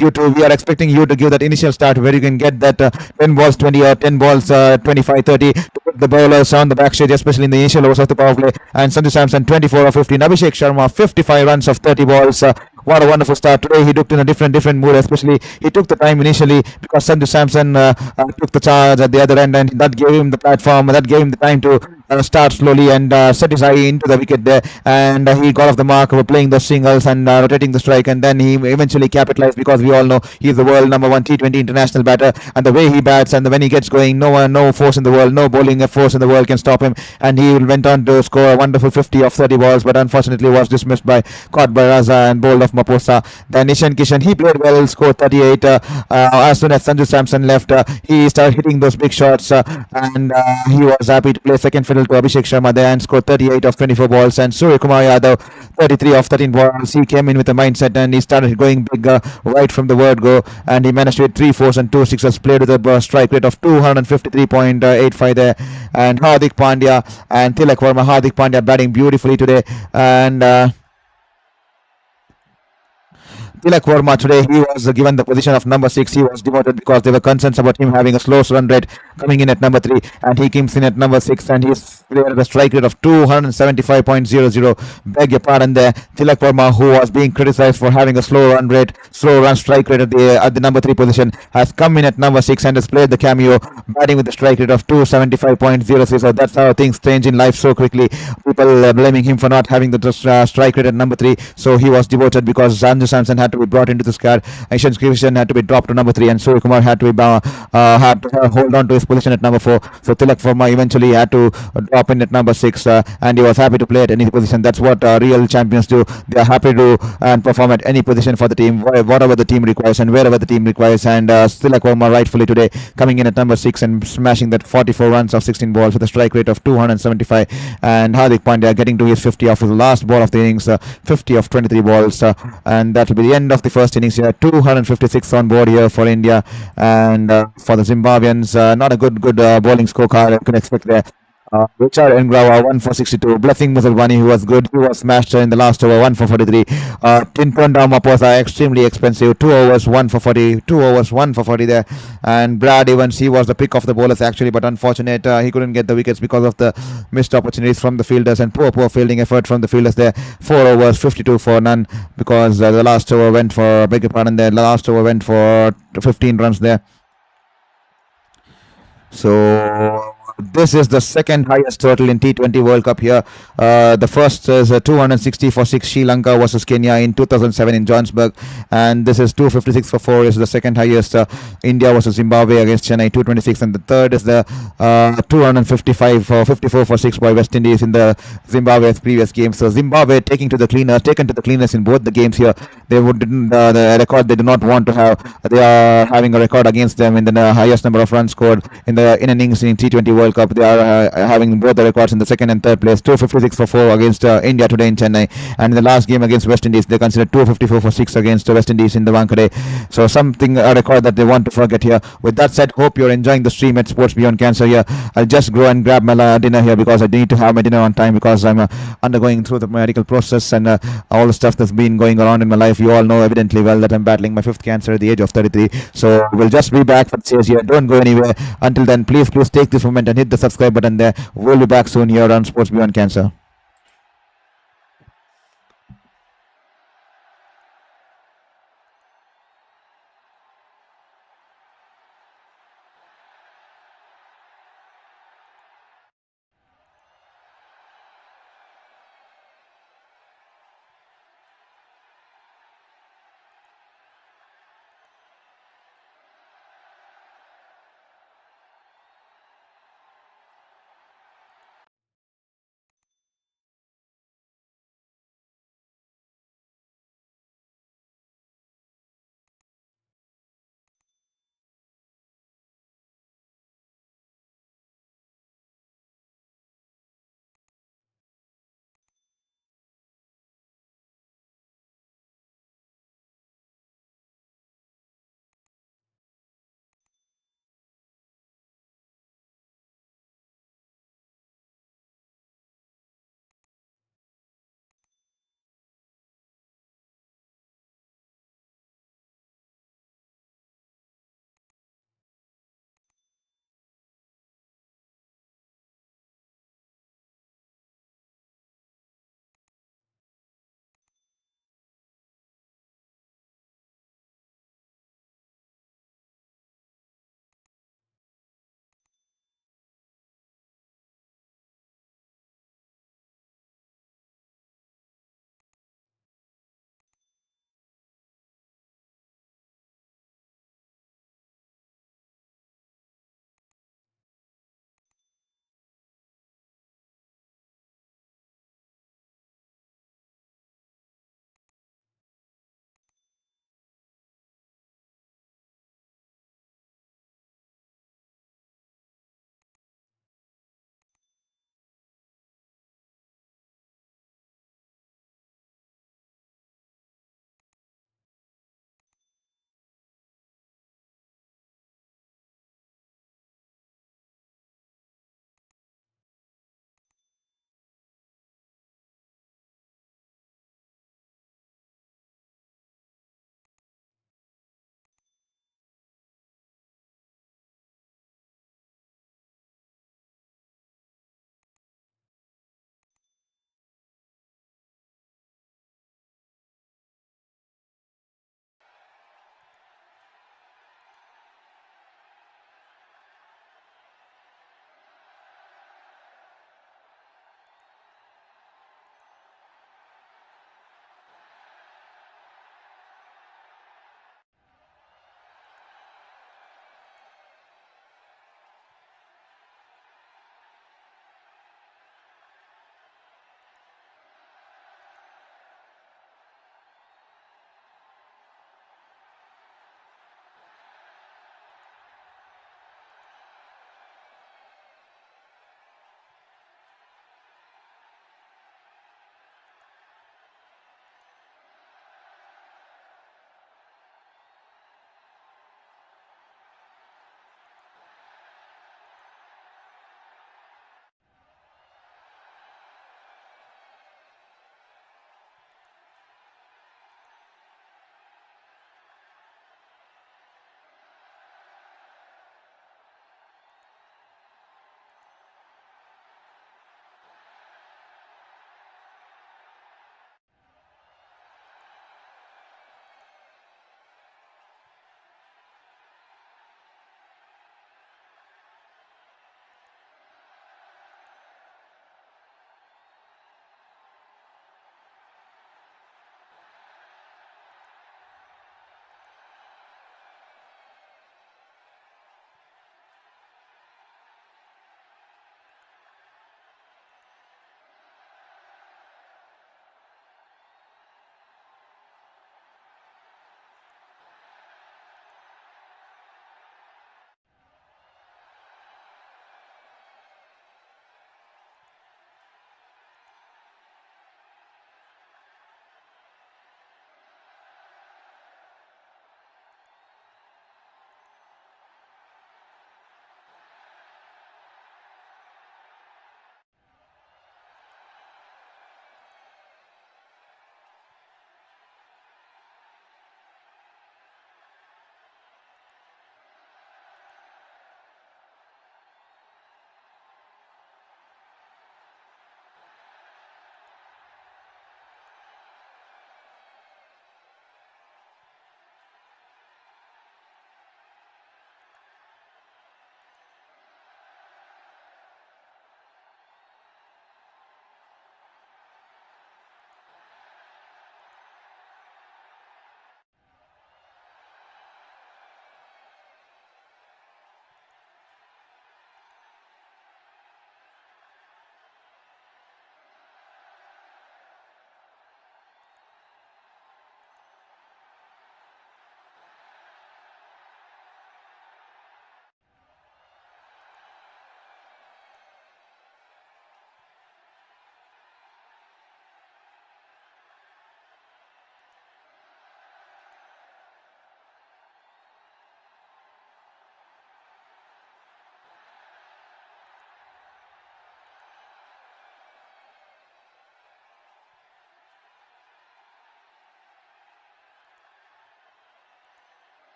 A: you to. We are expecting you to give that initial start where you can get that 10 balls 20 or 10 balls 25 30 to put the bowlers on the backstage, especially in the initial overs of the power play. And Sanju Samson 24 of 15. Abhishek Sharma 55 runs of 30 balls. What a wonderful start. Today he looked in a different mood, especially he took the time initially, because Sanju Samson took the charge at the other end, and that gave him the platform, that gave him the time to start slowly and set his eye into the wicket there, and he got off the mark playing the singles and rotating the strike, and then he eventually capitalized because we all know he's the world number one T20 international batter, and the way he bats and when he gets going, no force in the world, no bowling force in the world can stop him, and he went on to score a wonderful 50 of 30 balls, but unfortunately was dismissed by caught by Raza and bowled off Maposa. Then Nishan Kishan, he played well, scored 38. As soon as Sanju Samson left, he started hitting those big shots, and he was happy to play second fiddle to AbhishekSharma there and scored 38 of 24 balls. And Suryakumar Yadav, 33 of 13 balls. He came in with a mindset and he started going big right from the word go, and he managed to hit 3 fours and 2 sixes, played with a strike rate of 253.85 there. And Hardik Pandya and Tilak Verma, Hardik Pandya batting beautifully today, and Tilak Verma today, he was given the position of number 6. He was demoted because there were concerns about him having a slow run rate coming in at number 3, and he comes in at number 6, and he's played at a strike rate of 275.00. Beg your pardon there. Tilak Verma, who was being criticized for having a slow run strike rate at the number 3 position, has come in at number 6 and has played the cameo, batting with the strike rate of 275.06. So that's how things change in life so quickly. People blaming him for not having the strike rate at number 3. So he was demoted because Sanju Samson had to be brought into the squad. Ishan Krishan had to be dropped to number 3, and Suryakumar had to be hold on to his position at number 4. So Tilak Verma eventually had to drop in at number 6, and he was happy to play at any position. That's what real champions do. They are happy to and perform at any position for the team, whatever the team requires and wherever the team requires. And Tilak Verma rightfully today coming in at number 6 and smashing that 44 runs of 16 balls with a strike rate of 275. And Hardik Pandya getting to his 50 of his last ball of the innings, 50 of 23 balls, and that will be the end of the first innings here. 256 on board here for India, and for the Zimbabweans, not a good bowling scorecard I can expect there. Richard Ngrawa 1 for 62. Blessing Musalwani, who was good. He was smashed in the last over 1 for 43. Tinponda Maposa extremely expensive. 2 overs 1 for 40. 2 overs 1 for 40 there. And Brad Evans, he was the pick of the bowlers actually, but unfortunate he couldn't get the wickets because of the missed opportunities from the fielders and poor fielding effort from the fielders there. 4 overs 52 for none because the last over went for, beg your pardon there, the last over went for 15 runs there. So this is the second highest total in T20 World Cup here. The first is 260 for 6 Sri Lanka versus Kenya in 2007 in Johannesburg, and this is 256 for 4 is the second highest. India versus Zimbabwe against Chennai 226, and the third is the 255 for 54 for 6 by West Indies in the Zimbabwe's previous game. So Zimbabwe taken to the cleaners in both the games here. They would the record they do not want to have. They are having a record against them in the highest number of runs scored in innings in T20 World Cup. They are having both the records in the second and third place. 256 for 4 against India today in Chennai, and in the last game against West Indies they considered 254 for 6 against West Indies in the Wankhede. So a record that they want to forget here. With that said, hope you're enjoying the stream at Sports Beyond Cancer here. I'll just go and grab my dinner here because I need to have my dinner on time because I'm undergoing through the medical process and all the stuff that's been going around in my life. You all know evidently well that I'm battling my 5th cancer at the age of 33. So we'll just be back for the chase here. Don't go anywhere. Until then, please take this moment and hit the subscribe button there. We'll be back soon here on Sports Beyond Cancer.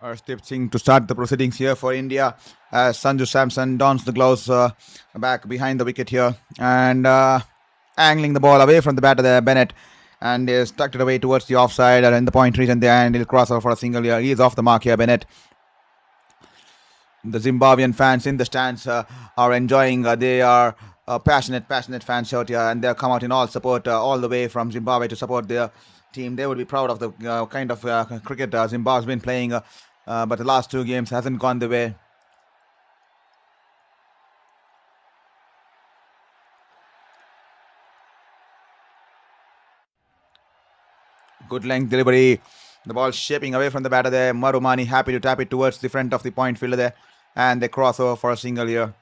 A: Arshdeep Singh to start the proceedings here for India as Sanju Samson dons the gloves back behind the wicket here and angling the ball away from the batter there, Bennett, and is tucked it away towards the offside and in the point region there, and he'll cross over for a single here. He is off the mark here, Bennett. The Zimbabwean fans in the stands are enjoying. They are passionate fans out here, and they'll come out in all support all the way from Zimbabwe to support their team. They would be proud of the kind of cricket Zimbabwe's been playing, but the last two games hasn't gone the way. Good length delivery. The ball shaping away from the batter there. Marumani happy to tap it towards the front of the point fielder there, and they cross over for a single here.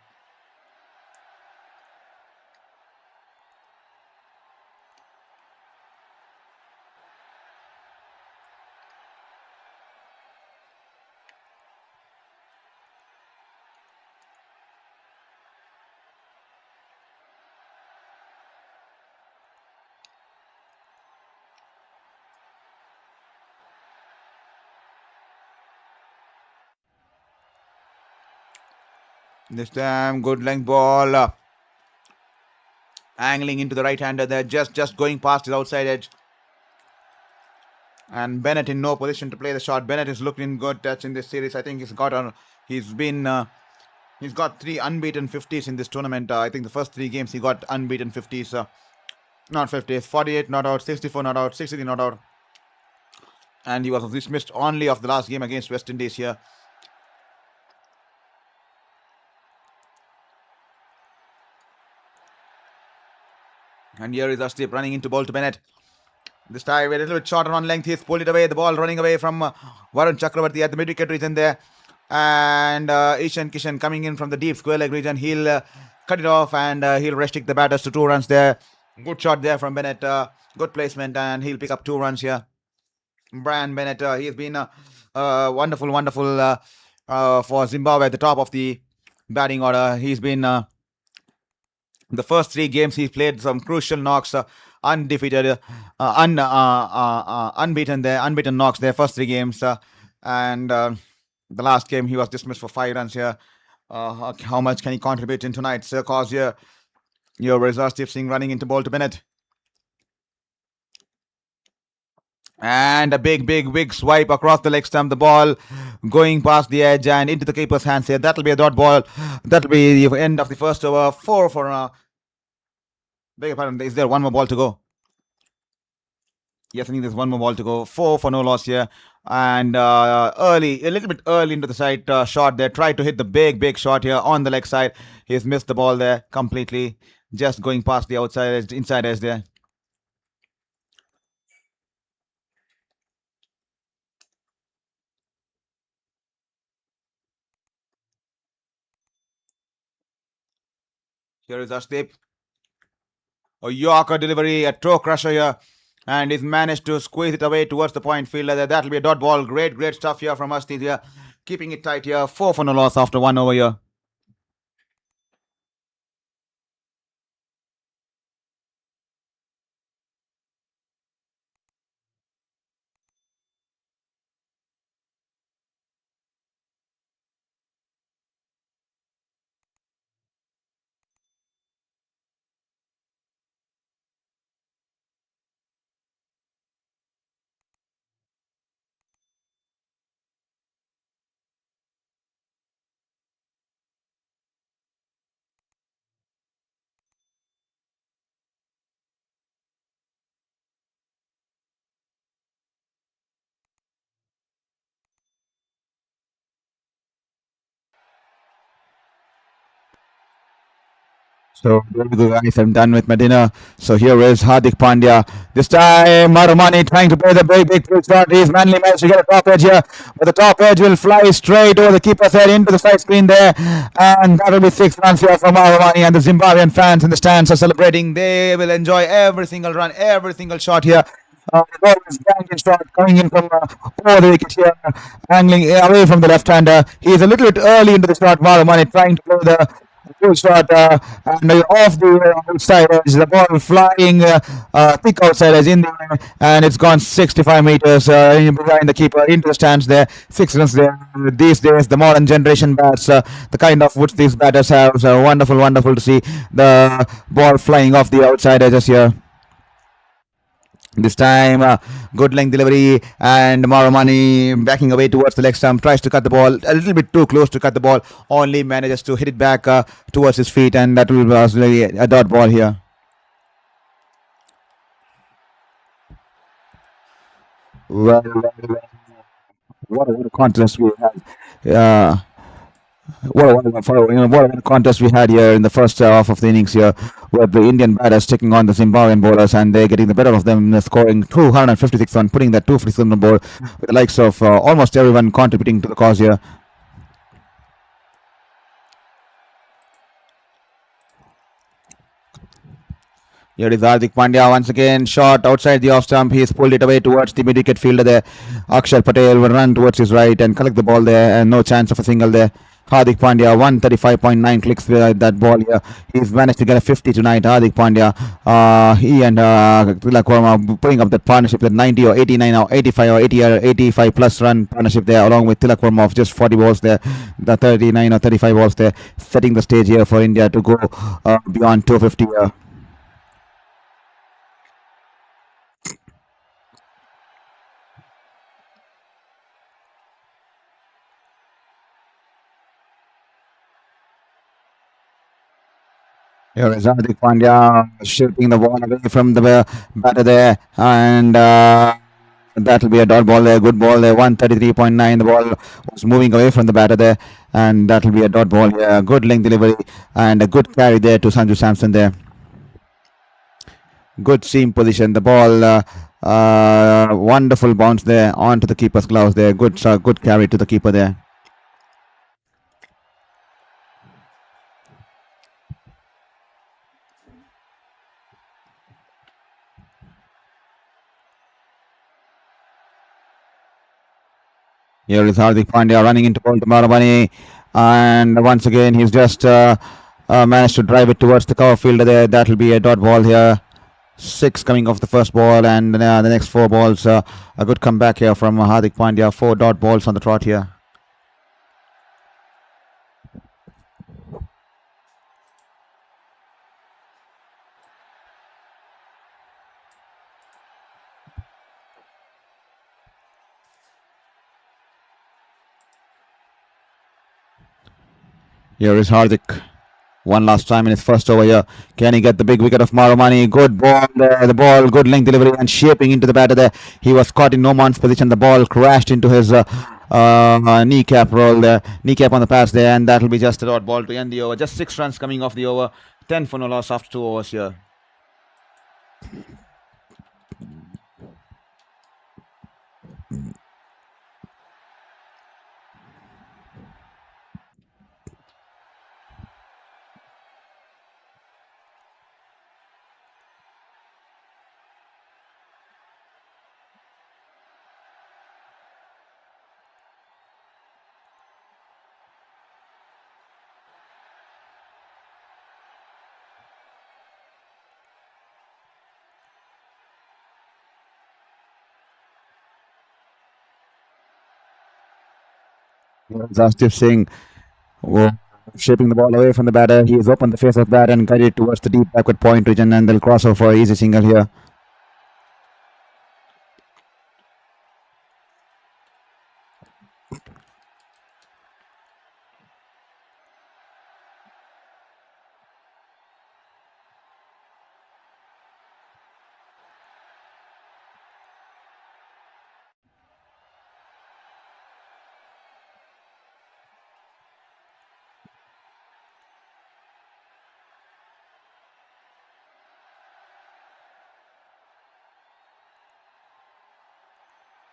A: This time, good length ball. Angling into the right-hander there, just going past his outside edge. And Bennett in no position to play the shot. Bennett is looking good touch in this series. I think he's got 3 unbeaten 50s in this tournament. I think the first 3 games he got unbeaten 50s. Not 50s, 48 not out, 64 not out, 63 not out. And he was dismissed only of the last game against West Indies here. And here is Arshdeep running into ball to Bennett. This time a little bit shorter on length. He's pulled it away. The ball running away from Varun Chakravarti at the mid-wicket region there. And Ishan Kishan coming in from the deep square leg region. He'll cut it off and he'll restrict the batters to 2 runs there. Good shot there from Bennett. Good placement, and he'll pick up 2 runs here. Brian Bennett, he's been wonderful for Zimbabwe at the top of the batting order. He's been the first 3 games he's played some crucial knocks, undefeated, unbeaten knocks their first 3 games, and the last game he was dismissed for 5 runs here. How much can he contribute in tonight's cause here? Your Arshdeep Singh running into ball to Bennett. And a big swipe across the leg stump. The ball going past the edge and into the keeper's hands here. That'll be a dot ball. That'll be the end of the first over. 4 for... beg your pardon, is there one more ball to go? Yes, I think there's one more ball to go. 4 for no loss here. And a little bit early into the side shot there. Tried to hit the big shot here on the leg side. He's missed the ball there completely. Just going past the outside edge, inside edge there. Here is Arshdeep. A Yorker delivery, a toe crusher here. And he's managed to squeeze it away towards the point fielder there. That'll be a dot ball. Great stuff here from Arshdeep here. Keeping it tight here. 4 for no loss after 1 over here. So very good guys, I'm done with my dinner. So here is Hardik Pandya. This time Marumani trying to play the big pull shot. He's managed to get a top edge here. But the top edge will fly straight over the keeper's head into the side screen there. And that will be 6 runs here for Marumani. And the Zimbabwean fans in the stands are celebrating. They will enjoy every single run, every single shot here. The ball is banging shot coming in from over the wicket here, angling away from the left-hander. He is a little bit early into the shot. Marumani trying to play the Good shot, and off the outside edge, the ball flying thick outside edge in there, and it's gone 65 meters behind the keeper into the stands there. 6 runs there. These days, the modern generation bats, the kind of woods these batters have, so wonderful, wonderful to see the ball flying off the outside edges here. This time, good length delivery, and Maramani backing away towards the leg stump, tries to cut the ball a little bit too close to cut the ball, only manages to hit it back towards his feet, and that will be really a dot ball here. Well, what a contest we had. What a contest we had here in the first half of the innings here, with the Indian batters taking on the Zimbabwean bowlers, and they're getting the better of them, scoring 256 on putting that 256 on the board, with the likes of almost everyone contributing to the cause here. Here is Hardik Pandya once again, shot outside the off stump. He's pulled it away towards the mid-wicket fielder there. Akshar Patel will run towards his right and collect the ball there, and no chance of a single there. Hardik Pandya, 135.9 clicks with that ball here. He's managed to get a 50 tonight. Hardik Pandya, he and Tilak Verma putting up that partnership at 90 or 89 or 85 or 80 or 85 plus run partnership there, along with Tilak Verma of just 40 balls there. The 39 or 35 balls there, setting the stage here for India to go beyond 250 here. Here is Hardik Pandya shooting the ball away from the batter there, and that'll be a dot ball there. Good ball there, 133.9. The ball was moving away from the batter there, and that'll be a dot ball here. Good length delivery and a good carry there to Sanju Samson there. Good seam position. The ball, wonderful bounce there onto the keeper's gloves there. Good carry to the keeper there. Here is Hardik Pandya running into ball to Maramani, and once again he's just managed to drive it towards the cover fielder there. That'll be a dot ball here. 6 coming off the first ball, and the next 4 balls. A good comeback here from Hardik Pandya. 4 dot balls on the trot here. Here is Hardik. One last time in his first over here. Can he get the big wicket of Maramani? Good ball there. The ball, good length delivery and shaping into the batter there. He was caught in no man's position. The ball crashed into his kneecap roll there. Kneecap on the pass there, and that'll be just a dot ball to end the over. Just 6 runs coming off the over. 10 for no loss after 2 overs here. Jasdeep Singh shaping the ball away from the batter. He has opened the face of the bat and guided towards the deep backward point region, and they'll cross over for easy single here.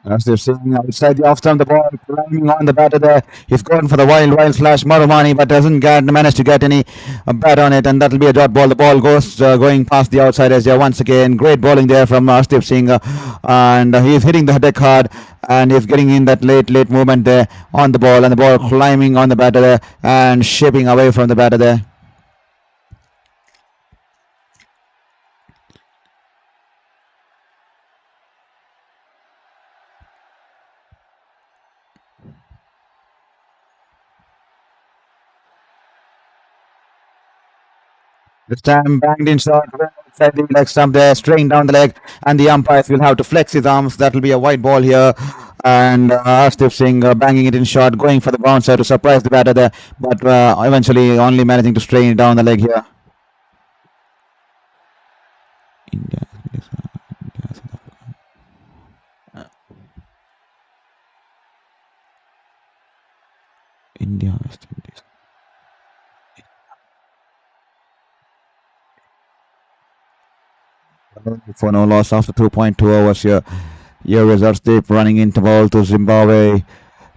A: As they're seeing outside the off stump, the ball climbing on the batter there. He's going for the wild slash Marumani, but doesn't manage to get any bat on it, and that'll be a dot ball. The ball goes going past the outside edge there once again. Great bowling there from Harshdeep Singh, and he's hitting the deck hard, and he's getting in that late movement there on the ball, and the ball climbing on the batter there and shaping away from the batter there. This time banged in short, well outside the leg stump there, straight down the leg, and the umpires will have to flex his arms. That will be a white ball here. And Arshdeep Singh banging it in short, going for the bouncer to surprise the batter there, but eventually only managing to strain it down the leg here. India, India, West Indies. For no loss after 2.2 overs here. Here is Arshdeep running into ball to Zimbabwe.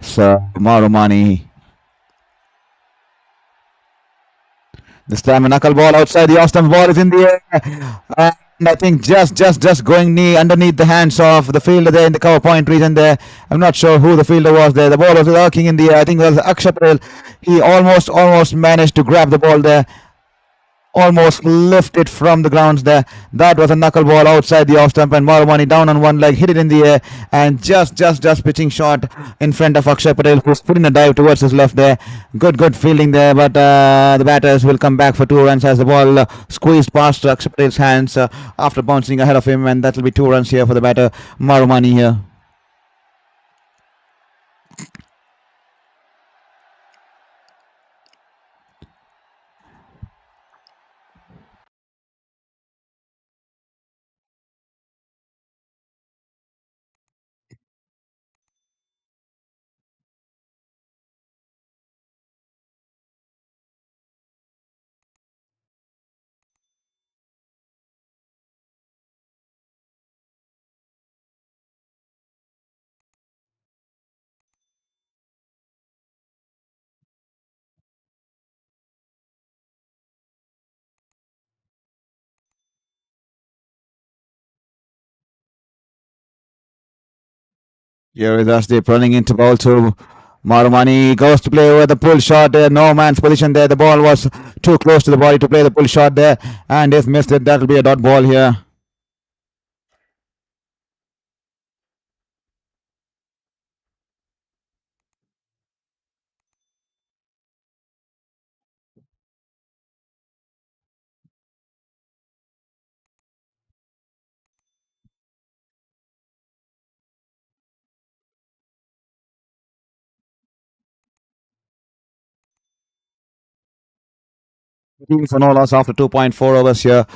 A: So Marumani. This time a knuckle ball outside the off stump. Ball is in the air. And I think just going knee underneath the hands of the fielder there in the cover point region there. I'm not sure who the fielder was there. The ball was lurking in the air. I think it was Akshay Patel. He almost managed to grab the ball there, almost lifted from the grounds there. That was a knuckle ball outside the off stump, and Marwani down on one leg, hit it in the air, and just pitching shot in front of Akshay Patel, who's putting a dive towards his left there. Good fielding there, but the batters will come back for 2 runs as the ball squeezed past Akshay Patel's hands after bouncing ahead of him, and that will be 2 runs here for the batter Marwani here. Here is Asdeep running into ball to Marumani. Goes to play over the pull shot there. No man's position there. The ball was too close to the body to play the pull shot there. And if missed it, that will be a dot ball here. Team for no loss after 2.4 overs here.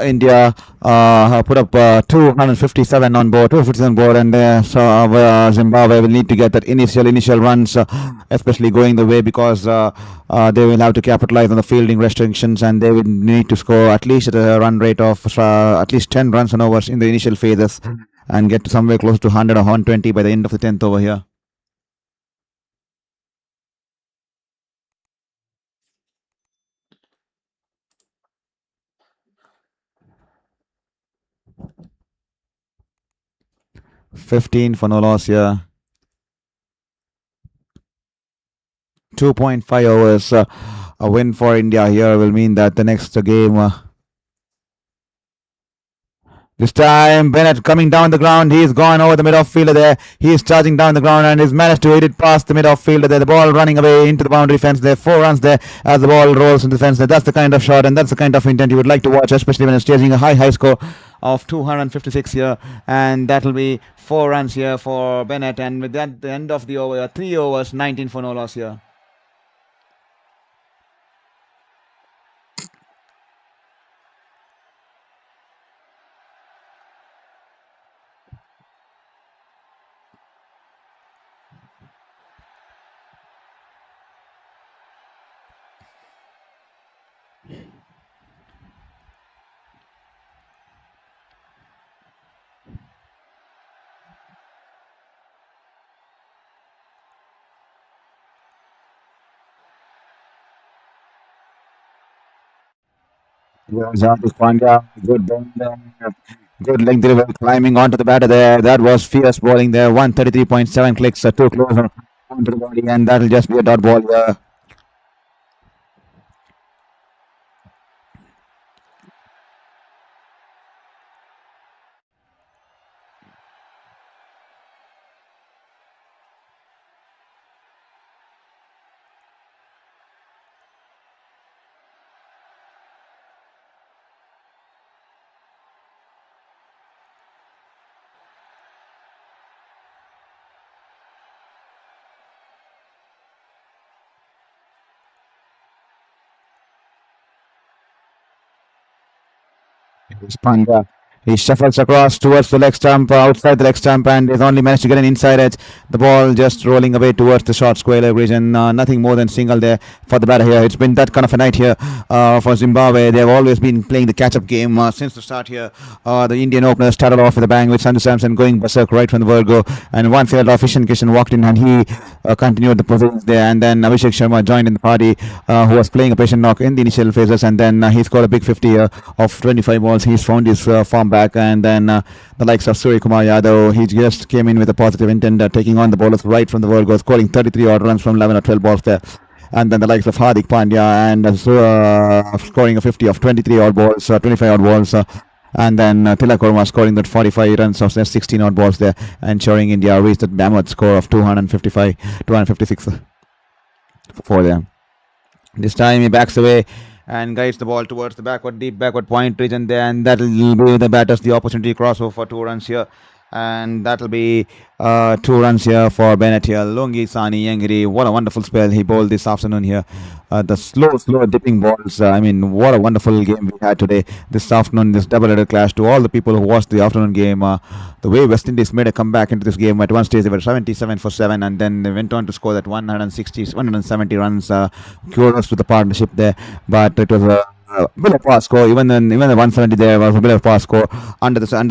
A: India put up 257 on board, 257 on board, and so Zimbabwe will need to get that initial runs, especially going the way because they will have to capitalize on the fielding restrictions, and they will need to score at least at a run rate of at least 10 runs on overs in the initial phases, and get to somewhere close to 100 or 120 by the end of the 10th over here. 15 for no loss here. 2.5 overs. A win for India here will mean that the next game. This time, Bennett coming down the ground. He's gone over the mid-off fielder there. He's charging down the ground and he's managed to hit it past the mid-off fielder there. The ball running away into the boundary fence there. 4 runs there as the ball rolls into the fence there. That's the kind of shot and that's the kind of intent you would like to watch, especially when it's chasing a high score of 256 here. And that'll be 4 runs here for Bennett. And with that, the end of the over, 3 overs, 19 for no loss here. Was Hardik Pandya, good ball there. Good length delivery, climbing onto the batter there. That was fierce bowling there. 133.7 clicks, too close onto the body, and that'll just be a dot ball here. Pandya. He shuffles across towards the leg stump, outside the leg stump, and has only managed to get an inside edge. The ball just rolling away towards the short square leg region. Nothing more than single there for the batter here. It's been that kind of a night here for Zimbabwe. They've always been playing the catch-up game since the start here. The Indian opener started off with a bang with Sanju Samson going berserk right from the word go, and one field off Ishan Kishan walked in and he continued the positions there. And then Abhishek Sharma joined in the party, who was playing a patient knock in the initial phases, and then he scored a big 50 here of 25 balls. He's found his form back, and then the likes of Suryakumar Yadav, he just came in with a positive intent, taking on the bowlers right from the word go, scoring 33 odd runs from 11 or 12 balls there. And then the likes of Hardik Pandya and scoring a 50 of 23 odd balls, 25 odd balls. And then Tilak Verma scoring that 45 runs of 16 odd balls there, ensuring India reached that mammoth score of 256 for them. This time he backs away and guides the ball towards the deep backward point region there, and that will give the batters the opportunity to cross over for 2 runs here. And that'll be 2 runs here for Bennett here. Lungi Sani Yengiri, what a wonderful spell he bowled this afternoon here. The slow dipping balls. I mean, what a wonderful game we had today, this afternoon, this double-header clash. To all the people who watched the afternoon game, the way West Indies made a comeback into this game. At one stage they were 77 for 7, and then they went on to score that 170 runs. Kudos to the partnership there, but it was a below par score. Even the 170 there was a below par score under the sun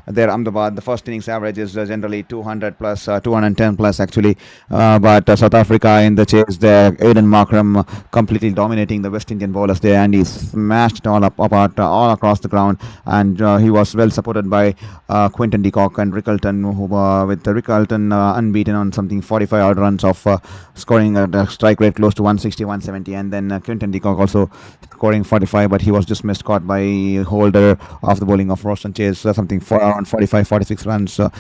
A: there. Ahmedabad, the first innings average is generally 200 plus, 210 plus actually, but South Africa in the chase there. Aiden Markram completely dominating the West Indian bowlers there, and he smashed it all apart all across the ground, and he was well supported by Quinton de Kock and Rick Alton, who with Rick Alton unbeaten on something 45 odd runs of scoring a strike rate close to 160 170, and then Quinton de Kock also scoring 45, but he was just missed caught by Holder off the bowling of Roshan Chase, something for around 45-46 runs of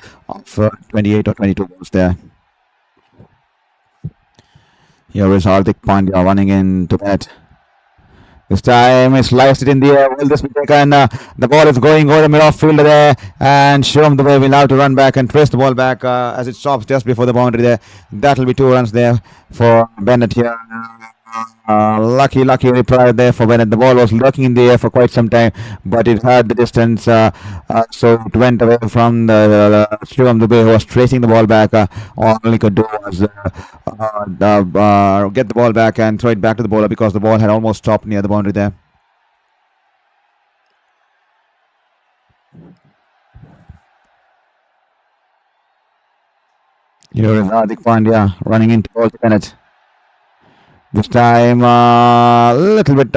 A: 28 or 22 balls there. Here is Hardik Pandya running in to bat. This time he sliced it in the air. Will this be taken? The ball is going over the middle fielder there, and Shom the way will have to run back and trace the ball back as it stops just before the boundary there. That will be 2 runs there for Bennett here. Lucky reply there for Bennett. The ball was lurking in the air for quite some time, but it had the distance, so it went away from the Shivam Dubey, who was tracing the ball back. All he could do was get the ball back and throw it back to the bowler, because the ball had almost stopped near the boundary there. Here is Hardik Pandya running into ball to Bennett. This time a little bit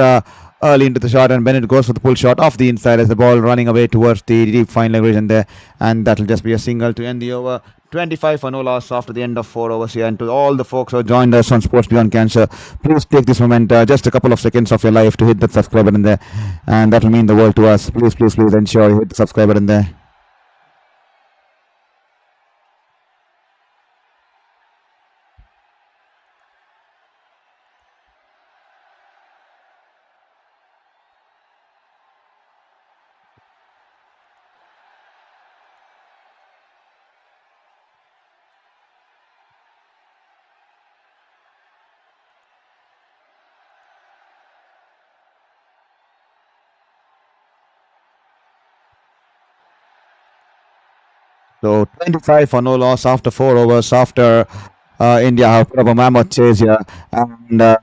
A: early into the shot, and Bennett goes for the pull shot off the inside as the ball running away towards the deep fine leg region there, and that will just be a single to end the over. 25 for no loss after the end of 4 overs here. And to all the folks who have joined us on Sports Beyond Cancer, please take this moment, just a couple of seconds of your life, to hit that subscribe button there, and that will mean the world to us. Please ensure you hit the subscribe button there. So 25 for no loss after 4 overs, after India have put up a mammoth chase here, and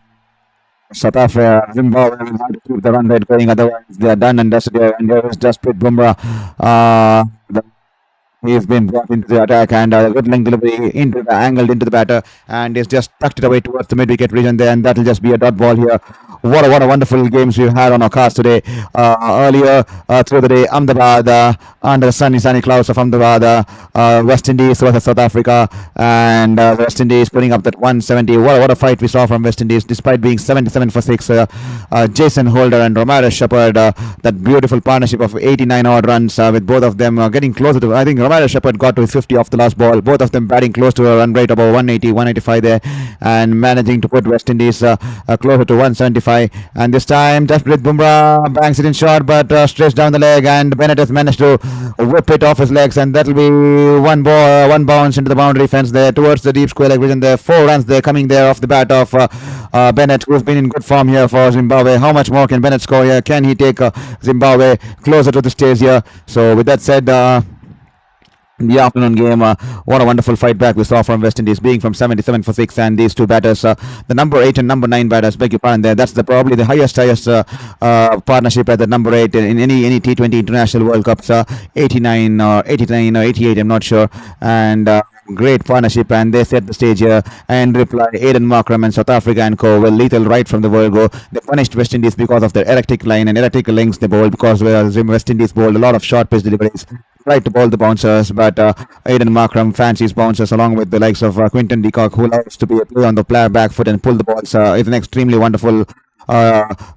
A: South Africa, Zimbabwe will have to keep the run rate going, otherwise they are done and dusted here. And there is Jasprit Bumrah. He's been brought into the attack, and a good length delivery angled into the batter, and he's just tucked it away towards the mid-wicket region there, and that will just be a dot ball here. What a wonderful games we've had on our cast today. Earlier through the day, Ahmedabad, under the sunny clouds of Ahmedabad, West Indies versus South Africa, and West Indies putting up that 170. What a fight we saw from West Indies, despite being 77 for 6. Jason Holder and Romero Shepherd, that beautiful partnership of 89 odd runs, with both of them getting closer to, I think Romero Commander Shepherd got to his 50 off the last ball. Both of them batting close to a run rate about 180, 185 there, and managing to put West Indies closer to 175. And this time, Jasprit Bumrah banks it in short, but stretched down the leg, and Bennett has managed to whip it off his legs, and that'll be one ball, one bounce into the boundary fence there towards the deep square leg vision there. 4 runs there coming there off the bat of Bennett, who's been in good form here for Zimbabwe. How much more can Bennett score here? Can he take Zimbabwe closer to the stage here? So with that said, the afternoon game, what a wonderful fight back we saw from West Indies, being from 77 for 6, and these two batters, the number 8 and number 9 batters, beg your pardon there, that's probably the highest partnership at the number 8 in any T20 International World Cups, 89 or 88, I'm not sure, and great partnership, and they set the stage here and reply. Aiden Markram and South Africa and co. Well, lethal right from the word go. They punished West Indies because of their erratic line and erratic links they bowled, because West Indies bowled a lot of short pitch deliveries, tried to bowl the bouncers, but Aiden Markram fancies bouncers along with the likes of Quinton de Kock, who loves to be a play on the back foot and pull the balls. Is an extremely wonderful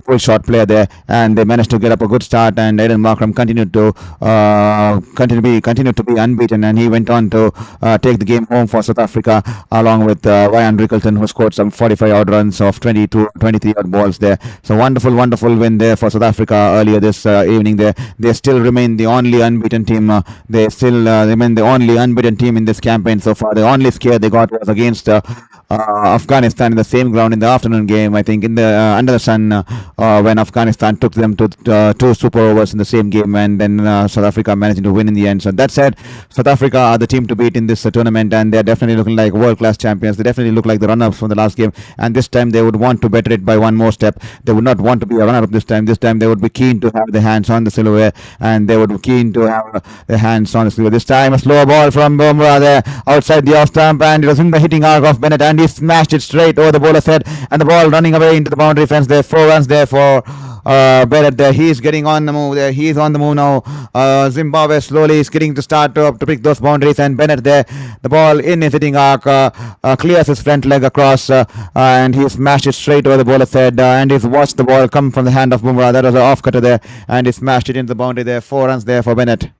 A: full shot player there, and they managed to get up a good start, and Aiden Markram continued to be unbeaten, and he went on to take the game home for South Africa along with Ryan Rickleton, who scored some 45 odd runs of 23 odd balls there. So wonderful win there for South Africa earlier this evening there. They still remain the only unbeaten team. They still remain the only unbeaten team in this campaign so far. The only scare they got was against Afghanistan in the same ground in the afternoon game, I think, in the under the sun, when Afghanistan took them to 2 super overs in the same game, and then South Africa managing to win in the end. So that said, South Africa are the team to beat in this tournament, and they're definitely looking like world-class champions. They definitely look like the runners from the last game, and this time they would want to better it by one more step. They would not want to be a runner-up this time. This time they would be keen to have their hands on the silverware, and they would be keen to have their hands on the silverware. This time a slow ball from Bumrah there outside the off stump, and it was in the hitting arc of Bennett, and he smashed it straight over the bowler's head, and the ball running away into the boundary fence there. 4 runs there for Bennett there. He's getting on the move there. He's on the move now. Zimbabwe slowly is getting to start to pick those boundaries, and Bennett there, the ball in his hitting arc, clears his front leg across, and he smashed it straight over the bowler's head, and he's watched the ball come from the hand of Bumrah. That was an off cutter there, and he smashed it into the boundary there. 4 runs there for Bennett.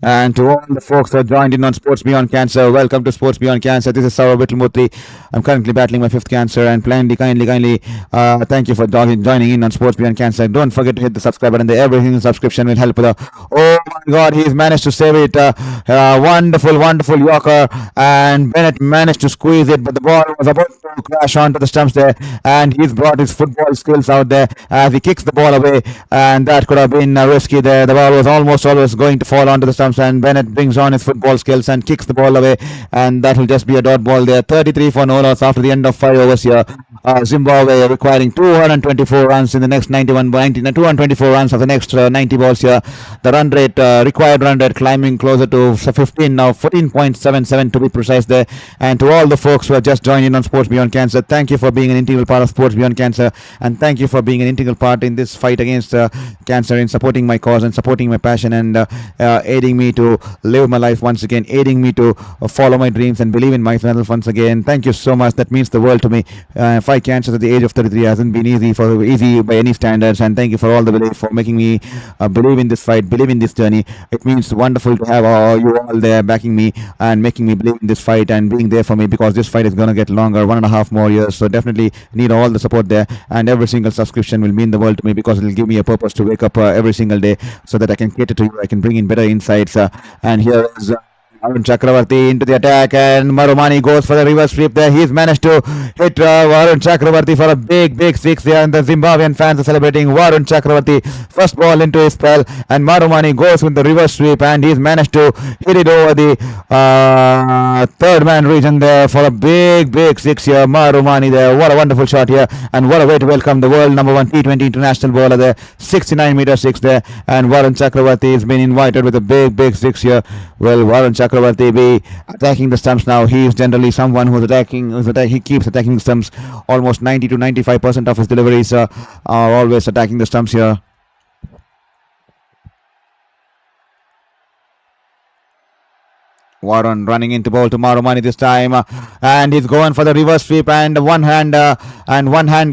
A: And to all the folks who have joined in on Sports Beyond Cancer, welcome to Sports Beyond Cancer. This is Saurav Vittalmurthy. I'm currently battling my 5th cancer, and kindly thank you for joining in on Sports Beyond Cancer. Don't forget to hit the subscribe button. Every single subscription will help. Oh my God, he's managed to save it. Wonderful Yorker, and Bennett managed to squeeze it, but the ball was about to crash onto the stumps there, and he's brought his football skills out there as he kicks the ball away, and that could have been risky there. The ball was almost always going to fall onto the stumps, and Bennett brings on his football skills and kicks the ball away, and that will just be a dot ball there. 33 for no loss after the end of 5 overs here. Zimbabwe requiring 224 runs in the next 224 runs of the next 90 balls here. The run rate, required run rate, climbing closer to 15 now, 14.77 to be precise there. And to all the folks who have just joined in on Sports Beyond Cancer, thank you for being an integral part of Sports Beyond Cancer, and thank you for being an integral part in this fight against cancer, in supporting my cause and supporting my passion, and aiding me to live my life once again, aiding me to follow my dreams and believe in myself once again. Thank you so much. That means the world to me. 5 cancers at the age of 33 hasn't been easy by any standards, and thank you for all the belief, for making me believe in this fight, believe in this journey. It means wonderful to have you all there backing me and making me believe in this fight and being there for me, because this fight is going to get longer, 1.5 more years. So definitely need all the support there, and every single subscription will mean the world to me, because it will give me a purpose to wake up every single day so that I can cater to you, I can bring in better insights. And here is Varun Chakravarti into the attack, and Marumani goes for the reverse sweep there. He's managed to hit Varun Chakravarti for a big 6 there, and the Zimbabwean fans are celebrating. Varun Chakravarti, first ball into his spell, and Marumani goes with the reverse sweep, and he's managed to hit it over the third man region there for a big 6 here. Marumani there, what a wonderful shot here, and what a way to welcome the world number 1 T20 international bowler there. 69m6 there, and Varun Chakravarti has been invited with a big 6 here. Well, Varun Chakravarti be attacking the stumps now. He is generally someone who's attacking. He keeps attacking the stumps. Almost 90 to 95% of his deliveries are always attacking the stumps here. Warren running into ball to Marumani this time, and he's going for the reverse sweep, and one hand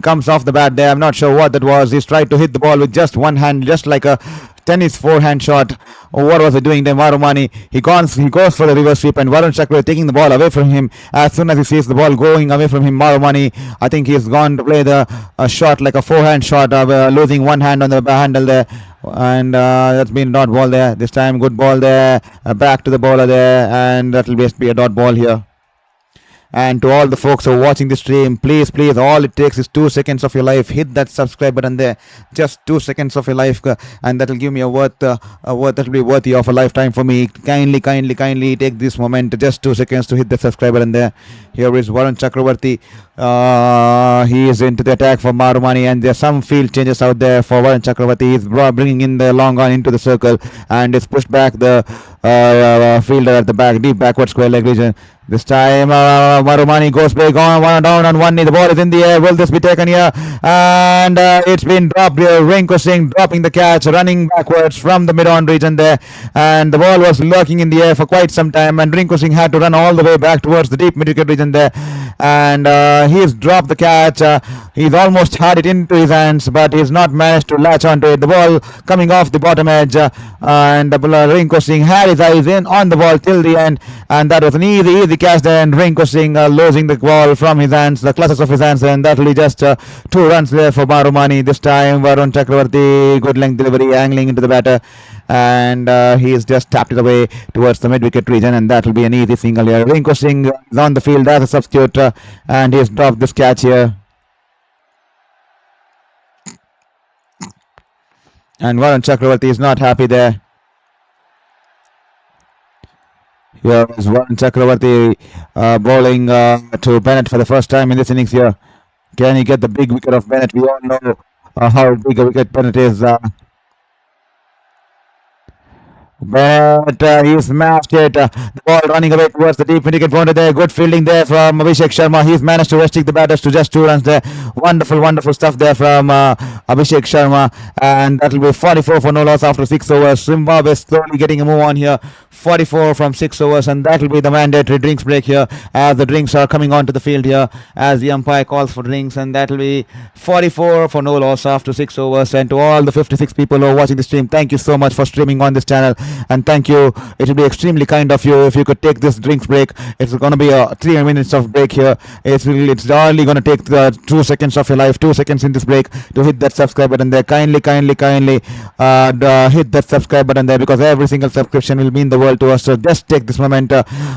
A: comes off the bat there. I'm not sure what that was. He's tried to hit the ball with just one hand, just like a tennis forehand shot. What was he doing there? Marumani, he goes for the reverse sweep, and Varun Chakravarti taking the ball away from him. As soon as he sees the ball going away from him, Marumani, I think he's gone to play the shot like a forehand shot, losing one hand on the handle there. And that's been a dot ball there. This time, good ball there. Back to the bowler there, and that'll just be a dot ball here. And to all the folks who are watching the stream, please, all it takes is 2 seconds of your life. Hit that subscribe button there. Just 2 seconds of your life, and that'll give me a worth that'll be worthy of a lifetime for me. Kindly take this moment, just 2 seconds to hit the subscribe button there. Here is Varun Chakravarti. He is into the attack for Marumani, and there's some field changes out there for Varun Chakravarti. He's bringing in the long on into the circle, and it's pushed back the fielder at the back, deep backward square leg region. This time, Marumani goes big on one down on one knee. The ball is in the air. Will this be taken here? And it's been dropped here. Rinku Singh dropping the catch, running backwards from the mid-on region there. And the ball was lurking in the air for quite some time. And Rinku Singh had to run all the way back towards the deep mid-wicket region there. And he's dropped the catch. He's almost had it into his hands, but he's not managed to latch onto it. The ball coming off the bottom edge. And Rinku Singh had his eyes in on the ball till the end. And that was an easy catch there, and Rinku Singh losing the ball from his hands, the clutches of his hands, and that'll be just 2 runs there for Marumani. This time, Varun Chakravarti, good length delivery, angling into the batter, and he's just tapped it away towards the mid-wicket region, and that'll be an easy single here. Rinku Singh is on the field as a substitute, and he's dropped this catch here. And Varun Chakravarti is not happy there. Here is Varun Chakravarti bowling to Bennett for the first time in this innings here. Can he get the big wicket of Bennett? We all know how big a wicket Bennett is. But he smashed it. The ball running away towards the deep mid-wicket boundary there. Good fielding there from AbhishekSharma. He's managed to restrict the batters to just 2 runs there. Wonderful stuff there from AbhishekSharma. And that'll be 44 for no loss after 6 overs. Zimbabwe slowly getting a move on here. 44 from 6 overs, and that'll be the mandatory drinks break here as the drinks are coming onto the field here as the umpire calls for drinks, and that'll be 44 for no loss after 6 overs. And to all the 56 people who are watching the stream, thank you so much for streaming on this channel, and thank you. It will be extremely kind of you if you could take this drinks break. It's going to be a 3 minutes of break here. It's only going to take 2 seconds of your life, 2 seconds in this break to hit that subscribe button there. Kindly hit that subscribe button there, because every single subscription will mean the world to us. So just take this moment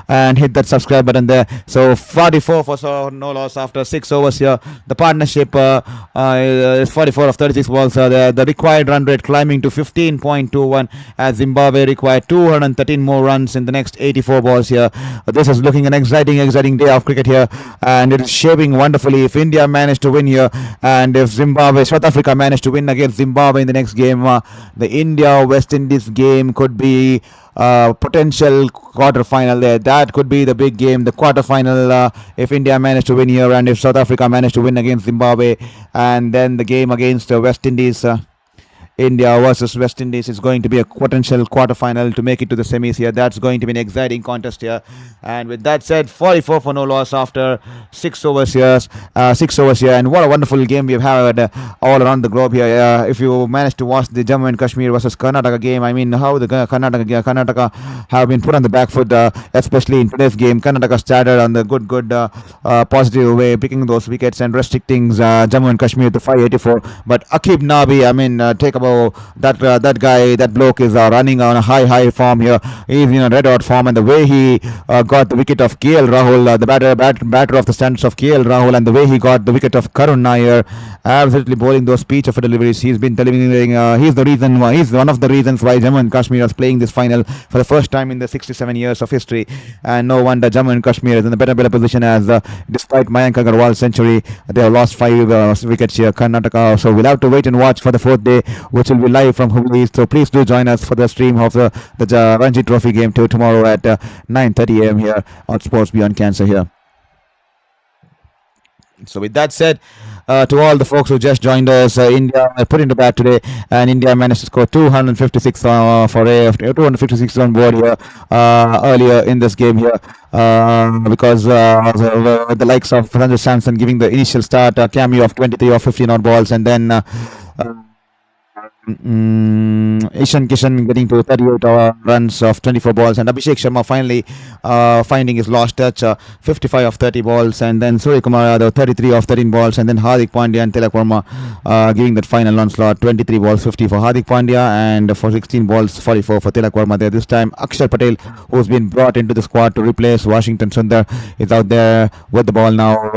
A: and hit that subscribe button there. So 44 for no loss after 6 overs here. The partnership is 44 of 36 balls. The required run rate climbing to 15.21 as Zimbabwe require 213 more runs in the next 84 balls here. This is looking an exciting day of cricket here, and it is shaping wonderfully. If India managed to win here, and if South Africa managed to win against Zimbabwe in the next game, the India-West Indies game could be potential quarter-final there. That could be the big game, the quarter-final, if India managed to win here, and if South Africa managed to win against Zimbabwe. And then the game against West Indies, India versus West Indies, is going to be a potential quarter-final to make it to the semis here. That's going to be an exciting contest here. And with that said, 44 for no loss after 6 overs here. And what a wonderful game we've had all around the globe here. If you managed to watch the Jammu and Kashmir versus Karnataka game, I mean, how the Karnataka have been put on the back foot, especially in today's game. Karnataka started on the good positive way, picking those wickets and restricting Jammu and Kashmir to 584. But Akib Nabi, I mean, take about that bloke is running on a high form here. He's in a red hot form, and the way he got the wicket of KL Rahul, the batter of the standards of KL Rahul, and the way he got the wicket of Karun Nair, absolutely bowling those speech of deliveries. He's been delivering. He's one of the reasons why Jammu and Kashmir is playing this final for the first time in the 67 years of history. And no wonder Jammu and Kashmir is in a better position, as despite Mayank Agarwal's century, they have lost 5 wickets here, Karnataka. So we'll have to wait and watch for the 4th day, which will be live from Hubli. So please do join us for the stream of the Ranji Trophy game tomorrow at 9:30 a.m. here on Sports Beyond Cancer here. So with that said, To all the folks who just joined us, India put into bat today, and India managed to score 256 for a 256 on board here earlier in this game here. Because the likes of Sanjay Samson giving the initial start, cameo of 23 or 15 odd balls, and then Ishan Kishan getting to 38 runs of 24 balls, and Abhishek Sharma finally finding his lost touch, 55 of 30 balls, and then Suryakumar Yadav 33 of 13 balls, and then Hardik Pandya and Tilak Verma giving that final onslaught, 23 balls 50 for Hardik Pandya, and for 16 balls 44 for Tilak Verma there. This time Akshar Patel, who's been brought into the squad to replace Washington Sundar, is out there with the ball now.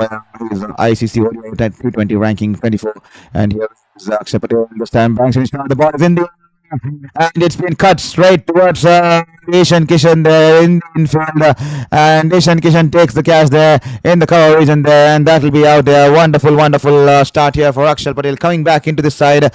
A: His ICC T20 ranking 24, and here is Akshar Patel. This time banks and the ball is in the and it's been cut straight towards Ishan Kishan there in the infield, and Ishan Kishan takes the catch there in the cover region there, and that'll be out there. Wonderful, wonderful start here for Akshar Patel coming back into this side.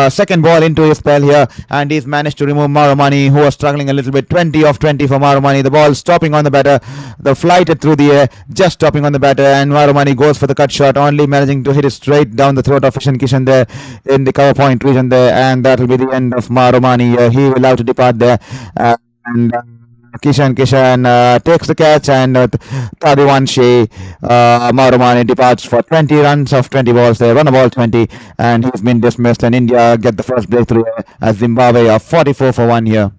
A: Second ball into his spell here, and he's managed to remove Marumani, who was struggling a little bit. 20 of 20 for Marumani. The ball stopping on the batter, the flighted through the air, just stopping on the batter, and Marumani goes for the cut shot, only managing to hit it straight down the throat of Ishan Kishan there in the cover point region there, and that'll be the end of Marumani. He will have to depart there, and Kishan takes the catch, and Tadiwanshi Marumani departs for 20 runs of 20 balls there, run a ball 20, and he's been dismissed, and India get the first breakthrough as Zimbabwe are 44 for 1 here.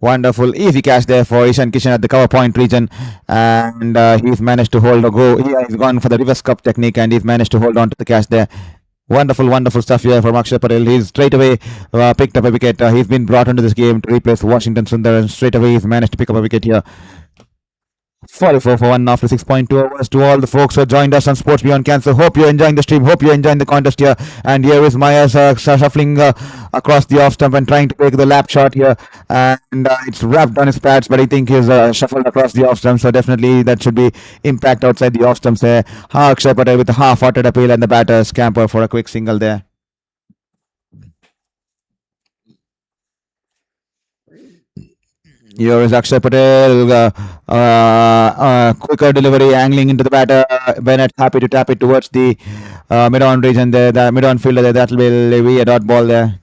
A: Wonderful, easy catch there for Ishan Kishan at the cover point region, and he's managed to hold a go. He's gone for the reverse cup technique, and he's managed to hold on to the catch there. Wonderful, wonderful stuff here from Akshar Patel. He's straight away picked up a wicket. He's been brought into this game to replace Washington Sundar, and straight away he's managed to pick up a wicket here. 44 for 1 after 6.2 hours. To all the folks who joined us on Sports Beyond Cancer, hope you're enjoying the stream, hope you're enjoying the contest here. And here is Myers shuffling across the off stump and trying to take the lap shot here, and it's wrapped on his pads, but I think he's shuffled across the off stump, so definitely that should be impact outside the off stumps there. Akshar Patel with a half-hearted appeal, and the batter scamper for a quick single there. Here is Akshar Patel, quicker delivery, angling into the batter. Bennett happy to tap it towards the mid-on region there, the mid-on fielder there. That'll be a dot ball there.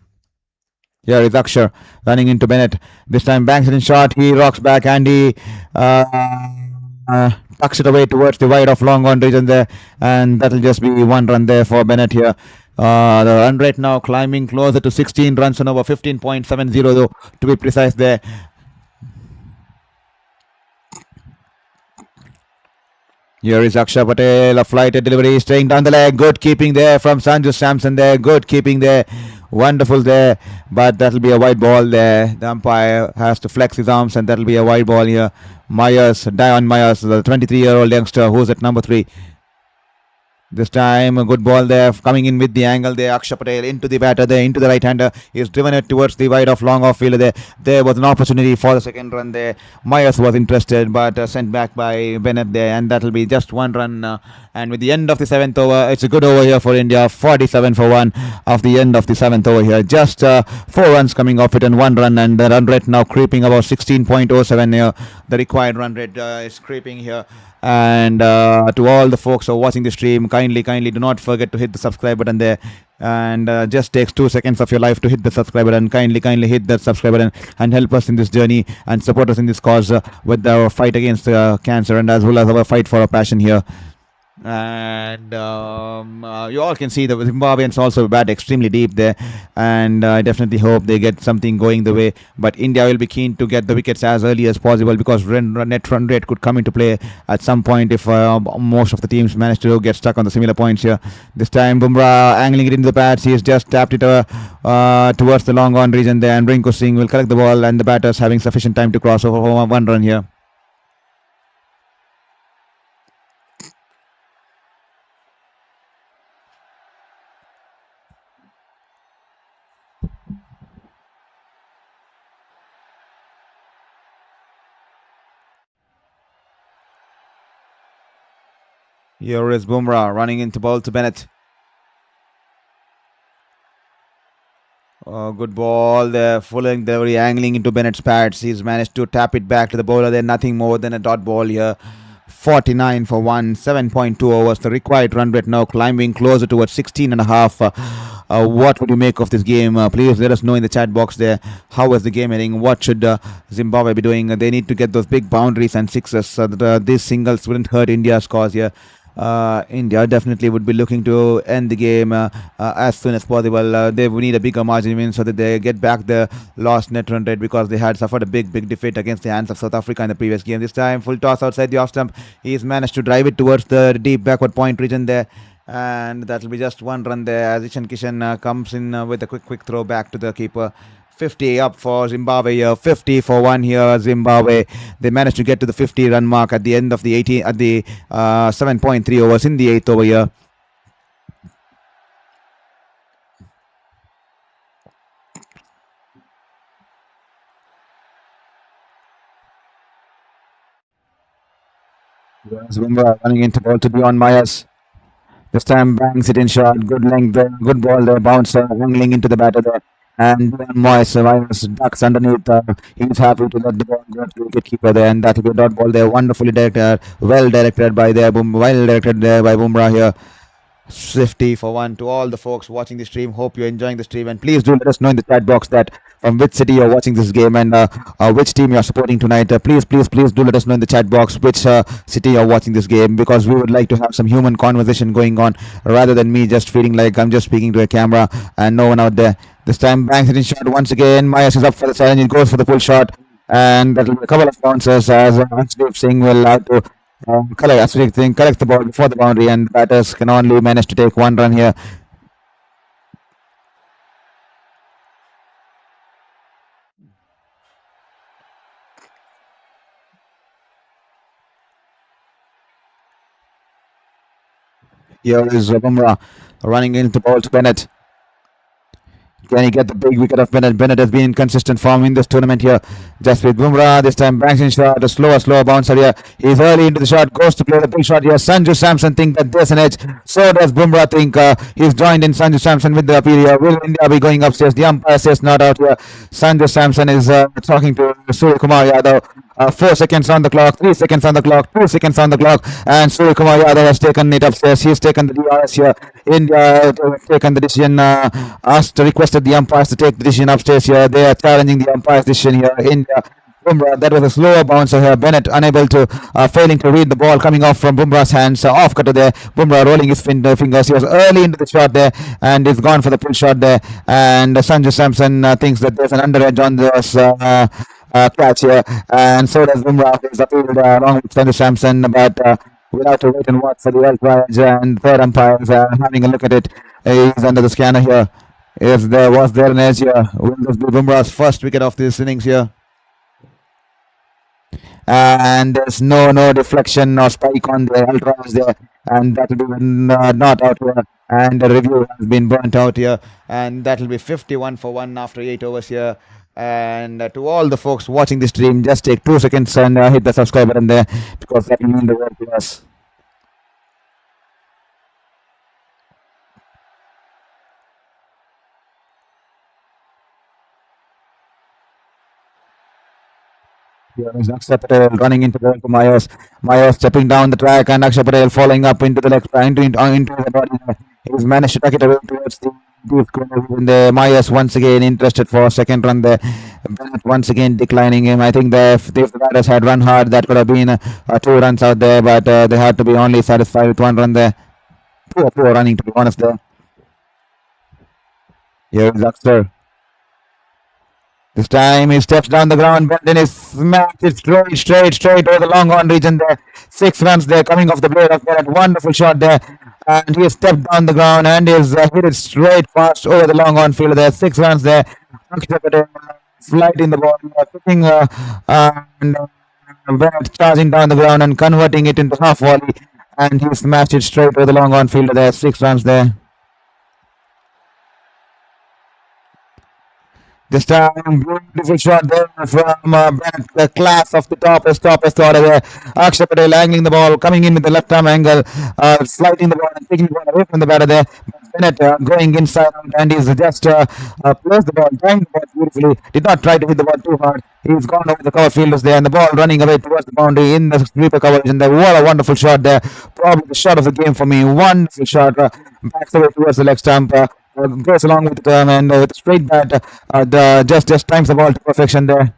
A: Here is Akshar running into Bennett. This time banks it in short. He rocks back, and he tucks it away towards the wide of long on region there, and that'll just be 1 run there for Bennett here. The run rate now climbing closer to 16 runs and over, 15.70 though to be precise there. Here is Akshar Patel, a flighted delivery, staying down the leg. Good keeping there from Sanju Samson there. Good keeping there. Wonderful there. But that'll be a wide ball there. The umpire has to flex his arms, and that'll be a wide ball here. Dion Myers, the 23-year-old youngster who's at number 3. This time a good ball there, coming in with the angle there. Akshar Patel into the batter there, into the right-hander. He's driven it towards the wide off long off fielder there. There was an opportunity for the second run there. Myers was interested, but sent back by Bennett there, and that'll be just 1 run. And with the end of the 7th over, it's a good over here for India. 47 for 1 of the end of the 7th over here. Just 4 runs coming off it and 1 run, and the run rate now creeping about 16.07 here. The required run rate is creeping here. And to all the folks who are watching the stream, kindly do not forget to hit the subscribe button there, and just takes 2 seconds of your life to hit the subscribe button. Kindly hit that subscribe button and help us in this journey and support us in this cause with our fight against cancer, and as well as our fight for our passion here. And you all can see the Zimbabweans also bat extremely deep there, and I definitely hope they get something going the way. But India will be keen to get the wickets as early as possible, because net run rate could come into play at some point if most of the teams manage to get stuck on the similar points here. This time Bumrah angling it into the pads. He has just tapped it towards the long on region there, and Rinku Singh will collect the ball, and the batters having sufficient time to cross over for 1 run here. Here is Bumrah running into ball to Bennett. Good ball there, following delivery, angling into Bennett's pads. He's managed to tap it back to the bowler there. Nothing more than a dot ball here. 49 for 1, 7.2 overs. The required run rate now climbing closer towards 16 and a half. What would you make of this game? Please let us know in the chat box there. How was the game heading? What should Zimbabwe be doing? They need to get those big boundaries and sixes. These singles wouldn't hurt India's cause here. India definitely would be looking to end the game as soon as possible. They would need a bigger margin win so that they get back the lost net run rate, because they had suffered a big defeat against the hands of South Africa in the previous game. This time, full toss outside the off stump. He's managed to drive it towards the deep backward point region there. And that will be just one run there as Ishan Kishan comes in with a quick throw back to the keeper. 50 up for Zimbabwe here, 50 for 1 here. Zimbabwe, they managed to get to the 50 run mark at the end of the 7.3 overs in the 8th over here. Bumrah running into ball to Dion Myers. This time bangs it in short. Good length there. Good ball there. Bouncer angling into the batter there. And Myers ducks underneath. He's happy to let the ball go to the wicketkeeper there. And that will be a dot ball there. Wonderfully directed. Well directed by Bumrah here. 50 for 1 to all the folks watching the stream. Hope you're enjoying the stream, and please do let us know in the chat box that from which city you're watching this game and which team you're supporting tonight. Please do let us know in the chat box which city you're watching this game, because we would like to have some human conversation going on rather than me just feeling like I'm just speaking to a camera and no one out there. This time bangs it in shot once again. Myers is up for the challenge. He goes for the full shot, and that will be a couple of bouncers as Anshdeep Singh will have to collects the ball before the boundary, and batters can only manage to take one run here. Here is Bumrah running into the ball to Bennett. Can he get the big wicket of Bennett? Bennett has been in consistent form in this tournament here. Just with Bumrah, this time bangs in shot, a slower bouncer here. He's early into the shot, goes to play the pull shot here. Sanju Samson think that there's an edge. So does Bumrah think. He's joined in Sanju Samson with the appeal here. Will India be going upstairs? The umpire says not out here. Sanju Samson is talking to Suryakumar Yadav. 4 seconds on the clock, 3 seconds on the clock, 2 seconds on the clock, and Suryakumar Yadav has taken it upstairs. He's taken the DRS here. India have taken the decision, requested the umpires to take the decision upstairs here. They are challenging the umpire's decision here. India. Bumrah, that was a slower bouncer here. Bennett unable to, failing to read the ball coming off from Bumrah's hands. Off cutter there. Bumrah rolling his fingers. He was early into the shot there and is gone for the pull shot there. And Sanju Samson thinks that there's an underedge on this catch here, and so does Bumrah. He's appealed along with Sanju Samson, but we'll have to wait and watch for the umpires and third umpires having a look at it. He's under the scanner here. Was there an edge here? Will this be Bumrah's first wicket of this innings here? And there's no deflection or spike on the ultras there, and that will be not out here, and the review has been burnt out here, and that will be 51 for 1 after 8 overs here. And to all the folks watching the stream, just take 2 seconds and hit the subscribe button there, because that will mean the world to us. Here is Akshay Patel running into the Myers. Myers stepping down the track, and Akshay Patel following up into the left, into the body. He's managed to tuck it away towards the deep corner. The Myers once again interested for a second run there. Bennett once again declining him. I think if the batters had run hard, that could have been 2 runs out there, but they had to be only satisfied with 1 run there. Poor running, to be honest there. Here is Akshay. This time he steps down the ground, but then he smashed it straight over the long on region there. 6 runs there coming off the blade of Bennett. Wonderful shot there. And he stepped down the ground and is hit it straight past over the long on field there. 6 runs there. Flighting the ball, picking and Bennett charging down the ground and converting it into half volley. And he smashed it straight over the long on field there. 6 runs there. This time, beautiful shot there from Bennett, the class of the topest order there. Akshay Patel angling the ball, coming in with the left arm angle, sliding the ball and taking the ball away from the batter there. Bennett going inside and he's just placed the ball, timed the ball beautifully. Did not try to hit the ball too hard. He's gone over the cover fielders there, and the ball running away towards the boundary in the sweeper coverage. And what a wonderful shot there! Probably the shot of the game for me. Wonderful shot, backs away towards the leg stump. Goes along with the term and with a straight bat, just times the ball to perfection there.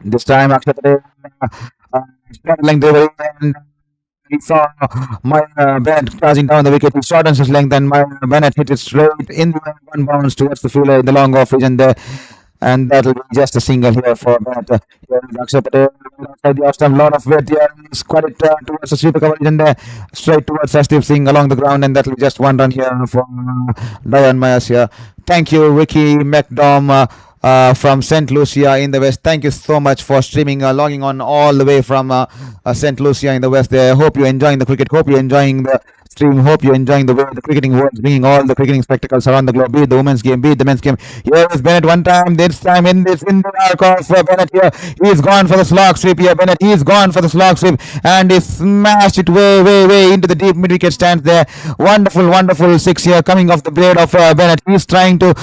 A: This time, Akshay Patel shot length delivery, and he saw my Bennett crashing down the wicket. He shortens his length, and my Bennett hit it straight in the one bounce towards the fielder in the long off region there. And that will be just a single here for Bennett. Here is Akshay Patel outside the off stump. Lot of weight here. He's got it towards the sweeper coverage and straight towards Sashdeep Singh along the ground, and that will be just one run here for Diane Myers here. Thank you, Ricky McDom. From St. Lucia in the West. Thank you so much for streaming, logging on all the way from St. Lucia in the West there. Hope you're enjoying the cricket. Hope you're enjoying the stream. Hope you're enjoying the way the cricketing world is bringing all the cricketing spectacles around the globe, be it the women's game, be it the men's game. Here is Bennett one time. This time in the arc of Bennett here. He's gone for the slog sweep here. Bennett, he's gone for the slog sweep and he smashed it way into the deep mid-wicket stands there. Wonderful six here coming off the blade of Bennett. He's starting to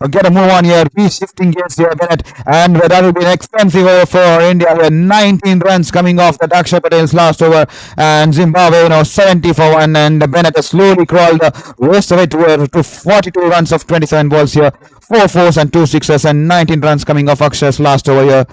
A: get a move on here. He's shifting gears here, Bennett, and that will be an expensive over for India here. 19 runs coming off that Akshay Patel's last over, and Zimbabwe 70 for 1, and Bennett has slowly crawled rest away to 42 runs of 27 balls here. 4 fours and 2 sixes, and 19 runs coming off Akshay's last over here.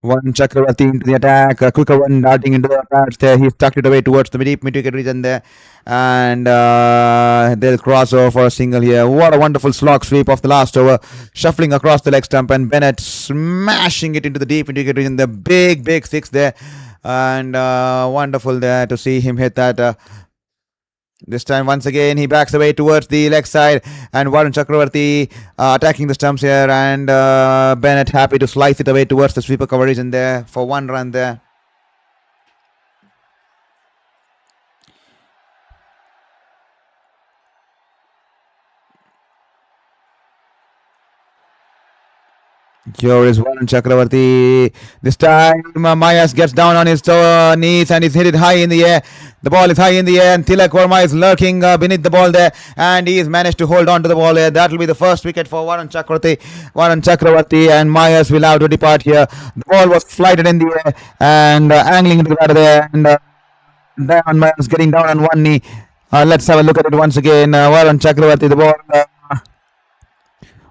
A: One Chakravarti into the attack, a quicker one darting into the pads there. He's tucked it away towards the deep mid-wicket region there. And they'll cross over for a single here. What a wonderful slog sweep of the last over. Shuffling across the leg stump and Bennett smashing it into the deep mid-wicket region. The big six there. And wonderful there to see him hit that. This time, once again, he backs away towards the leg side, and Varun Chakravarti attacking the stumps here, and Bennett happy to slice it away towards the sweeper coverage in there for 1 run there. Here is Varun Chakravarti. This time, Mayas gets down on his knees and he's hit it high in the air. The ball is high in the air, and Tilak Verma is lurking beneath the ball there, and he has managed to hold on to the ball there. That will be the first wicket for Varun Chakravarti, and Mayas will have to depart here. The ball was flighted in the air and angling into the batter there, and Diane Myers getting down on one knee. Let's have a look at it once again. Varun Chakravarti, the ball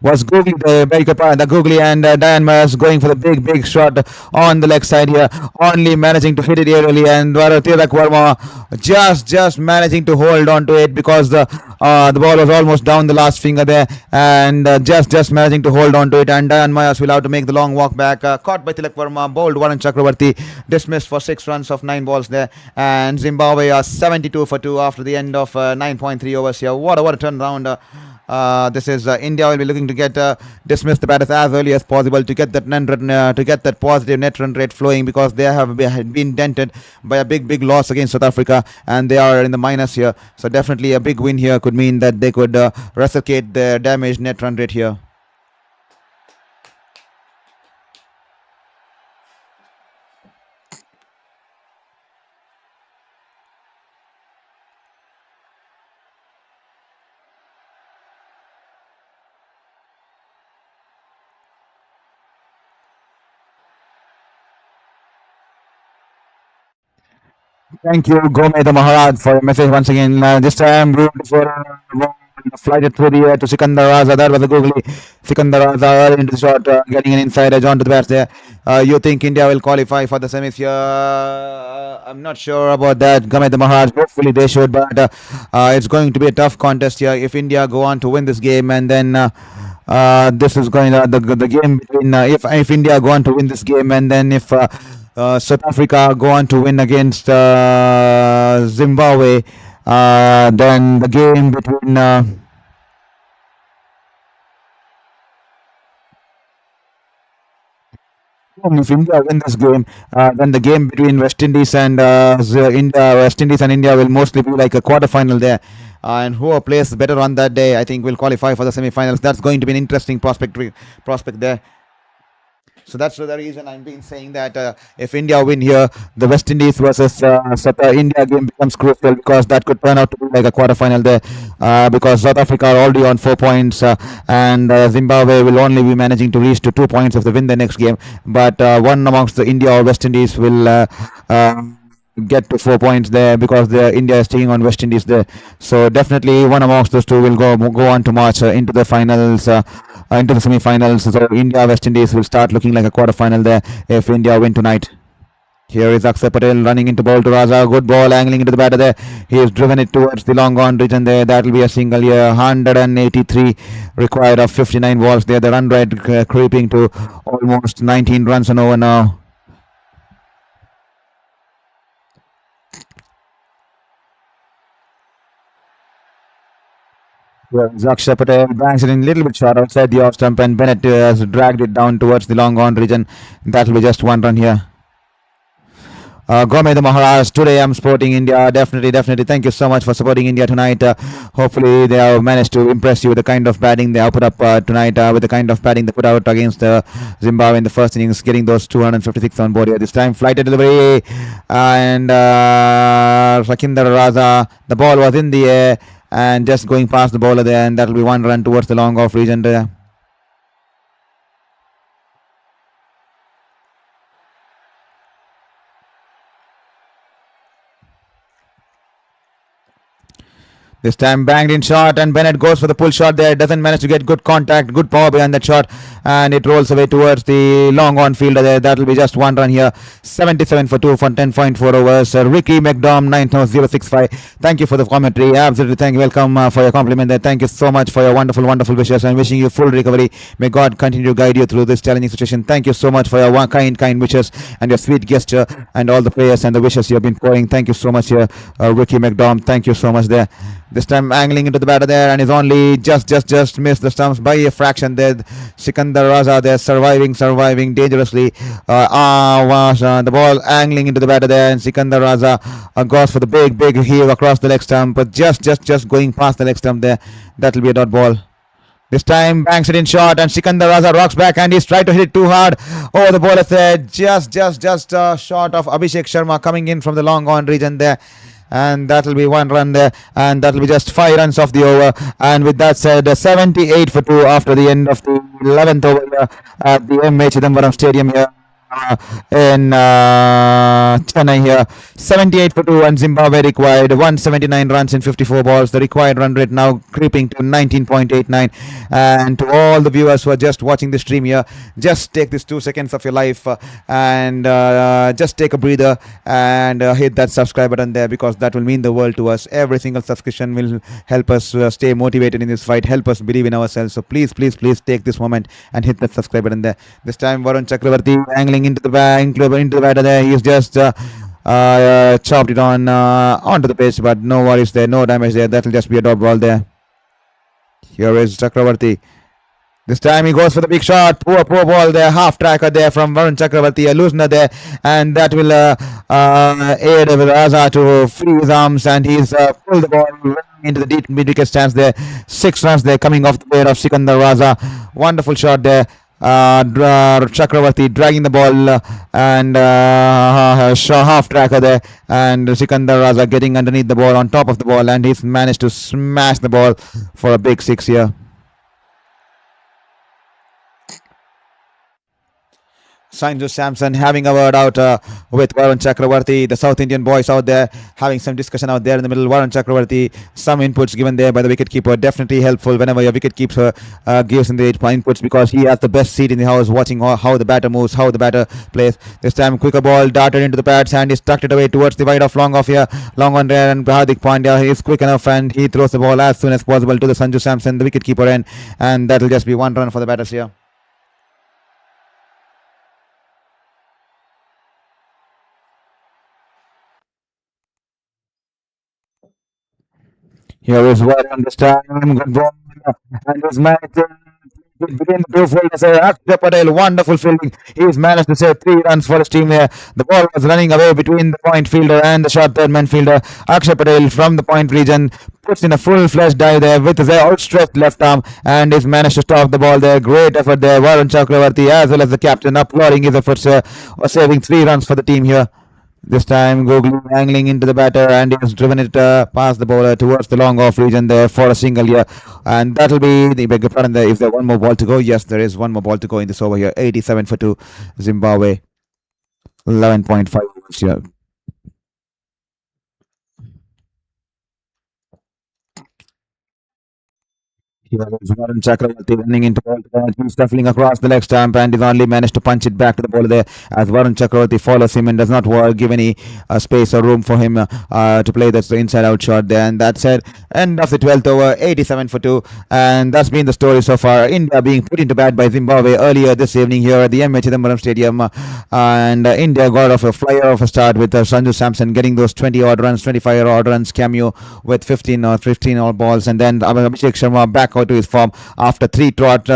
A: was googly, the googly, and Diane Myers going for the big shot on the leg side here, only managing to hit it aerially, and Tilak Verma just managing to hold on to it because the ball was almost down the last finger there, and just managing to hold on to it, and Diane Myers will have to make the long walk back. Caught by Tilak Verma, bowled Varun Chakravarti, dismissed for 6 runs of 9 balls there, and Zimbabwe are 72 for 2 after the end of 9.3 overs here. What a turnaround. This is India will be looking to get dismiss the batters as early as possible to get that positive net run rate flowing, because they have been dented by a big loss against South Africa, and they are in the minus here. So definitely a big win here could mean that they could resuscitate their damaged net run rate here. Thank you, Gome the Maharaj, for your message once again. This time, flighted through the air to Sikandar Raza. That was a googly. Sikandar Raza early into the shot, getting an inside edge onto the bats there. You think India will qualify for the semis here? I'm not sure about that, Game the Maharaj. Hopefully they should, but it's going to be a tough contest here if India go on to win this game, and then this is going to the game between if India go on to win this game, and then if South Africa go on to win against Zimbabwe, then the game between If India win this game, then the game between West Indies and India will mostly be like a quarter final there. And whoever plays better on that day, I think, will qualify for the semi-finals. That's going to be an interesting prospect there. So that's the reason I've been saying that if India win here, the West Indies versus South India game becomes crucial because that could turn out to be like a quarter final there. Because South Africa are already on 4 points, and Zimbabwe will only be managing to reach to 2 points if they win the next game. But one amongst the India or West Indies will get to 4 points there because India is taking on West Indies there. So definitely one amongst those two will go on to march into the finals, into the semi-finals. So India West Indies will start looking like a quarter final there if India win tonight. Here is Akshay Patel running into ball to Raza. Good ball angling into the batter there. He has driven it towards the long on region there. That will be a single here. 183 required of 59 balls there. The run rate creeping to almost 19 runs and over now. Yeah, Akshay Patel bangs it in a little bit short outside the off stump, and Bennett has dragged it down towards the long on region. That will be just one run here. Gourmet the Maharaj, today I'm supporting India. Definitely. Thank you so much for supporting India tonight. Hopefully they have managed to impress you with the kind of batting they have put up tonight, with the kind of batting they put out against Zimbabwe in the first innings, getting those 256 on board here. This time, flighted delivery, and Sikandar Raza, the ball was in the air and just going past the bowler there, and that will be one run towards the long off region there. This time banged in shot, and Bennett goes for the pull shot there. Doesn't manage to get good contact, good power behind that shot, and it rolls away towards the long on fielder there. That will be just one run here. 77 for 2 for 10.4 overs. Ricky McDom 90065. Thank you for the commentary. Absolutely, thank you. Welcome for your compliment there. Thank you so much for your wonderful wishes. I'm wishing you full recovery. May God continue to guide you through this challenging situation. Thank you so much for your kind wishes and your sweet gesture and all the prayers and the wishes you have been pouring. Thank you so much here, Ricky McDom. Thank you so much there. This time angling into the batter there, and is only just missed the stumps by a fraction there. Sikandar Raza there surviving dangerously. The ball angling into the batter there, and Sikandar Raza goes for the big heave across the leg stump, but just going past the leg stump there. That will be a dot ball. This time banks it in short, and Sikandar Raza rocks back, and he's tried to hit it too hard. Oh, the ball is there, just short of Abhishek Sharma coming in from the long on region there. And that will be one run there, and that will be just 5 runs off the over. And with that said, 78 for 2 after the end of the 11th over here at the MA Chidambaram Stadium here in Chennai here. 78 for 2, and Zimbabwe required 179 runs in 54 balls. The required run rate now creeping to 19.89. And to all the viewers who are just watching the stream here, just take this 2 seconds of your life and just take a breather and hit that subscribe button there, because that will mean the world to us. Every single subscription will help us stay motivated in this fight, help us believe in ourselves. So please take this moment and hit that subscribe button there. This time Varun Chakravarti angling into the batter there. He's just chopped it on onto the pitch, but no worries there, no damage there. That will just be a dot ball there. Here is Chakravarti. This time he goes for the big shot. Poor ball there. Half tracker there from Varun Chakravarti. A loosener there. And that will aid with Raza to free his arms. And he's pulled the ball into the deep mid-wicket stance there. 6 runs there coming off the pair of Sikandar Raza. Wonderful shot there. Chakravarti dragging the ball and half tracker there, and Sikandar Raza getting underneath the ball, on top of the ball, and he's managed to smash the ball for a big 6 here. Sanju Samson having a word out with Varun Chakravarti. The South Indian boys out there having some discussion out there in the middle. Varun Chakravarti, some inputs given there by the wicketkeeper. Definitely helpful whenever your wicketkeeper gives in the inputs, because he has the best seat in the house watching how the batter moves, how the batter plays. This time quicker ball darted into the pads, and he's tucked it away towards the wide off long off here. Long on there, and Hardik Pandya is quick enough, and he throws the ball as soon as possible to the Sanju Samson, the wicketkeeper end, and that will just be one run for the batters here. Here is Varun this time. Good ball. And his managed to Between the two fielders, Akshay Patel, wonderful fielding. He's managed to save 3 runs for his team there. The ball was running away between the point fielder and the short third man fielder. Akshay Patel from the point region puts in a full-fledged dive there with his outstretched left arm and he's managed to stop the ball there. Great effort there. Varun Chakravarti as well as the captain applauding his efforts, saving 3 runs for the team here. This time, Gogli angling into the batter and he has driven it past the bowler towards the long off region there for a single here. And that'll be the bigger pardon there. Is there one more ball to go? Yes, there is one more ball to go in this over here. 87 for 2. Zimbabwe 11.5 overs here. Here is Varun Chakravarti running into ball. He's shuffling across the leg stump and he's only managed to punch it back to the ball there as Varun Chakravarti follows him and does not give any space or room for him to play this inside out shot there. And that's it. End of the 12th over, 87 for 2. And that's been the story so far. India being put into bat by Zimbabwe earlier this evening here at the MA Chidambaram Stadium. And India got off a flyer of a start with Sanju Samson getting those 20 odd runs, 25 odd runs cameo with 15 odd balls. And then AbhishekSharma back out to his form after three ducks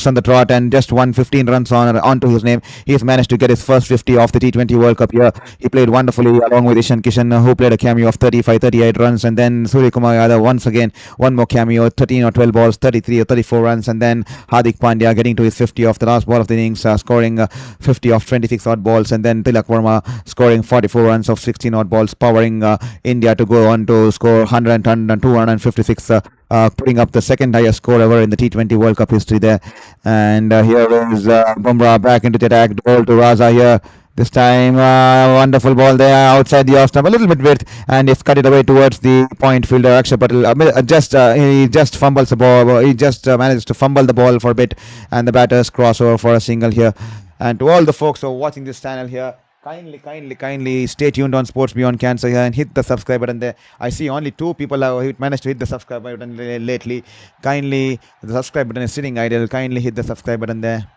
A: on the trot and just won 15 runs onto his name. He's managed to get his first 50 off the T20 World Cup here. He played wonderfully along with Ishan Kishan, who played a cameo of 38 runs, and then Suryakumar Yadav once again one more cameo, 13 or 12 balls, 33 or 34 runs, and then Hardik Pandya getting to his 50 off the last ball of the innings, scoring 50 off 26 odd balls, and then Tilak Verma scoring 44 runs of 16 odd balls, powering India to go on to score 256. Putting up the second highest score ever in the T20 World Cup history there. And here is Bumrah back into the attack. Ball to Raza here. This time, wonderful ball there outside the off stump, a little bit width, and it's cut it away towards the point fielder. Akshay Patel he just fumbles the ball. He just manages to fumble the ball for a bit, and the batters cross over for a single here. And to all the folks who are watching this channel here, kindly stay tuned on Sports Beyond Cancer here and hit the subscribe button there. I see only 2 people have managed to hit the subscribe button lately. Kindly, the subscribe button is sitting idle. Kindly hit the subscribe button there.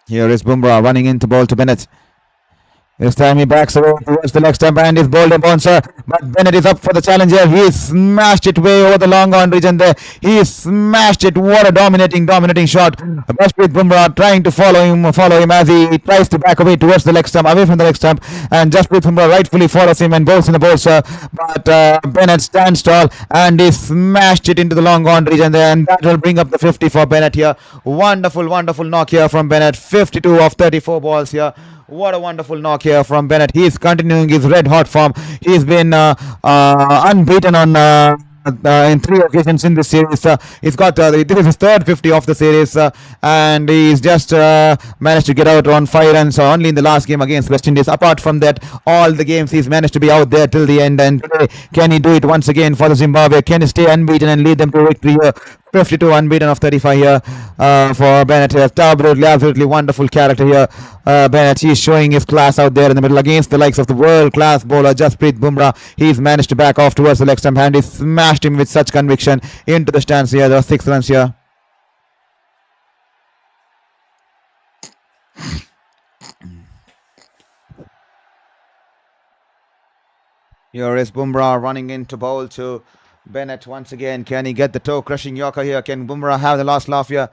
A: Here is Bumrah running into ball to Bennett. This time he backs away towards the leg stump and is bowled and bouncer. But Bennett is up for the challenge here. He smashed it way over the long on region there. He smashed it. What a dominating shot. Jasprit Bumrah trying to follow him as he tries to back away towards the leg stump, away from the leg stump. And Jasprit Bumrah rightfully follows him and bowls in the bouncer. But Bennett stands tall and he smashed it into the long on region there. And that will bring up the 50 for Bennett here. Wonderful knock here from Bennett. 52 of 34 balls here. What a wonderful knock here from Bennett. He is continuing his red hot form. He's been unbeaten on in 3 occasions in this series. He's got this is his third 50 of the series, and he's just managed to get out on 5 runs only in the last game against West Indies. Apart from that, all the games he's managed to be out there till the end. And today, can he do it once again for the Zimbabwe? Can he stay unbeaten and lead them to victory here? 52 unbeaten of 35 here for Bennett. Absolutely wonderful character here. Bennett, he's showing his class out there in the middle against the likes of the world-class bowler Jasprit Bumrah. He's managed to back off towards the leg stump and he smashed him with such conviction into the stands here. There are 6 runs here. Here is Bumrah running into bowl to Bennett once again. Can he get the toe-crushing Yorker here? Can Bumrah have the last laugh here?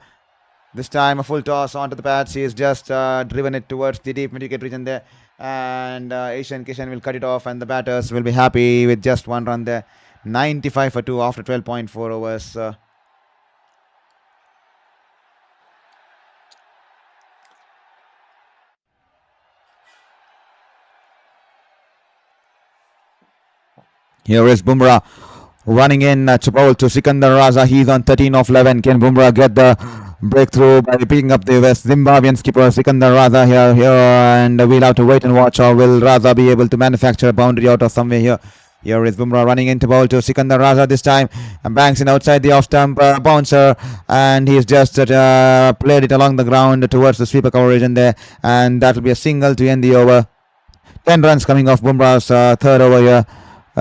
A: This time a full toss onto the pads. He has just driven it towards the deep mid-wicket region there. And Ishan Kishan will cut it off and the batters will be happy with just 1 run there. 95 for 2 after 12.4 overs. Here is Bumrah running in Chepauk to Sikandar Raza. He's on 13 of 11. Can Bumrah get the breakthrough by picking up the West Zimbabwean skipper Sikandar Raza here, and we'll have to wait and watch, or will Raza be able to manufacture a boundary out of somewhere here. Here is Bumrah running into ball to Sikandar Raza this time, and banks in outside the off-stump bouncer, and he's just played it along the ground towards the sweeper cover region there, and that will be a single to end the over. 10 runs coming off Bumrah's third over here.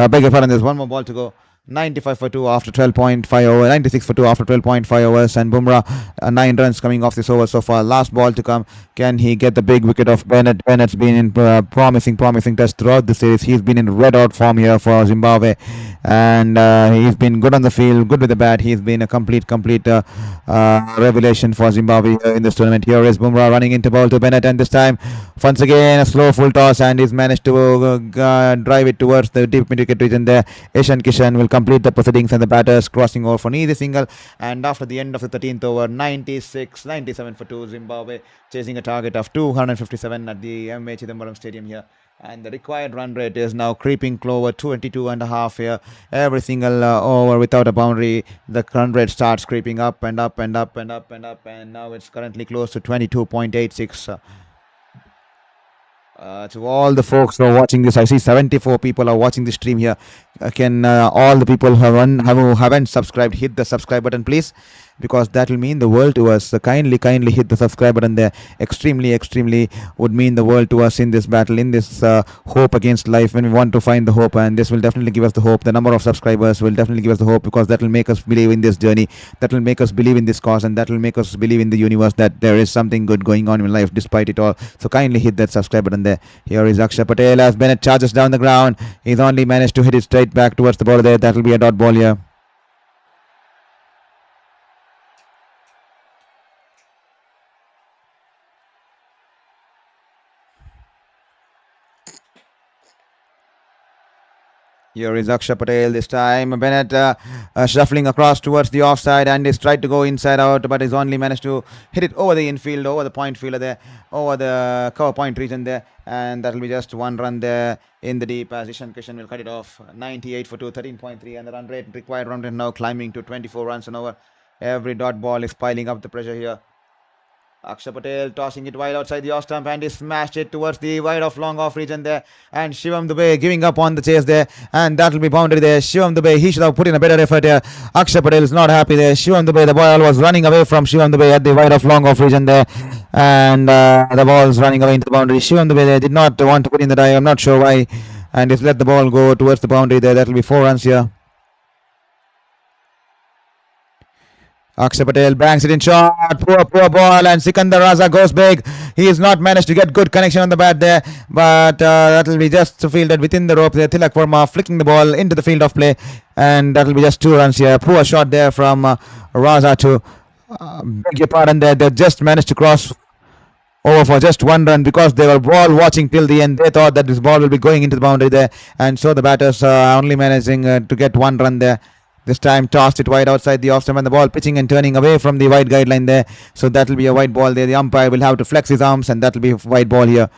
A: Beg your pardon, there's 1 more ball to go. 95 for 2 after 12.5 overs, 96 for 2 after 12.5 overs, and Bumrah 9 runs coming off this over so far. Last ball to come. Can he get the big wicket of Bennett? Bennett's been in promising test throughout the series. He's been in red hot form here for Zimbabwe, and he's been good on the field, good with the bat. He's been a complete revelation for Zimbabwe in this tournament. Here is Bumrah running into ball to Bennett, and this time once again a slow full toss, and he's managed to drive it towards the deep mid-wicket region there. Ishan Kishan will complete the proceedings, and the batters crossing over for an easy single. And after the end of the 13th over, 97 for 2, Zimbabwe chasing a target of 257 at the MA Chidambaram Stadium here. And the required run rate is now creeping closer, 22.5 here. Every single over without a boundary, the run rate starts creeping up and up and up and up and up, and now it's currently close to 22.86. To all the folks who are watching this, I see 74 people are watching the stream here. Can all the people who haven't subscribed, hit the subscribe button, please, because that will mean the world to us. So kindly hit the subscribe button there. Extremely would mean the world to us in this battle, in this hope against life, when we want to find the hope, and this will definitely give us the hope. The number of subscribers will definitely give us the hope, because that will make us believe in this journey, that will make us believe in this cause, and that will make us believe in the universe that there is something good going on in life despite it all. So kindly hit that subscribe button there. Here is Akshar Patel as Bennett charges down the ground. He's only managed to hit it straight back towards the ball there. That will be a dot ball here. Here is Akshar Patel this time. Bennett shuffling across towards the offside, and he's tried to go inside out, but he's only managed to hit it over the infield, over the point fielder there, over the cover point region there, and that will be just one run there in the deep as Ishan Kishan will cut it off. 98 for 2, 13.3, and the required run rate now climbing to 24 runs an over. Every dot ball is piling up the pressure here. Akshar Patel tossing it wide outside the off stump, and he smashed it towards the wide off long off region there, and Shivam Dubey giving up on the chase there, and that will be boundary there. Shivam Dubey, he should have put in a better effort here. Akshar Patel is not happy there. Shivam Dubey, the ball was running away from Shivam Dubey at the wide off long off region there, and the ball is running away into the boundary. Shivam Dubey there did not want to put in the dive, I'm not sure why, and he's let the ball go towards the boundary there. That will be 4 runs here. Akshar Patel bangs it in short, poor ball, and Sikandar Raza goes big. He has not managed to get good connection on the bat there, but that will be just fielded within the rope there. Tilak Verma flicking the ball into the field of play, and that will be just 2 runs here. Poor shot there from Raza to beg your pardon there. They just managed to cross over for just 1 run because they were ball watching till the end. They thought that this ball will be going into the boundary there, and so the batters only managing to get 1 run there. This time tossed it wide outside the off stump, and the ball pitching and turning away from the wide guideline there. So that will be a wide ball there. The umpire will have to flex his arms, and that will be a wide ball here.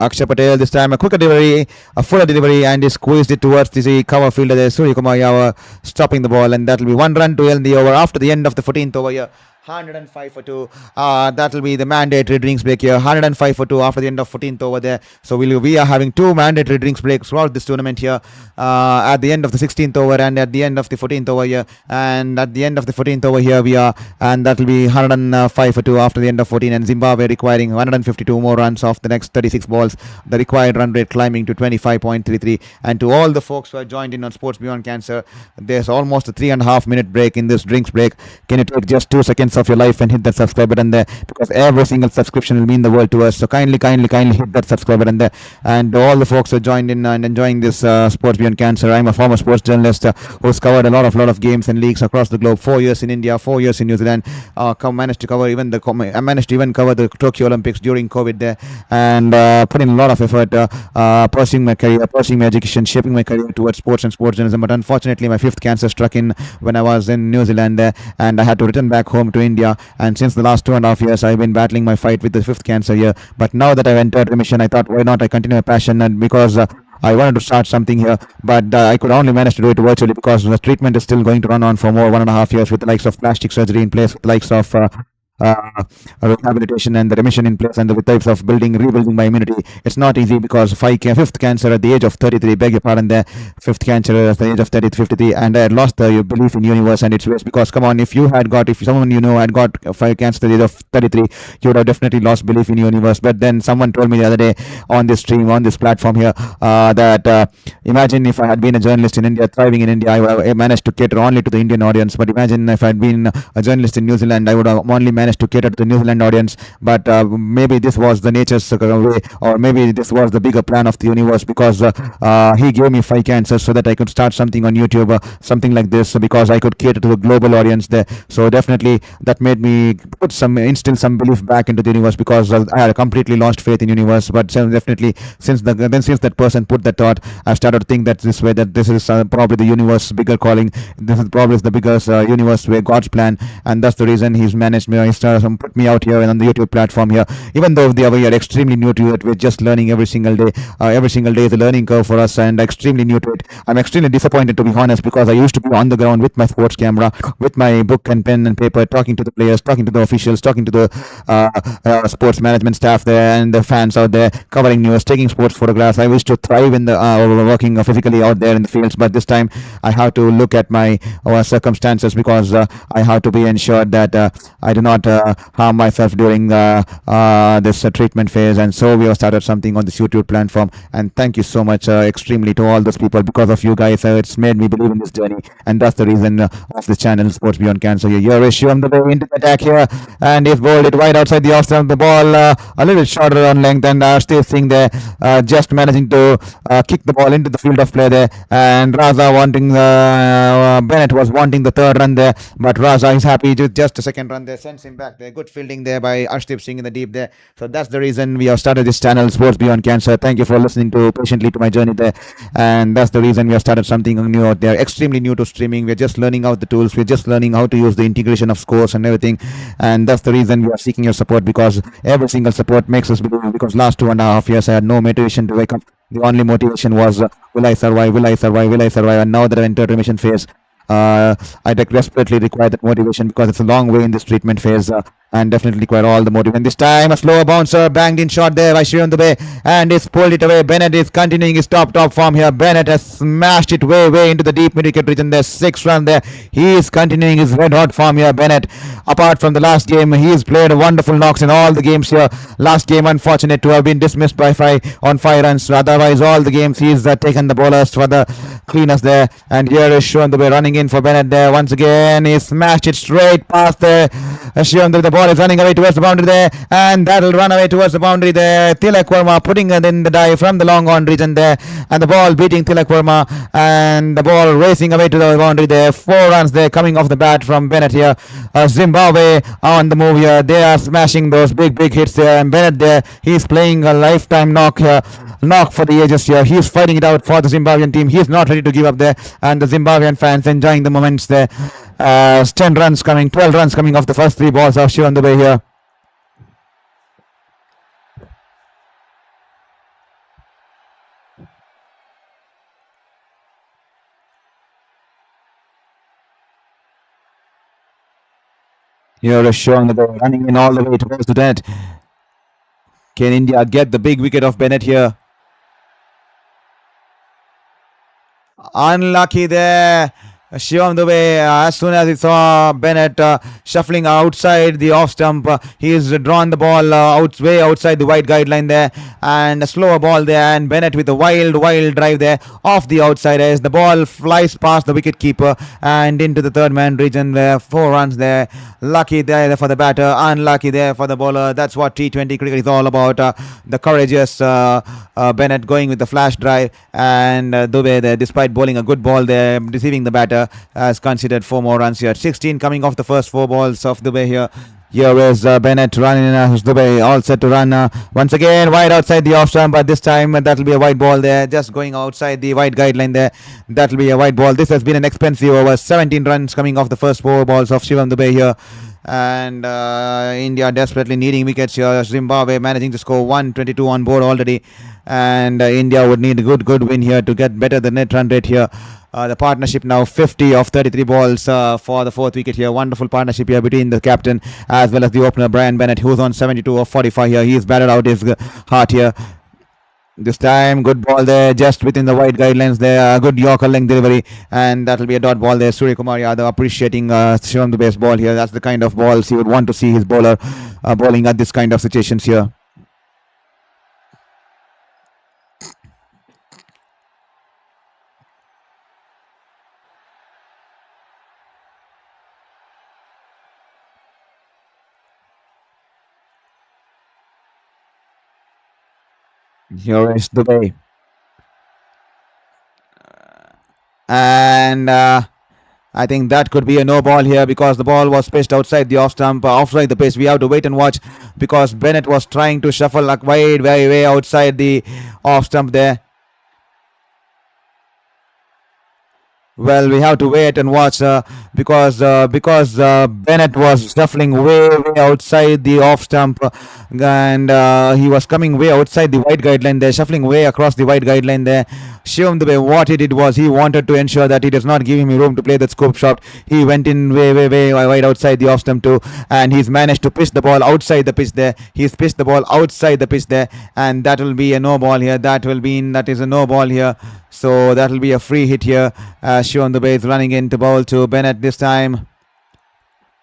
A: Akshar Patel this time a quicker delivery, a fuller delivery, and he squeezed it towards the cover fielder there. Suryakumar Yadav stopping the ball, and that will be 1 run to end the over after the end of the 14th over here. 105 for 2. That will be the mandatory drinks break here. 105 for 2 after the end of 14th over there. So we are having 2 mandatory drinks breaks throughout this tournament here. At the end of the 16th over and at the end of the 14th over here. And at the end of the 14th over here we are, and that will be 105 for 2 after the end of 14. And Zimbabwe requiring 152 more runs off the next 36 balls. The required run rate climbing to 25.33. And to all the folks who are joined in on Sports Beyond Cancer, there's almost a 3.5 minute break in this drinks break. Can you take just 2 seconds of your life and hit that subscribe button there, because every single subscription will mean the world to us. So kindly hit that subscribe button there. And all the folks who are joined in and enjoying this Sports Beyond Cancer, I'm a former sports journalist who's covered a lot of games and leagues across the globe. 4 years in India, 4 years in New Zealand. Managed to cover even cover the Tokyo Olympics during COVID there, and put in a lot of effort pursuing my career, pursuing my education, shaping my career towards sports and sports journalism. But unfortunately my 5th cancer struck in when I was in New Zealand there, and I had to return back home to India, and since the last 2.5 years I've been battling my fight with the 5th cancer here. But now that I've entered remission, I thought, why not I continue my passion, and because I wanted to start something here, but I could only manage to do it virtually because the treatment is still going to run on for more 1.5 years with the likes of plastic surgery in place, with the likes of rehabilitation and the remission in place, and the types of rebuilding my immunity. It's not easy because 5th cancer at the age of 33, beg your pardon there, 5th cancer at the age of 53, and I had lost the belief in universe and its ways. Because come on, if someone you know had got 5 cancer at the age of 33, you would have definitely lost belief in universe. But then someone told me the other day on this stream, on this platform here, that imagine if I had been a journalist in India, thriving in India, I would have managed to cater only to the Indian audience. But imagine if I had been a journalist in New Zealand, I would have only managed managed to cater to the New Zealand audience. But maybe this was the nature's way, or maybe this was the bigger plan of the universe, because he gave me 5 cancers so that I could start something on YouTube, something like this, because I could cater to the global audience there. So definitely that made me instill some belief back into the universe, because I had completely lost faith in universe. But definitely since that person put that thought, I started to think that this way, that this is probably the universe bigger calling. This is probably the biggest universe way, God's plan, and that's the reason he's managed me. He's put me out here on the YouTube platform here. Even though we are extremely new to it, we're just learning every single day. Every single day is a learning curve for us, and extremely new to it. I'm extremely disappointed, to be honest, because I used to be on the ground with my sports camera, with my book and pen and paper, talking to the players, talking to the officials, talking to the sports management staff there, and the fans out there, covering news, taking sports photographs. I used to thrive in the working physically out there in the fields, but this time I have to look at my circumstances, because I have to be ensured that I do not harm myself during this treatment phase. And so we have started something on this YouTube platform, and thank you so much extremely to all those people. Because of you guys, it's made me believe in this journey, and that's the reason of this channel, Sports Beyond Cancer. Here is Shivam the way into the attack here, and he's bowled it wide outside the off stump. The ball a little shorter on length, and still seeing there, just managing to kick the ball into the field of play there. And Raza wanting Bennett was wanting the third run there, but Raza is happy with just a second run there, sends him back there. Good fielding there by Arshdeep Singh in the deep there. So that's the reason we have started this channel, Sports Beyond Cancer. Thank you for listening to patiently to my journey there, and that's the reason we have started something new out there. Extremely new to streaming. We're just learning out the tools. We're just learning how to use the integration of scores and everything, and that's the reason we are seeking your support, because every single support makes us believe. Because last 2.5 years I had no motivation to wake up. The only motivation was will I survive, will I survive, will I survive. And now that I've entered remission phase, I desperately require that motivation, because it's a long way in this treatment phase, and definitely require all the motivation. This time a slower bouncer, banged in shot there by Shivam Dubey, and he's pulled it away. Bennett is continuing his top form here. Bennett has smashed it way into the deep mid-wicket region there. 6 run there. He is continuing his red hot form here, Bennett. Apart from the last game, he has played wonderful knocks in all the games here. Last game unfortunate to have been dismissed by 5 runs. Otherwise all the games he's taken the bowlers for the cleaners there. And here is Shivam Dubey running in for Bennett there. Once again he smashed it straight past there. Shivam Dubey, the ball is running away towards the boundary there, and that'll run away towards the boundary there. Tilak Verma putting it in the dive from the long on region there, and the ball beating Tilak Verma, and the ball racing away to the boundary there. 4 runs there coming off the bat from Bennett here. Zimbabwe on the move here. They are smashing those big hits there, and Bennett there, he's playing a lifetime knock here. Knock for the ages here. He's fighting it out for the Zimbabwean team. He's not ready to give up there, and the Zimbabwean fans enjoying the moments there. 10 runs coming, 12 runs coming off the first 3 balls of Shivam Dubey here. Here is Shivam Dubey running in all the way towards the net. Can India get the big wicket of Bennett here? Unlucky there. Shivam Dubey, as soon as he saw Bennett shuffling outside the off stump, he's drawn the ball way outside the wide guideline there, and a slower ball there, and Bennett with a wild drive there off the outside as the ball flies past the wicket keeper and into the third man region there. 4 runs there. Lucky there for the batter, unlucky there for the bowler. That's what T20 cricket is all about. The courageous Bennett going with the flash drive, and Dubey there, despite bowling a good ball there, deceiving the batter, has considered 4 more runs here. 16 coming off the first 4 balls of Dubey here. Here is Bennett running. Dubey all set to run once again wide outside the off stump, but this time that'll be a wide ball there, just going outside the wide guideline there. That'll be a wide ball. This has been an expensive over. 17 runs coming off the first 4 balls of Shivam Dubey here. And India desperately needing wickets here. Zimbabwe managing to score 122 on board already, and India would need a good win here to get better the net run rate here. The partnership now 50 of 33 balls for the 4th wicket here. Wonderful partnership here between the captain as well as the opener Brian Bennett, who's on 72 of 45 here. He's batted out his heart here. This time good ball there, just within the wide guidelines there. Good Yorker length delivery, and that'll be a dot ball there. Suryakumar Yadav appreciating Shivam Dubey's ball here. That's the kind of balls he would want to see his bowler bowling at this kind of situations here. Here is Dubai. And I think that could be a no ball here because the ball was pitched outside the off stump, offside the pitch. We have to wait and watch because Bennett was trying to shuffle like way outside the off stump there. Well, we have to wait and watch because Bennett was shuffling way outside the off stump, and he was coming way outside the wide guideline there, shuffling way across the wide guideline there. Shivam Dube, what he did was he wanted to ensure that he does not give him room to play that scope shot. He went in way wide outside the off stump too, and he's managed to pitch the ball outside the pitch there. He's pitched the ball outside the pitch there, and that will be a no ball here. That is a no ball here. So that will be a free hit here. Shivam Dube is running into bowl to Bennett this time.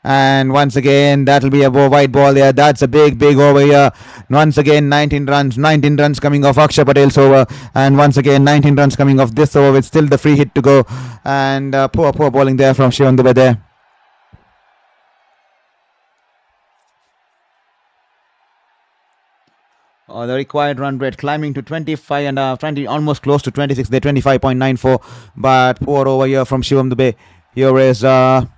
A: And once again, that will be a wide ball there. That's a big over here. Once again, 19 runs coming off Akshay Patel's over. And once again, 19 runs coming off this over with still the free hit to go. And poor bowling there from Shivam Dube there. The required run rate climbing to 25 and 20, almost close to 26 there, 25.94. But poor over here from Shivam Dube. Here is Shivam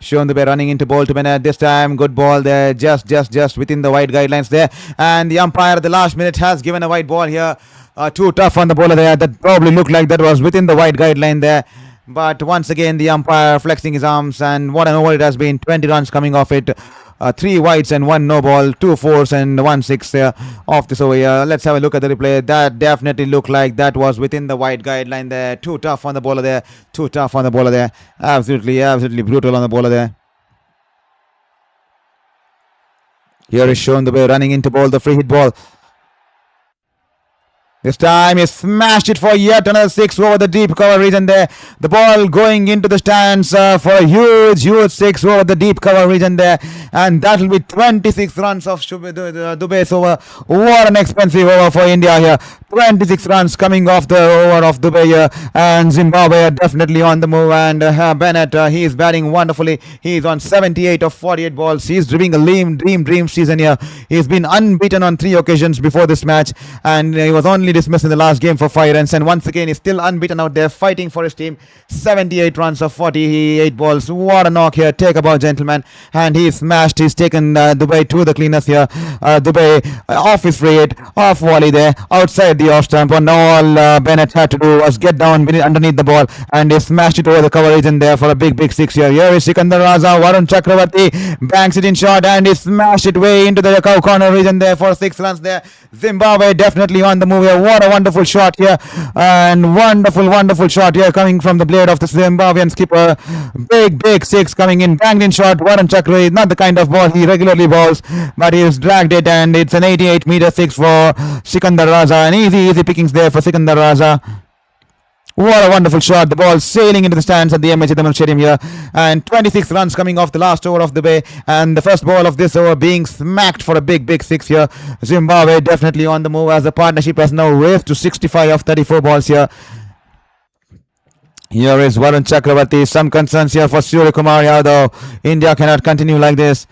A: Dube running into ball to Bennett this time. Good ball there, just within the wide guidelines there. And the umpire at the last minute has given a wide ball here. Too tough on the bowler there. That probably looked like that was within the wide guideline there. But once again, the umpire flexing his arms, and what an over it has been. 20 runs coming off it. 3 wides and 1 no ball, 2 fours and 1 6 off this over here. Let's have a look at the replay. That definitely looked like that was within the wide guideline there. Too tough on the bowler there. Absolutely brutal on the bowler there. Here is shown the way running into ball, the free hit ball. This time he smashed it for yet another 6 over the deep cover region there. The ball going into the stands for a huge 6 over the deep cover region there. And that will be 26 runs of Dube's over. What an expensive over for India here. 26 runs coming off the over of Dube here. And Zimbabwe are definitely on the move. And Bennett, he is batting wonderfully. He is on 78 of 48 balls. He is dreaming a dream season here. He has been unbeaten on 3 occasions before this match. And he was only dismissed in the last game for 5 runs, and once again he's still unbeaten out there fighting for his team. 78 runs of 48 balls. What a knock here. Take a bow, gentlemen. And he's smashed. He's taken Dube to the cleaners here. Dube off his free hit, off volley there, outside the off stump, and all Bennett had to do was get down underneath the ball, and he smashed it over the cover region there for a big 6 here. Here is Sikandar Raza. Varun Chakravarti banks it in short, and he smashed it way into the corner region there for 6 runs there. Zimbabwe definitely on the move here. What a wonderful shot here, and wonderful shot here coming from the blade of the Zimbabwean skipper. Big 6 coming in, banged in shot. Varun Chakra is not the kind of ball he regularly bowls, but he has dragged it, and it's an 88-meter 6 for Sikandar Raza. An easy pickings there for Sikandar Raza. What a wonderful shot. The ball sailing into the stands at the MA Chidambaram Stadium here. And 26 runs coming off the last over of the day. And the first ball of this over being smacked for a big 6 here. Zimbabwe definitely on the move as the partnership has now raised to 65 of 34 balls here. Here is Varun Chakravarti. Some concerns here for Suryakumar Yadav. India cannot continue like this.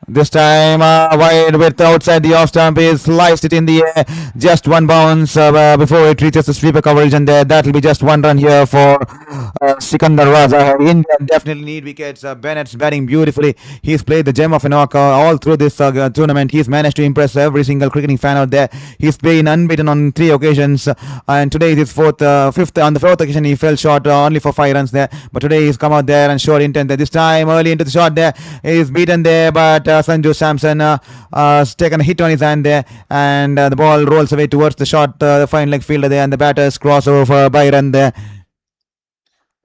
A: This time wide with outside the off stump. He sliced it in the air. Just 1 bounce before it reaches the sweeper coverage, and there that will be just 1 run here for Sikandar Raza. India definitely need wickets. Bennett's batting beautifully. He's played the gem of a knock all through this tournament. He's managed to impress every single cricketing fan out there. He's been unbeaten on 3 occasions, and today is his fifth. On the 4th occasion he fell short only for 5 runs there, but today he's come out there and showed intent there. This time early into the shot there, he's beaten there, but Sanju Samson has taken a hit on his hand there, and the ball rolls away towards the short fine leg fielder there, and the batters cross over for Byron there.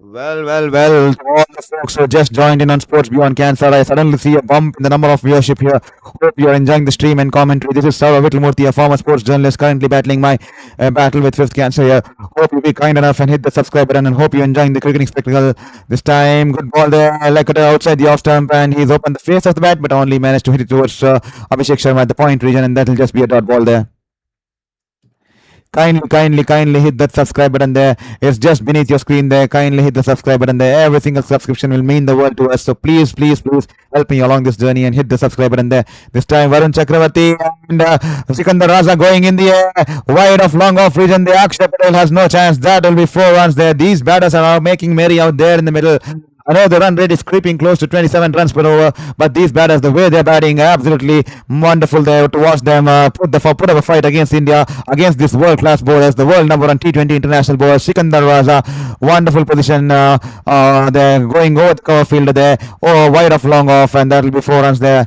A: Well, all the folks who just joined in on Sports Beyond Cancer, I suddenly see a bump in the number of viewership here. Hope you are enjoying the stream and commentary. This is Saurav Vitlamurthy, a former sports journalist currently battling my battle with 5th cancer here. Hope you be kind enough and hit the subscribe button, and hope you're enjoying the cricketing spectacle. This time, good ball there, like it outside the off stump, and he's opened the face of the bat, but only managed to hit it towards AbhishekSharma at the point region, and that will just be a dot ball there. kindly hit that subscribe button there. It's just beneath your screen there. Kindly hit the subscribe button there. Every single subscription will mean the world to us. So please help me along this journey and hit the subscribe button there. This time Varun Chakravarti and Sikandar Raza going in the air, wide of long off region. The Akshay Patel has no chance. That will be 4 runs there. These batters are making merry out there in the middle. I know the run rate is creeping close to 27 runs per over, but these batters, the way they're batting, absolutely wonderful there to watch them put up a fight against India, against this world-class bowlers, the world number one T20 international bowler, Sikandar Raza. Wonderful position. They're going over the cover field there, wide of long off, and that will be 4 runs there.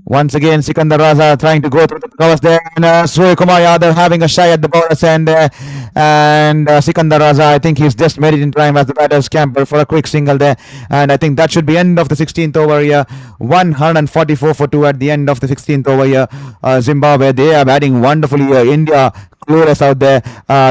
A: Once again, Sikandar Raza trying to go through the covers there, and Suryakumar Yadav having a shy at the bowler's end there. And Sikandar Raza, I think he's just made it in time as the batters scamper for a quick single there. And I think that should be end of the 16th over here. 144 for 2 at the end of the 16th over here. Zimbabwe, they are batting wonderfully here. India clueless out there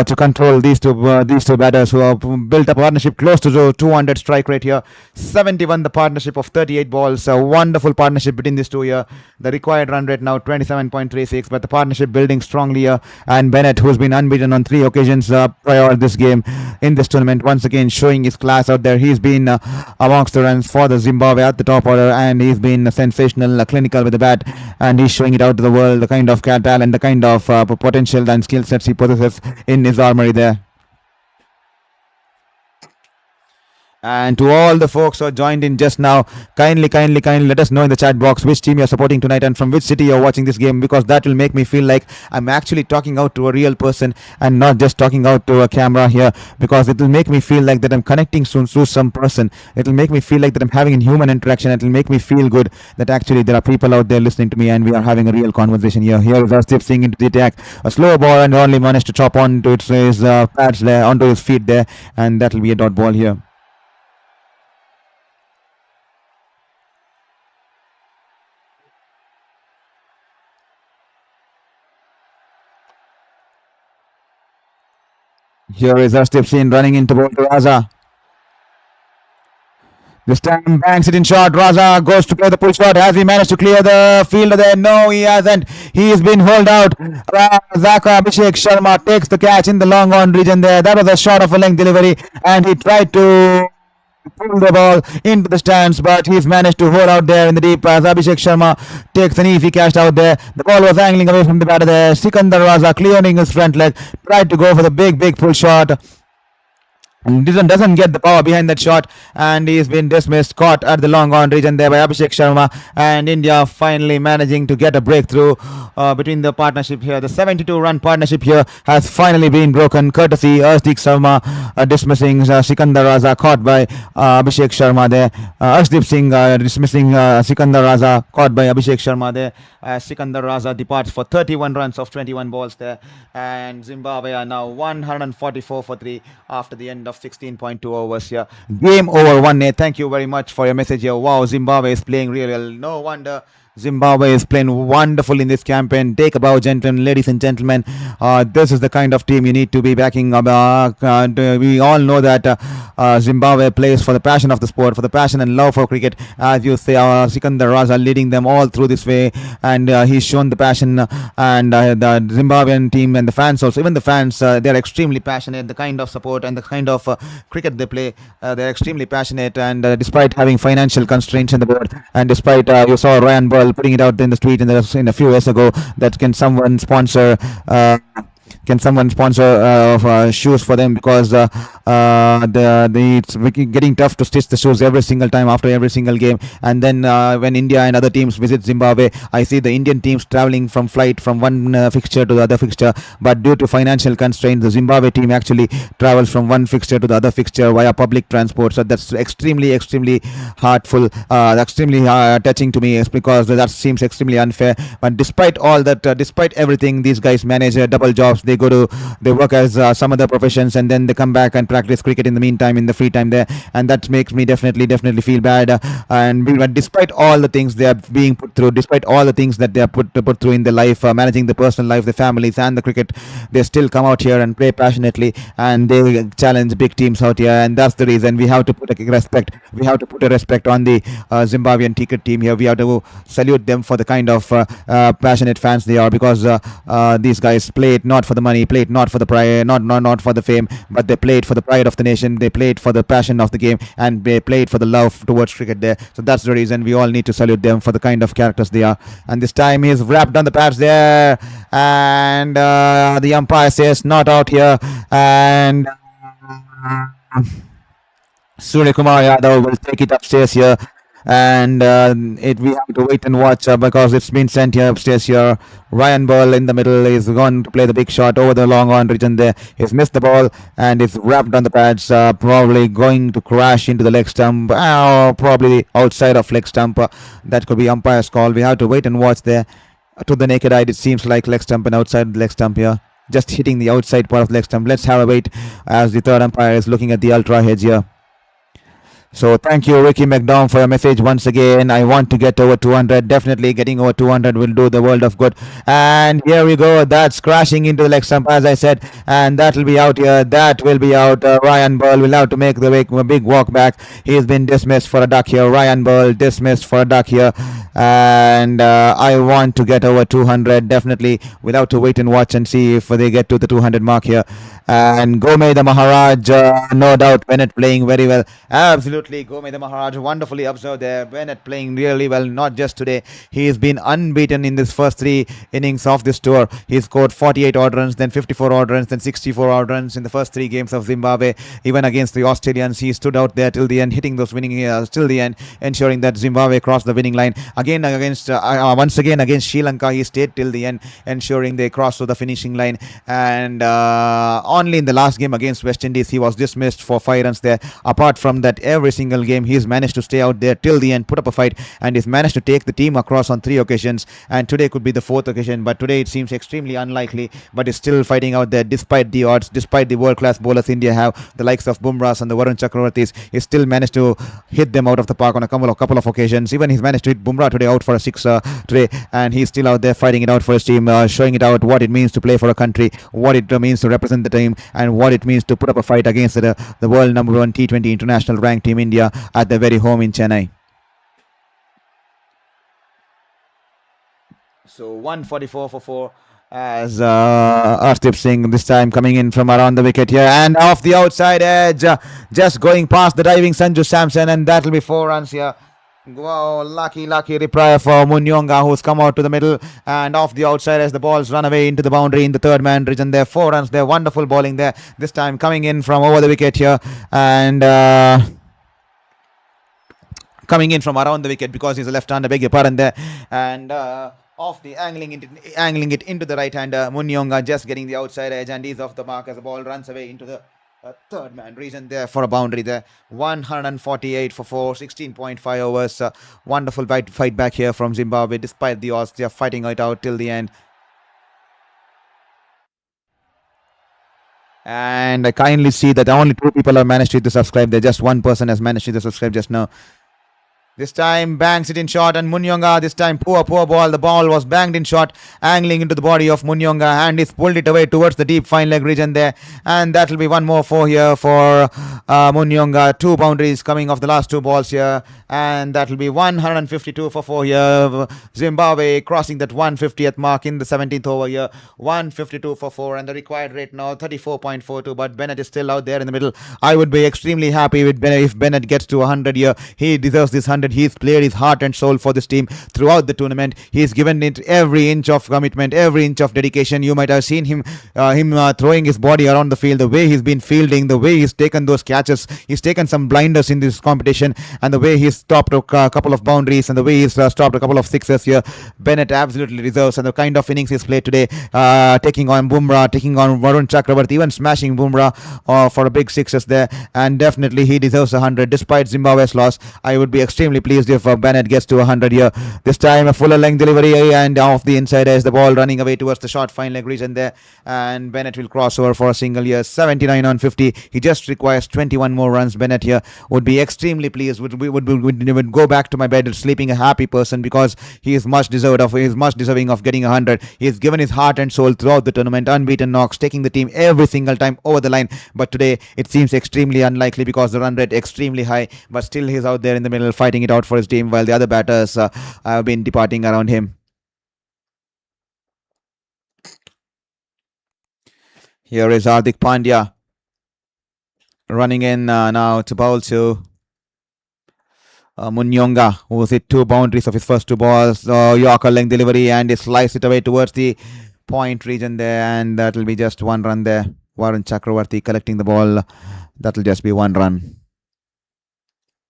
A: to control these two batters who have built a partnership close to 200 strike rate here. 71 the partnership of 38 balls. A wonderful partnership between these two here. The required run rate now 27.36, but the partnership building strongly here. And Bennett, who's been unbeaten on 3 occasions prior this game in this tournament, once again showing his class out there. He's been amongst the runs for the Zimbabwe at the top order, and he's been sensational, clinical with the bat, and he's showing it out to the world, the kind of talent, the kind of potential and skill sets he possesses in his armory there. And to all the folks who are joined in just now, kindly let us know in the chat box which team you're supporting tonight and from which city you're watching this game, because that will make me feel like I'm actually talking out to a real person and not just talking out to a camera here, because it will make me feel like that I'm connecting soon to some person. It will make me feel like that I'm having a human interaction. It will make me feel good that actually there are people out there listening to me and we are having a real conversation here. Here is Arshdeep Singh into the attack. A slow ball and only managed to chop onto his pads there, onto his feet there, and that will be a dot ball here. Here is Arshdeep Singh running into both Raza. This time banks it in short. Raza goes to play the pull shot. Has he managed to clear the fielder there? No, he hasn't. He's been hauled out. AbhishekSharma takes the catch in the long on region there. That was a short of a length delivery, and he tried to pull the ball into the stands, but he's managed to hold out there in the deep as Abhishek Sharma takes an easy catch out there. The ball was angling away from the batter there. Sikandar Raza clearing his front leg, tried to go for the big pull shot. Doesn't get the power behind that shot, and he's been dismissed, caught at the long on region there by Abhishek Sharma, and India finally managing to get a breakthrough between the partnership here. The 72-run partnership here has finally been broken, courtesy Arshdeep Sharma dismissing Sikandar Raza, caught by Abhishek Sharma there. Arshdeep Singh dismissing Sikandar Raza, caught by Abhishek Sharma there. Sikandar Raza departs for 31 runs of 21 balls there, and Zimbabwe are now 144 for 3 after the end of 16.2 overs here. Game over 1-8. Thank you very much for your message here. Wow, Zimbabwe is playing really well. No wonder Zimbabwe is playing wonderful in this campaign. Take a bow, gentlemen, ladies and gentlemen. This is the kind of team you need to be backing. We all know that Zimbabwe plays for the passion of the sport, for the passion and love for cricket. As you say, Sikandar Raza leading them all through this way, and he's shown the passion. And the Zimbabwean team and the fans also, even the fans, they're extremely passionate. The kind of support and the kind of cricket they play, they're extremely passionate. And despite having financial constraints on the board, and despite you saw Ryan Ball putting it out in the tweet in a few years ago that can someone sponsor shoes for them, because it's getting tough to stitch the shoes every single time after every single game. And then when India and other teams visit Zimbabwe, I see the Indian teams traveling from one fixture to the other fixture, but due to financial constraints, the Zimbabwe team actually travels from one fixture to the other fixture via public transport. So that's extremely heartful, extremely touching to me, because that seems extremely unfair. But despite all that, despite everything, these guys manage double jobs. They work as some other professions, and then they come back and practice cricket in the meantime, in the free time there, and that makes me definitely feel bad. But despite all the things they are being put through, despite all the things that they are put through in their life, managing the personal life, the families and the cricket, they still come out here and play passionately, and they challenge big teams out here. And that's the reason we have to put a respect on the Zimbabwean cricket team here. We have to salute them for the kind of passionate fans they are, because these guys play it not not for the money, played not for the pride, not for the fame, but they played for the pride of the nation. They played for the passion of the game, and they played for the love towards cricket there. So that's the reason we all need to salute them for the kind of characters they are. And this time he's wrapped on the pads there, and the umpire says not out here, and Suryakumar Yadav will take it upstairs here, and we have to wait and watch because it's been sent here upstairs here. Ryan Ball in the middle is going to play the big shot over the long on region there. He's missed the ball and it's wrapped on the pads, probably going to crash into the leg stump, or probably outside of leg stump. That could be umpire's call. We have to wait and watch there. To the naked eye, it seems like leg stump and outside the leg stump here. Just hitting the outside part of the leg stump. Let's have a wait as the third umpire is looking at the ultra hedge here. So thank you, Ricky McDowell, for your message once again. I want to get over 200. Definitely getting over 200 will do the world of good. And here we go. That's crashing into the leg stump, as I said. And that will be out here. That will be out. Ryan Ball will have to make the big walk back. He's been dismissed for a duck here. Ryan Ball dismissed for a duck here. And I want to get over 200. Definitely. We'll have to wait and watch and see if they get to the 200 mark here. And Gome the Maharaj, no doubt, Bennett playing very well. Absolutely, Gome the Maharaj, wonderfully observed there. Bennett playing really well, not just today. He's been unbeaten in this first 3 innings of this tour. He scored 48 odd runs, then 54 odd runs, then 64 odd runs in the first 3 games of Zimbabwe. Even against the Australians, he stood out there till the end, hitting those winning till the end, ensuring that Zimbabwe crossed the winning line. Again against once again against Sri Lanka, he stayed till the end, ensuring they crossed to the finishing line. And only in the last game against West Indies he was dismissed for 5 runs there. Apart from that, every single game he's managed to stay out there till the end, put up a fight, and he's managed to take the team across on 3 occasions, and today could be the 4th occasion, but today it seems extremely unlikely. But he's still fighting out there despite the odds, despite the world-class bowlers India have, the likes of Bumrah and the Varun Chakravartis. He still managed to hit them out of the park on a couple of occasions. Even he's managed to hit Bumrah today out for a 6 today, and he's still out there fighting it out for his team, showing it out what it means to play for a country, what it means to represent the team, and what it means to put up a fight against the world number 1 T20 international ranked team India at their very home in Chennai. So 144 for 4 as Arshdeep Singh this time coming in from around the wicket here, and off the outside edge, just going past the diving Sanju Samson, and that will be 4 runs here. Wow, lucky reply for Munyonga, who's come out to the middle and off the outside as the balls run away into the boundary in the third man region there. 4 runs there, wonderful bowling there. This time coming in from over the wicket here, and coming in from around the wicket because he's a left-hander, beg your pardon there, and off the angling it into the right hander. Munyonga just getting the outside edge, and he's off the mark as the ball runs away into the third man region there for a boundary there. 148 for 4, 16.5 overs. Wonderful fight back here from Zimbabwe despite the odds. They are fighting it out till the end. And I kindly see that only 2 people have managed to subscribe there. Just 1 person has managed to subscribe just now. This time bangs it in short, and Munyonga this time poor ball. The ball was banged in short, angling into the body of Munyonga, and he's pulled it away towards the deep fine leg region there. And that will be 1 more 4 here for Munyonga. 2 boundaries coming off the last 2 balls here, and that will be 152 for 4 here. Zimbabwe crossing that 150th mark in the 17th over here. 152 for 4, and the required rate now 34.42. But Bennett is still out there in the middle. I would be extremely happy with Bennett if Bennett gets to 100 here. He deserves this 100. He's played his heart and soul for this team throughout the tournament. He's given it every inch of commitment, every inch of dedication. You might have seen him throwing his body around the field, the way he's been fielding, the way he's taken those catches. He's taken some blinders in this competition, and the way he's stopped a couple of boundaries, and the way he's stopped a couple of sixes here. Bennett absolutely deserves, and the kind of innings he's played today, taking on Bumrah, taking on Varun Chakravarti, even smashing Bumrah for a big 6s there, and definitely he deserves 100 despite Zimbabwe's loss. I would be extremely pleased if Bennett gets to 100 here. This time a fuller length delivery, and off the inside as the ball running away towards the short fine leg region there, and Bennett will cross over for a single here. 79 on 50. He just requires 21 more runs. Bennett here would be extremely pleased, would go back to my bed sleeping a happy person, because he is much deserving of getting 100. He has given his heart and soul throughout the tournament, unbeaten knocks, taking the team every single time over the line. But today it seems extremely unlikely because the run rate extremely high, but still he's out there in the middle fighting it out for his team, while the other batters have been departing around him. Here is Hardik Pandya running in now to bowl to Munyonga, who's hit 2 boundaries of his first 2 balls. Yorker length delivery, and he sliced it away towards the point region there, and that'll be just 1 run there. Varun Chakravarti collecting the ball. That'll just be 1 run.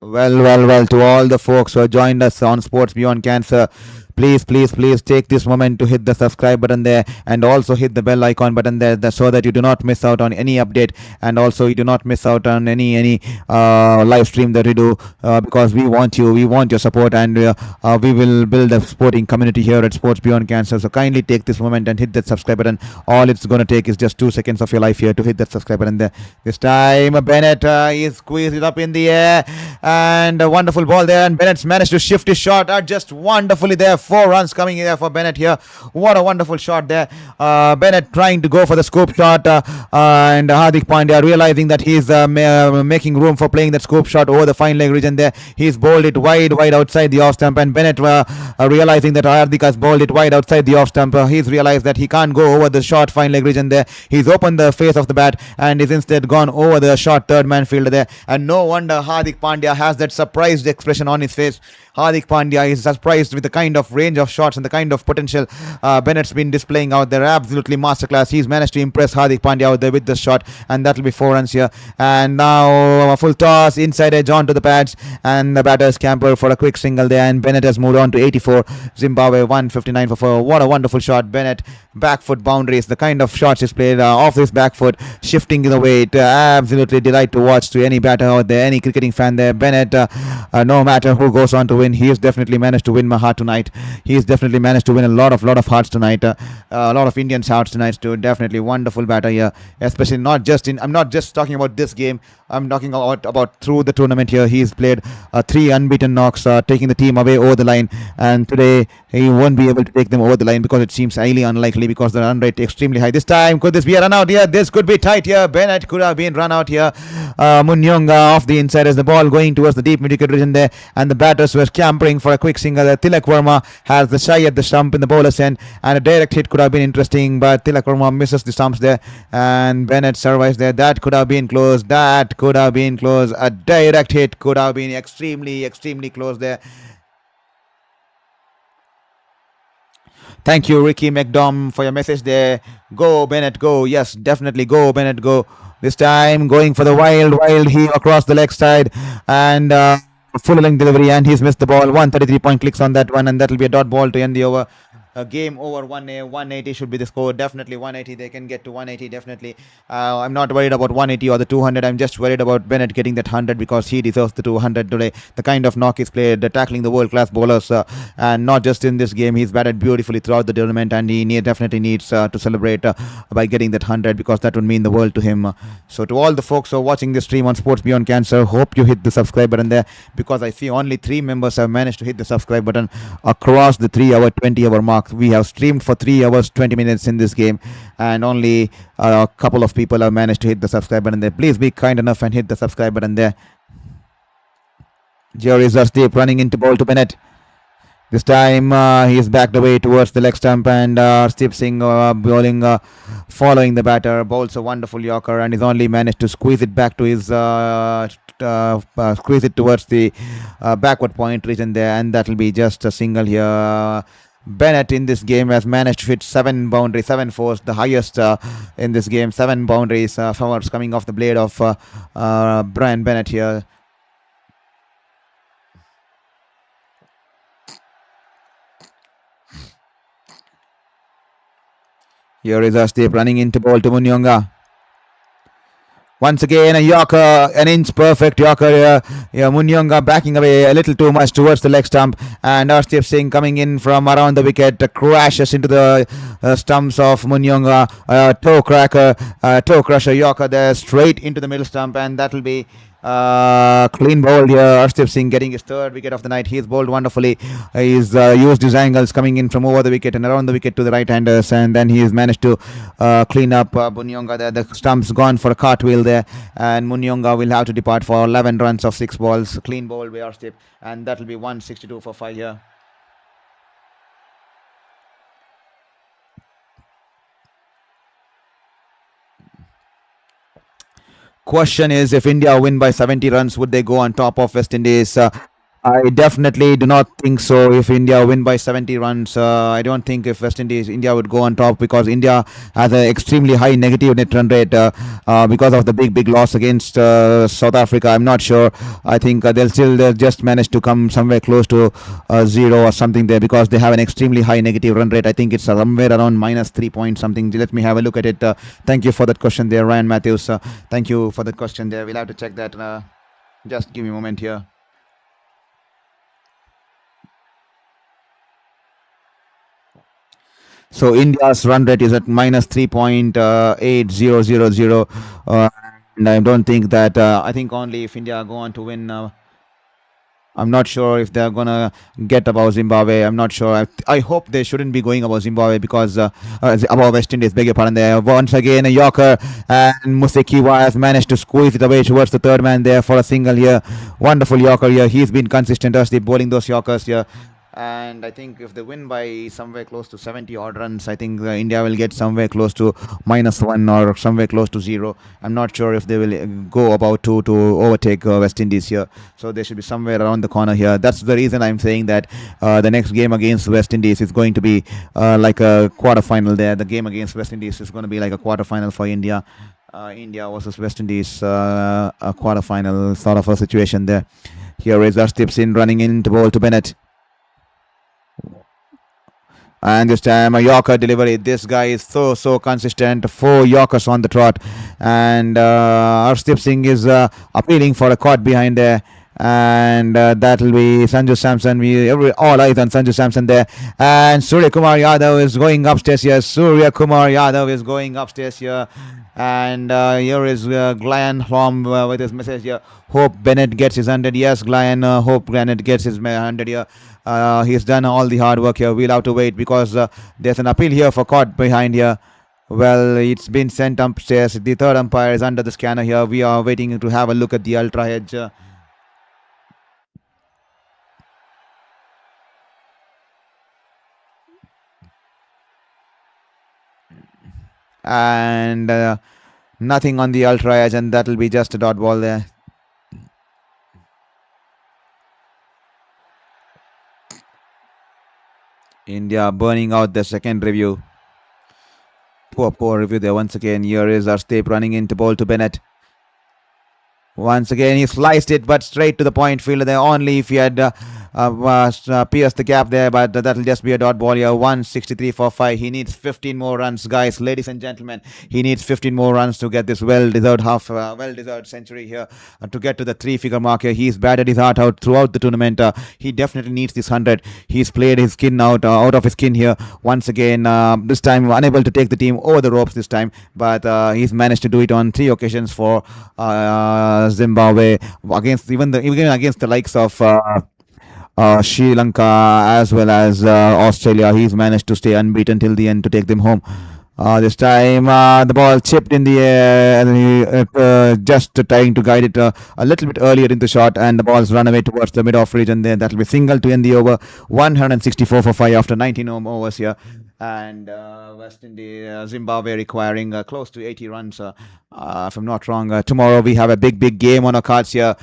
A: Well, to all the folks who have joined us on Sports Beyond Cancer, please take this moment to hit the subscribe button there, and also hit the bell icon button there, so that you do not miss out on any update, and also you do not miss out on any live stream that we do, because we want your support, and we will build a sporting community here at Sports Beyond Cancer. So kindly take this moment and hit that subscribe button. All it's going to take is just 2 seconds of your life here to hit that subscribe button there. This time Bennett is squeezed it up in the air, and a wonderful ball there, and Bennett's managed to shift his shot just wonderfully there. 4 runs coming in there for Bennett here. What a wonderful shot there. Bennett trying to go for the scoop shot, and Hardik Pandya realizing that he's making room for playing that scoop shot over the fine leg region there. He's bowled it wide outside the off stump, and Bennett realizing that Hardik has bowled it wide outside the off stump. He's realized that he can't go over the short fine leg region there. He's opened the face of the bat and is instead gone over the short third man fielder there. And no wonder Hardik Pandya has that surprised expression on his face. Hardik Pandya is surprised with the kind of range of shots and the kind of potential Bennett's been displaying out there. Absolutely masterclass. He's managed to impress Hardik Pandya out there with the shot, and that'll be 4 runs here. And now a full toss, inside edge onto the pads, and the batters camper for a quick single there, and Bennett has moved on to 84. Zimbabwe 159 for 4. What a wonderful shot. Bennett, back foot boundaries, the kind of shots he's played off his back foot, shifting the weight. Absolutely delight to watch to any batter out there, any cricketing fan there. Bennett, no matter who goes on to win, he has definitely managed to win my heart tonight. He's definitely managed to win a lot of hearts tonight. A lot of Indians' hearts tonight too. Definitely wonderful batter here, especially not just in. I'm not just talking about this game. I'm talking about through the tournament here. He's played 3 unbeaten knocks, taking the team away over the line. And today he won't be able to take them over the line because it seems highly unlikely, because the run rate extremely high. This time, could this be a run out here? This could be tight here. Bennett could have been run out here. Munyonga off the inside as the ball going towards the deep mid-wicket region there, and the batters were scampering for a quick single. Tilak Verma has the shy at the stump in the bowler's end, and a direct hit could have been interesting, but Tilak Verma misses the stumps there, and Bennett survives there. That could have been close. A direct hit could have been extremely close there. Thank you, Ricky McDom, for your message there. Go, Bennett, go. Yes, definitely go, Bennett, go. This time going for the wild heel across the leg side, and full length delivery, and he's missed the ball. 133 point clicks on that one, and that'll be a dot ball to end the over. Game over. 180 should be the score. Definitely 180. They can get to 180 definitely. I'm not worried about 180 or the 200. I'm just worried about Bennett getting that 100, because he deserves the 200 today. The kind of knock he's played, tackling the world-class bowlers, and not just in this game. He's batted beautifully throughout the tournament, and he definitely needs to celebrate by getting that 100, because that would mean the world to him. So to all the folks who are watching this stream on Sports Beyond Cancer, hope you hit the subscribe button there, because I see only 3 members have managed to hit the subscribe button across the 3-hour, 20-hour mark. We have streamed for 3 hours 20 minutes in this game, and only a couple of people have managed to hit the subscribe button there. Please be kind enough and hit the subscribe button there. Jerry Zarsteep running into ball to Bennett. This time he's backed away towards the leg stump, and Steve Singh bowling, following the batter, bowls a wonderful Yorker, and he's only managed to squeeze it back to his squeeze it towards the backward point region there, and that'll be just a single here. Bennett in this game has managed to hit 7 boundaries, 7 fours, the highest in this game. 7 boundaries, forwards coming off the blade of Brian Bennett here. Here is Arshdeep running into ball to Munyonga. Once again, a Yorker, an inch perfect Yorker here. Munyonga backing away a little too much towards the leg stump, and Arshdeep Singh coming in from around the wicket, crashes into the stumps of Munyonga. Toe crusher Yorker there, straight into the middle stump, and that'll be clean bowled here. Arshdeep Singh getting his 3rd wicket of the night. He's bowled wonderfully. He's used his angles coming in from over the wicket and around the wicket to the right-handers, and then he's managed to clean up Munyonga there. The stump's gone for a cartwheel there, and Munyonga will have to depart for 11 runs of 6 balls. Clean bowled by Arshdeep, and that'll be 162 for 5 here. Question is, if India win by 70 runs, would they go on top of West Indies? I definitely do not think so. If India win by 70 runs, I don't think if West Indies, India would go on top because India has an extremely high negative net run rate because of the big loss against South Africa. I'm not sure. I think they'll just manage to come somewhere close to zero or something there because they have an extremely high negative run rate. I think it's somewhere around minus 3 point something. Let me have a look at it. Thank you for that question there, Ryan Matthews. Thank you for that question there. We'll have to check that. Just give me a moment here. So India's run rate is at minus 3.8000, and I don't think that. I think only if India go on to win. I'm not sure if they're gonna get above Zimbabwe. I'm not sure. I hope they shouldn't be going above Zimbabwe because above West Indies. Beg your pardon. There once again a Yorker, and Musekiwa has managed to squeeze it away towards the third man there for a single here. Wonderful Yorker here. He's been consistent as they bowling those Yorkers here. And I think if they win by somewhere close to 70 odd runs, I think India will get somewhere close to -1 or somewhere close to 0. I'm not sure if they will go about 2 to overtake West Indies here. So they should be somewhere around the corner here. That's the reason I'm saying that the next game against West Indies is going to be like a quarter-final there. The game against West Indies is going to be like a quarter-final for India. India versus West Indies, a quarter-final sort of a situation there. Here is Arshdeep Singh running into ball to Bennett. And this time a Yorker delivery. This guy is so consistent. 4 Yorkers on the trot. And Arshdeep Singh is appealing for a caught behind there. And that will be Sanju Samson. All eyes on Sanju Samson there. And Suryakumar Yadav is going upstairs here. And here is Glenn Holm with his message here. Hope Bennett gets his 100. Yes, Glenn. Hope Bennett gets his 100 here. He's done all the hard work here. We'll have to wait because there's an appeal here for caught behind here. Well, it's been sent upstairs. The third umpire is under the scanner here. We are waiting to have a look at the ultra edge. And nothing on the ultra edge, and that will be just a dot ball there. India burning out the second review. Poor review there once again. Here is Arshdeep running into ball to Bennett. Once again, he sliced it, but straight to the point fielder there. Only if he had pierced the gap there, but that'll just be a dot ball here. 163 for 5. He needs 15 more runs, guys, ladies and gentlemen. He needs 15 more runs to get this well-deserved century here to get to the 3-figure mark here. He's batted his heart out throughout the tournament. He definitely needs this 100. He's played his skin out of his skin here once again. This time unable to take the team over the ropes this time, but he's managed to do it on 3 occasions for Zimbabwe against even against the likes of Sri Lanka as well as Australia. He's managed to stay unbeaten till the end to take them home. This time the ball chipped in the air, just trying to guide it a little bit earlier in the shot, and the ball's run away towards the mid-off region there. That will be single to end the over. 164 for 5 after 19 overs here. And West Indies, Zimbabwe requiring close to 80 runs, if I'm not wrong. Tomorrow we have a big game on our cards here.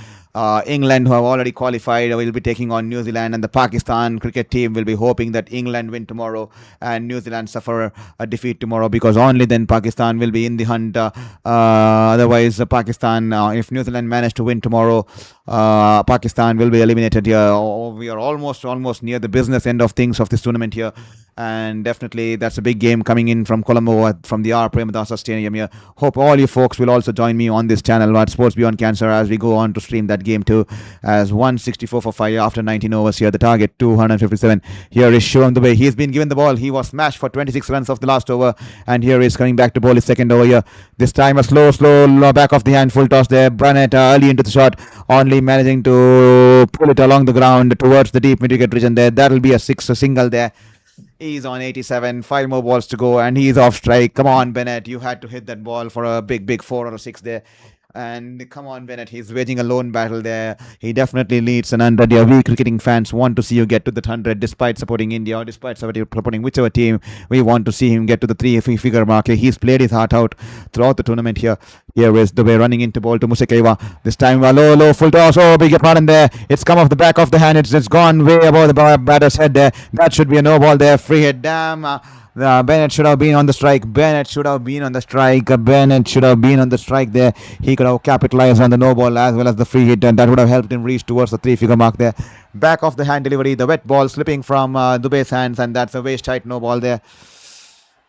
A: England, who have already qualified, will be taking on New Zealand, and the Pakistan cricket team will be hoping that England win tomorrow and New Zealand suffer a defeat tomorrow, because only then Pakistan will be in the hunt. Otherwise, Pakistan, if New Zealand manage to win tomorrow, Pakistan will be eliminated here. We are almost near the business end of things of this tournament here. And definitely that's a big game coming in from Colombo from the R. Premadasa Stadium here. Hope all you folks will also join me on this channel at Sports Beyond Cancer as we go on to stream that game too. As 164 for 5 after 19 overs here. The target 257. Here is shown the way. He's been given the ball. He was smashed for 26 runs of the last over. And here is coming back to bowl his second over here. This time a slow back of the hand full toss there. Brannett early into the shot. Only managing to pull it along the ground towards the deep mid-wicket region there. That will be a single there. He's on 87, 5 more balls to go, and he's off strike. Come on, Bennett, you had to hit that ball for a big 4 or a 6 there. And come on, Bennett, he's waging a lone battle there. He definitely leads an 100 year. We cricketing fans want to see you get to the 100 despite supporting India or despite supporting whichever team. We want to see him get to the three-figure mark. He's played his heart out throughout the tournament here. Here is the way running into ball to Musekeva. This time, low, full toss. Oh, big pardon there. It's come off the back of the hand. It's gone way above the batter's head there. That should be a no ball there. Free hit. Damn. Bennett should have been on the strike. Bennett should have been on the strike. Bennett should have been on the strike there. He could have capitalized on the no ball as well as the free hit, and that would have helped him reach towards the three-figure mark there. Back of the hand delivery, the wet ball slipping from Dubey's hands, and that's a waist tight no ball there.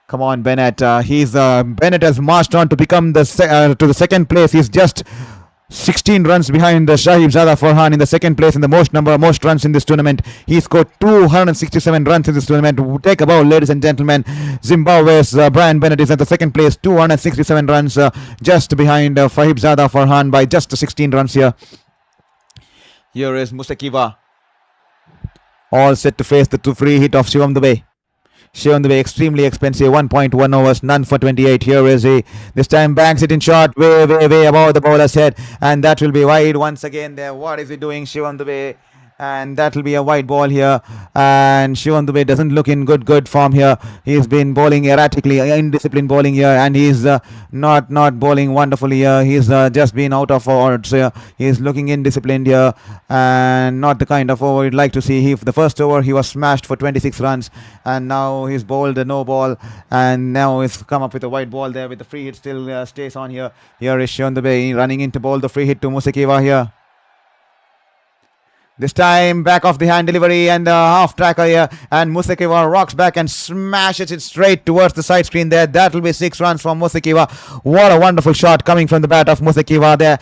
A: Come on, Bennett. Bennett has marched on to become to the second place. He's just 16 runs behind the Shahibzada Farhan in the second place in the most runs in this tournament. He scored 267 runs in this tournament. Take a bow, ladies and gentlemen. Zimbabwe's Brian Bennett is at the second place, 267 runs, just behind Shahibzada Farhan by just 16 runs here. Here is Musekeva, all set to face the free hit of Shivam Dube. Shivam Dube extremely expensive, 1.1 overs, none for 28. Here is he. This time banks it in short, way above the bowler's head, and that will be wide once again there. What is he doing, Shivam Dube? And that will be a wide ball here. And Shivam Dube doesn't look in good form here. He's been bowling erratically, indisciplined bowling here, and he's not bowling wonderfully here. He's just been out of odds here. He's looking indisciplined here, and not the kind of over you'd like to see. The first over he was smashed for 26 runs, and now he's bowled a no ball, and now he's come up with a wide ball there with the free hit still stays on here. Here is Shivam Dube running into bowl the free hit to Musekeva here. This time back off the hand delivery and the half tracker here, and Musekeva rocks back and smashes it straight towards the side screen there. That will be 6 runs from Musekeva. What a wonderful shot coming from the bat of Musekeva there.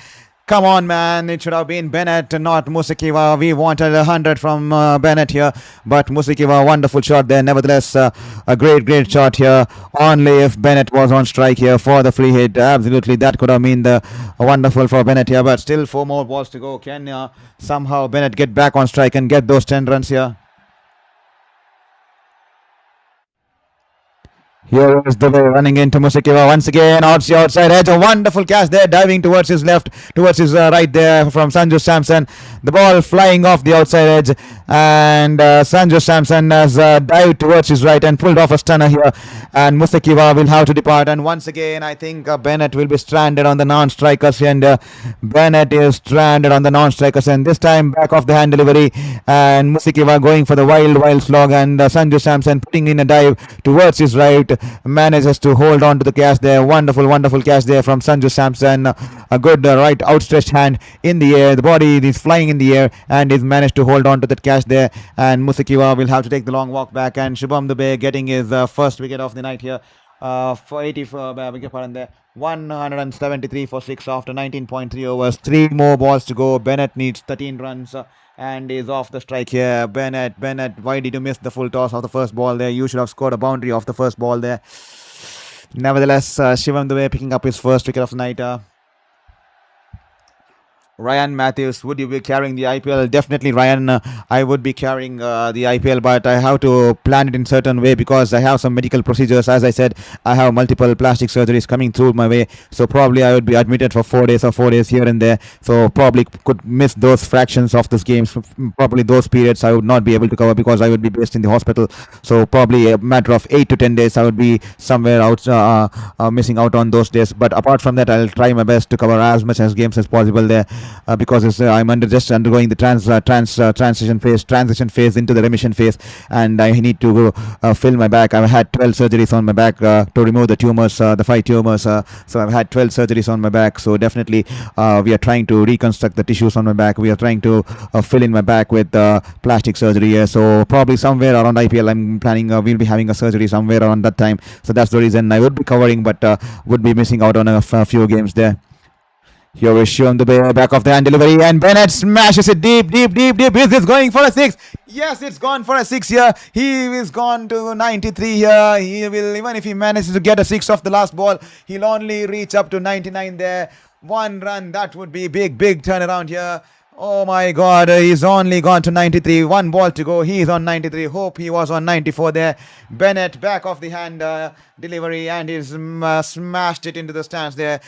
A: Come on, man. It should have been Bennett, not Musekeva. We wanted 100 from Bennett here, but Musekeva, wonderful shot there. Nevertheless, a great shot here. Only if Bennett was on strike here for the free hit. Absolutely, that could have been the wonderful for Bennett here, but still 4 more balls to go. Can somehow Bennett get back on strike and get those 10 runs here? Here is Dube running into Musekeva once again. Outside edge. A wonderful catch there. Diving towards his left, towards his right there from Sanju Samson. The ball flying off the outside edge. And Sanju Samson has dived towards his right and pulled off a stunner here. And Musekeva will have to depart. And once again, I think Bennett will be stranded on the non-strikers. And Bennett is stranded on the non-strikers. And this time back off the hand delivery. And Musekeva going for the wild slog. And Sanju Samson putting in a dive towards his right. Manages to hold on to the catch there. Wonderful catch there from Sanju Samson. A good right outstretched hand in the air. The body is flying in the air, and he's managed to hold on to that catch there. And Musekeva will have to take the long walk back. And Shivam Dube getting his first wicket of the night here. For 84, beg your pardon there. 173 for 6 after 19.3 overs. 3 more balls to go. Bennett needs 13 runs. And is off the strike here. Bennett, why did you miss the full toss of the first ball there? You should have scored a boundary off the first ball there. Nevertheless, Shivam Dube picking up his first wicket of the night. Ryan Matthews, would you be carrying the IPL? Definitely, Ryan, I would be carrying the IPL, but I have to plan it in certain way because I have some medical procedures. As I said, I have multiple plastic surgeries coming through my way, so probably I would be admitted for 4 days or 4 days here and there, so probably could miss those fractions of this game. So probably those periods I would not be able to cover because I would be based in the hospital, so probably a matter of 8 to 10 days I would be somewhere out missing out on those days. But apart from that, I'll try my best to cover as much as games as possible there. Because I'm just undergoing the transition phase into the remission phase, and I need to fill my back. I've had 12 surgeries on my back to remove the tumors, the 5 tumors. So I've had 12 surgeries on my back. So definitely, we are trying to reconstruct the tissues on my back. We are trying to fill in my back with plastic surgery. So probably somewhere around IPL, I'm planning we'll be having a surgery somewhere around that time. So that's the reason I would be covering, but would be missing out on a few games there. Here is Shivam Dube, back of the hand delivery, and Bennett smashes it deep. Is this going for a 6? Yes, it's gone for a 6 here. He is gone to 93 here. He will, even if he manages to get a 6 off the last ball, he'll only reach up to 99 there. 1 run, that would be big turnaround here. Oh my God, he's only gone to 93. One ball to go. He's on 93. Hope he was on 94 there. Bennett back of the hand delivery, and he's smashed it into the stands there.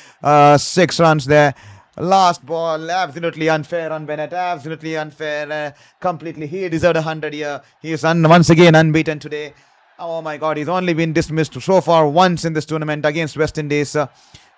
A: 6 runs there. Last ball, absolutely unfair on Bennett. Absolutely unfair. Completely. He deserved 100 here. He is once again unbeaten today. Oh my God, he's only been dismissed so far once in this tournament against West Indies.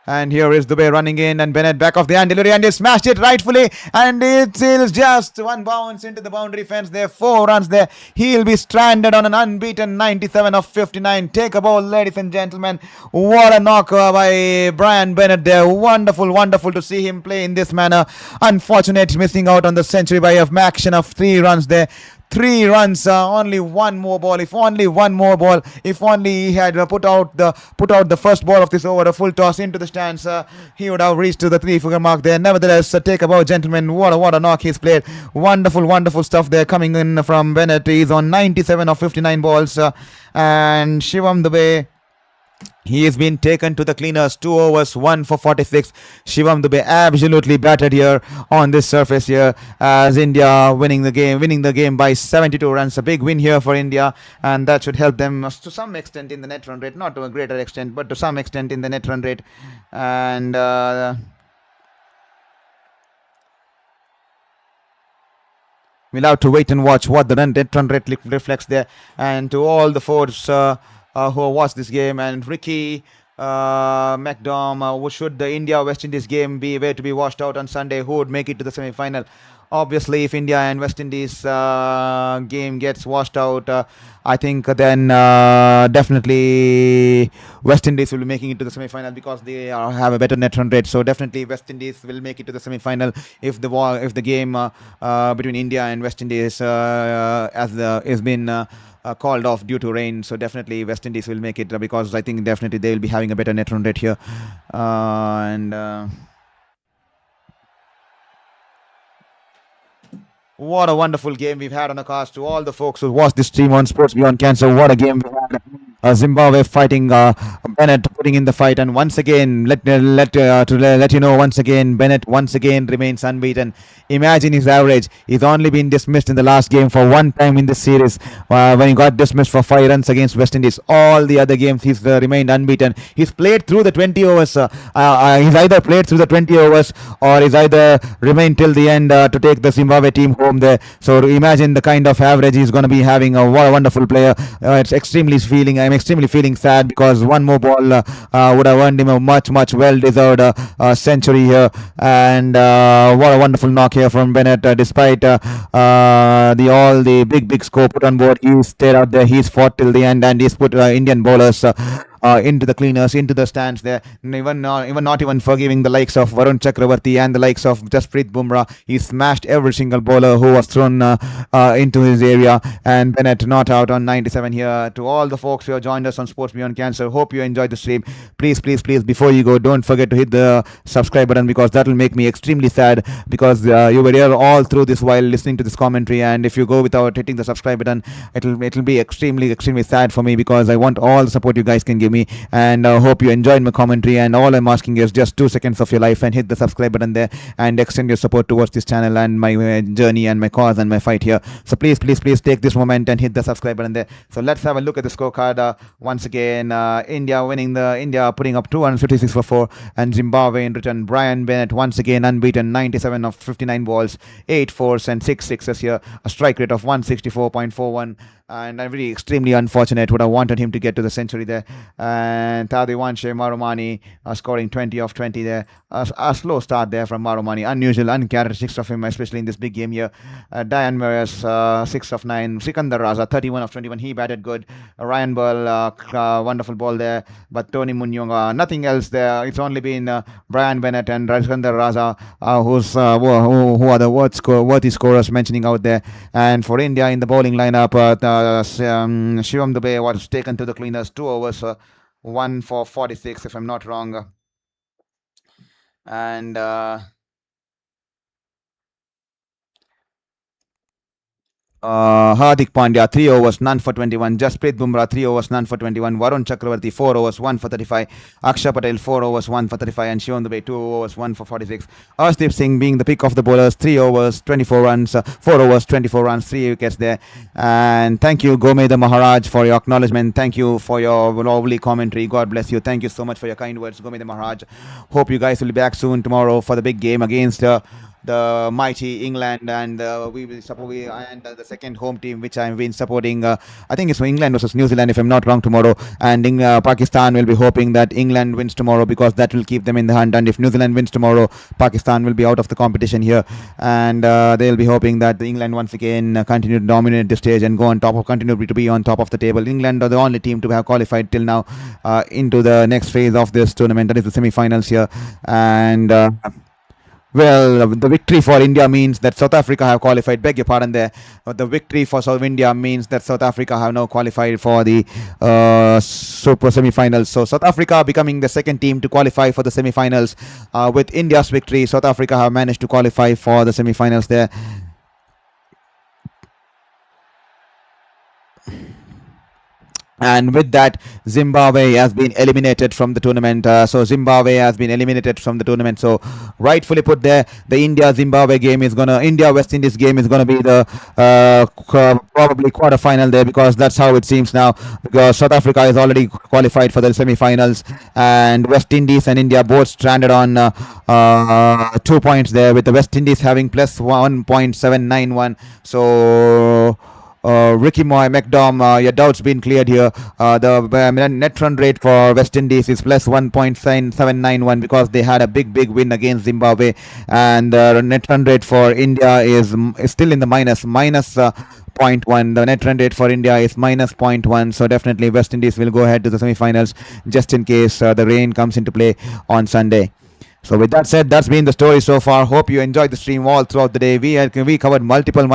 A: And here is Dubey running in, and Bennett back of the hand delivery, and he smashed it rightfully, and it is just one bounce into the boundary fence there. 4 runs there. He'll be stranded on an unbeaten 97 of 59. Take a ball, ladies and gentlemen. What a knock by Brian Bennett there. Wonderful, wonderful to see him play in this manner. Unfortunate missing out on the century by a fraction of 3 runs there. 3 runs, only one more ball. If only one more ball. If only he had put out the first ball of this over, a full toss into the stands, he would have reached to the 3-figure mark there. Nevertheless, take a bow, gentlemen. What a knock he's played. Wonderful, wonderful stuff there coming in from Bennett. He's on 97 of 59 balls, and Shivam Dubey. He has been taken to the cleaners. 2 overs, 1 for 46. Shivam Dubey absolutely battered here on this surface here, as India winning the game by 72 runs. A big win here for India, and that should help them to some extent in the net run rate. Not to a greater extent, but to some extent in the net run rate. And we'll have to wait and watch what the net run rate reflects there. And to all the folks who watched this game, and Ricky McDom, should the India-West Indies game be were to be washed out on Sunday, who would make it to the semi-final? Obviously, if India and West Indies game gets washed out, I think then definitely West Indies will be making it to the semi-final, because they have a better net run rate. So definitely West Indies will make it to the semi-final if the game between India and West Indies has been called off due to rain. So definitely West Indies will make it, because I think definitely they will be having a better net run rate here. What a wonderful game we've had on the cast. To all the folks who watched this stream on Sports Beyond Cancer, what a game we had. Zimbabwe fighting Bennett, putting in the fight, and once again, let you know, once again, Bennett once again remains unbeaten. Imagine his average. He's only been dismissed in the last game for one time in this series, when he got dismissed for 5 runs against West Indies. All the other games he's remained unbeaten. He's played through the 20 overs. He's either played through the 20 overs, or he's either remained till the end to take the Zimbabwe team home there. So imagine the kind of average he's going to be having. What a wonderful player. I'm extremely feeling sad, because one more ball would have earned him a much well-deserved century here. And what a wonderful knock here from Bennett. Despite all the big score put on board, he stayed out there. He's fought till the end, and he's put Indian bowlers into the cleaners, into the stands there. Not even forgiving the likes of Varun Chakravarti and the likes of Jasprit Bumrah. He smashed every single bowler who was thrown into his area, and Bennett not out on 97 here. To all the folks who have joined us on Sports Beyond Cancer, hope you enjoyed the stream. Please, before you go, don't forget to hit the subscribe button, because that will make me extremely sad, because you were here all through this while listening to this commentary, and if you go without hitting the subscribe button, it'll be extremely sad for me, because I want all the support you guys can give me. And hope you enjoyed my commentary, and all I'm asking is just 2 seconds of your life, and hit the subscribe button there, and extend your support towards this channel and my journey and my cause and my fight here. So please take this moment and hit the subscribe button there. So let's have a look at the scorecard. Once again, India putting up 256 for 4, and Zimbabwe in return, Brian Bennett once again unbeaten, 97 of 59 balls, 8 fours and 6 sixes here, a strike rate of 164.41. And I'm really extremely unfortunate. Would have wanted him to get to the century there. And Tadiwanshe Marumani scoring 20 of 20 there. A slow start there from Marumani. Unusual, uncharacteristic of him, especially in this big game here. Diane Meyers 6 of 9. Sikandar Raza 31 of 21. He batted good. Ryan Ball, wonderful ball there. But Tony Munyonga, nothing else there. It's only been Brian Bennett and Sikandar Raza who are the worthy scorers mentioning out there. And for India in the bowling lineup, Shivam Dubey was taken to the cleaners. 2 overs, 1 for 46, if I'm not wrong. And Hardik Pandya, 3 overs, none for 21. Jasprit Bumrah, 3 overs, none for 21. Varun Chakravarti, 4 overs, 1 for 35. Akshay Patel, 4 overs, 1 for 35. And Shivam Dubey, 2 overs, 1 for 46. Arshdeep Singh being the pick of the bowlers, 3 overs, 24 runs, 4 overs, 24 runs, 3 wickets there. And thank you, Gomeda Maharaj, for your acknowledgement. Thank you for your lovely commentary. God bless you. Thank you so much for your kind words, Gomeda Maharaj. Hope you guys will be back soon tomorrow for the big game against the mighty England, and we will support the second home team which I've been supporting. I think it's England versus New Zealand if I'm not wrong tomorrow, and Pakistan will be hoping that England wins tomorrow because that will keep them in the hunt, and if New Zealand wins tomorrow, Pakistan will be out of the competition here, and they'll be hoping that England once again continue to dominate the stage and go on top of continue to be on top of the table. England are the only team to have qualified till now into the next phase of this tournament, that is the semi-finals here, and well, the victory for India means that South Africa have qualified. Beg your pardon there. The victory for South India means that South Africa have now qualified for the super semi-finals. So South Africa becoming the second team to qualify for the semi-finals. With India's victory, South Africa have managed to qualify for the semi-finals there. And with that, Zimbabwe has been eliminated from the tournament. So rightfully put there, the India-Zimbabwe game is India-West Indies game is gonna be the probably quarter-final there, because that's how it seems now. Because South Africa is already qualified for the semi-finals, and West Indies and India both stranded on 2 points there, with the West Indies having plus 1.791. So Ricky McDom, your doubt's been cleared here. The net run rate for West Indies is plus 1.791 because they had a big win against Zimbabwe, and the net run rate for India is still in the minus 0.1. The net run rate for India is minus 0.1. So definitely West Indies will go ahead to the semi-finals just in case the rain comes into play on Sunday. So with that said, that's been the story so far. Hope you enjoyed the stream all throughout the day. We covered multiple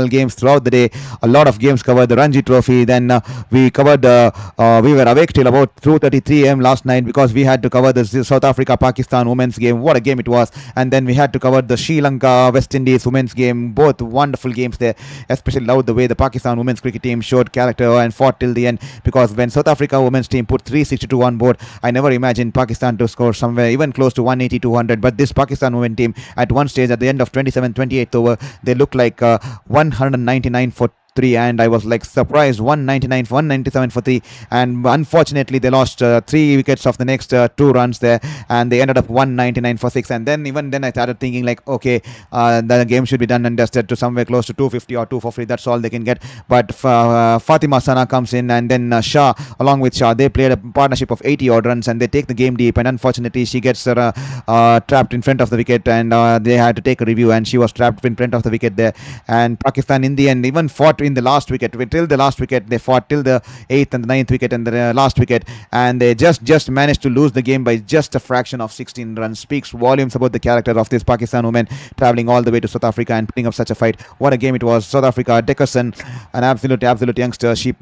A: games throughout the day. A lot of games covered. The Ranji Trophy. Then we covered. We were awake till about 2:33 a.m. last night because we had to cover the South Africa-Pakistan women's game. What a game it was! And then we had to cover the Sri Lanka-West Indies women's game. Both wonderful games there. Especially loved the way the Pakistan women's cricket team showed character and fought till the end. Because when South Africa women's team put 362 on board, I never imagined Pakistan to score somewhere even close to 180. 200, but this Pakistan women team at one stage at the end of 28th over, they looked like 199 for 3, and I was like surprised. 197 for 3, and unfortunately they lost 3 wickets of the next 2 runs there, and they ended up 199 for 6. And then even then I started thinking like, okay, the game should be done and dusted to somewhere close to 250 or 240. That's all they can get. But Fatima Sana comes in, and then Shah, along with Shah, they played a partnership of 80 odd runs, and they take the game deep, and unfortunately she gets trapped in front of the wicket, and they had to take a review, and she was trapped in front of the wicket there. And Pakistan in the end even fought in the last wicket. Till the last wicket, they fought till the 8th and the 9th wicket and the last wicket, and they just managed to lose the game by just a fraction of 16 runs. Speaks volumes about the character of this Pakistan woman, traveling all the way to South Africa and putting up such a fight. What a game it was. South Africa, Dickerson, an absolute youngster. She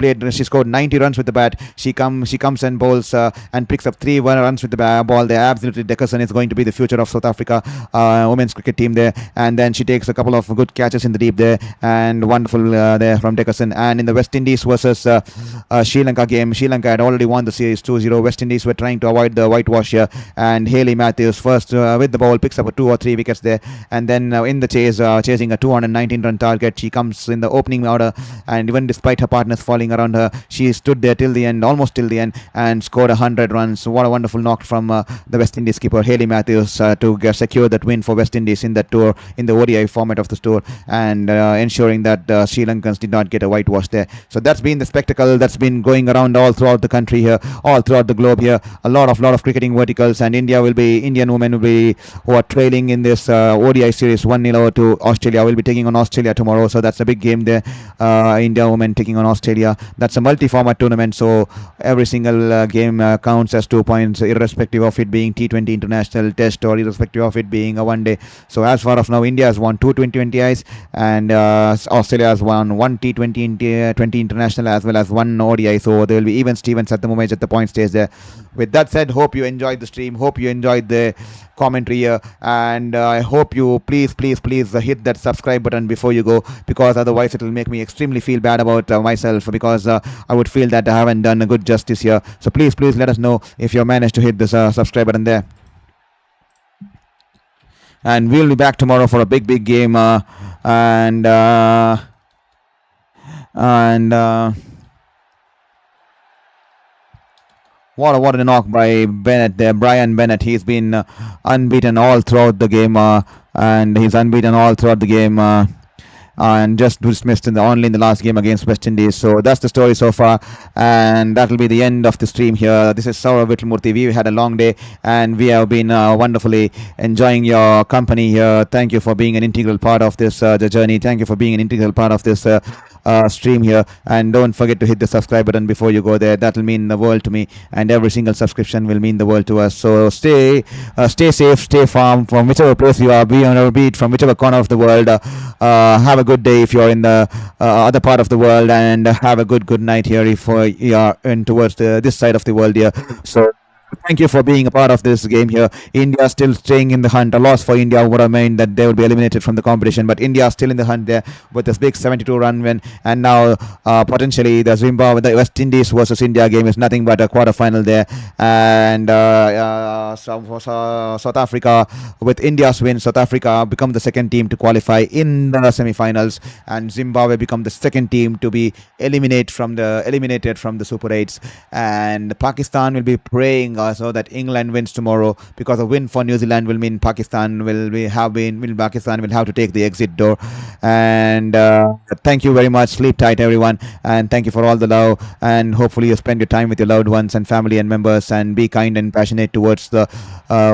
A: scored 90 runs with the bat. She comes and bowls and picks up 3 runs with the ball. They absolutely, Dickerson is going to be the future of South Africa women's cricket team there. And then she takes a couple of good catches in the deep there, and wonderful there from Dickerson. And in the West Indies versus Sri Lanka game, Sri Lanka had already won the series 2-0. West Indies were trying to avoid the whitewash here, and Hayley Matthews first with the ball picks up a 2 or 3 wickets there, and then in the chase, chasing a 219 run target, she comes in the opening order, and even despite her partners falling around her, she stood there till the end, almost till the end, and scored 100 runs. What a wonderful knock from the West Indies keeper Hayley Matthews to secure that win for West Indies in that tour, in the ODI format of the tour, and ensuring that Sri Lankans did not get a whitewash there. So that's been the spectacle that's been going around all throughout the country here, all throughout the globe here. A lot of cricketing verticals, and Indian women will be, who are trailing in this ODI series 1-0 to Australia, will be taking on Australia tomorrow. So that's a big game there. India women taking on Australia. That's a multi-format tournament, so every single game counts as 2 points, irrespective of it being T20 international test or irrespective of it being a one day. So as far as now, India has won 2 20-20Is, and Australia has won 1 one T20 20 international as well as one ODI. So there will be even Stevens at the moment at the point stage there. With that said, hope you enjoyed the stream. Hope you enjoyed the commentary here, and I hope you please hit that subscribe button before you go, because otherwise it will make me extremely feel bad about myself, because I would feel that I haven't done a good justice here. So please let us know if you managed to hit this subscribe button there. And we'll be back tomorrow for a big game, and what a knock by Bennett there, Brian Bennett. He's been unbeaten all throughout the game, and he's unbeaten all throughout the game, and just dismissed only in the last game against West Indies. So that's the story so far, and that will be the end of the stream here. This is Saurav Vitlamurthy. We had a long day, and we have been wonderfully enjoying your company here. Thank you for being an integral part of this the journey. Thank you for being an integral part of this stream here, and don't forget to hit the subscribe button before you go there. That will mean the world to me, and every single subscription will mean the world to us. So stay safe, stay firm from whichever place you are, be it from whichever corner of the world. Have a good day if you're in the other part of the world, and have a good night here if you are in towards this side of the world here. So thank you for being a part of this game here. India still staying in the hunt. A loss for India would have meant that they would be eliminated from the competition, but India is still in the hunt there with this big 72-run win. And now potentially the West Indies versus India game is nothing but a quarter-final there. And South Africa, with India's win, South Africa become the second team to qualify in the semi-finals, and Zimbabwe become the second team to be eliminated from the Super 8s. And Pakistan will be praying so that England wins tomorrow, because a win for New Zealand will mean Pakistan will have to take the exit door. And thank you very much. Sleep tight, everyone, and thank you for all the love, and hopefully you spend your time with your loved ones and family and members, and be kind and passionate towards the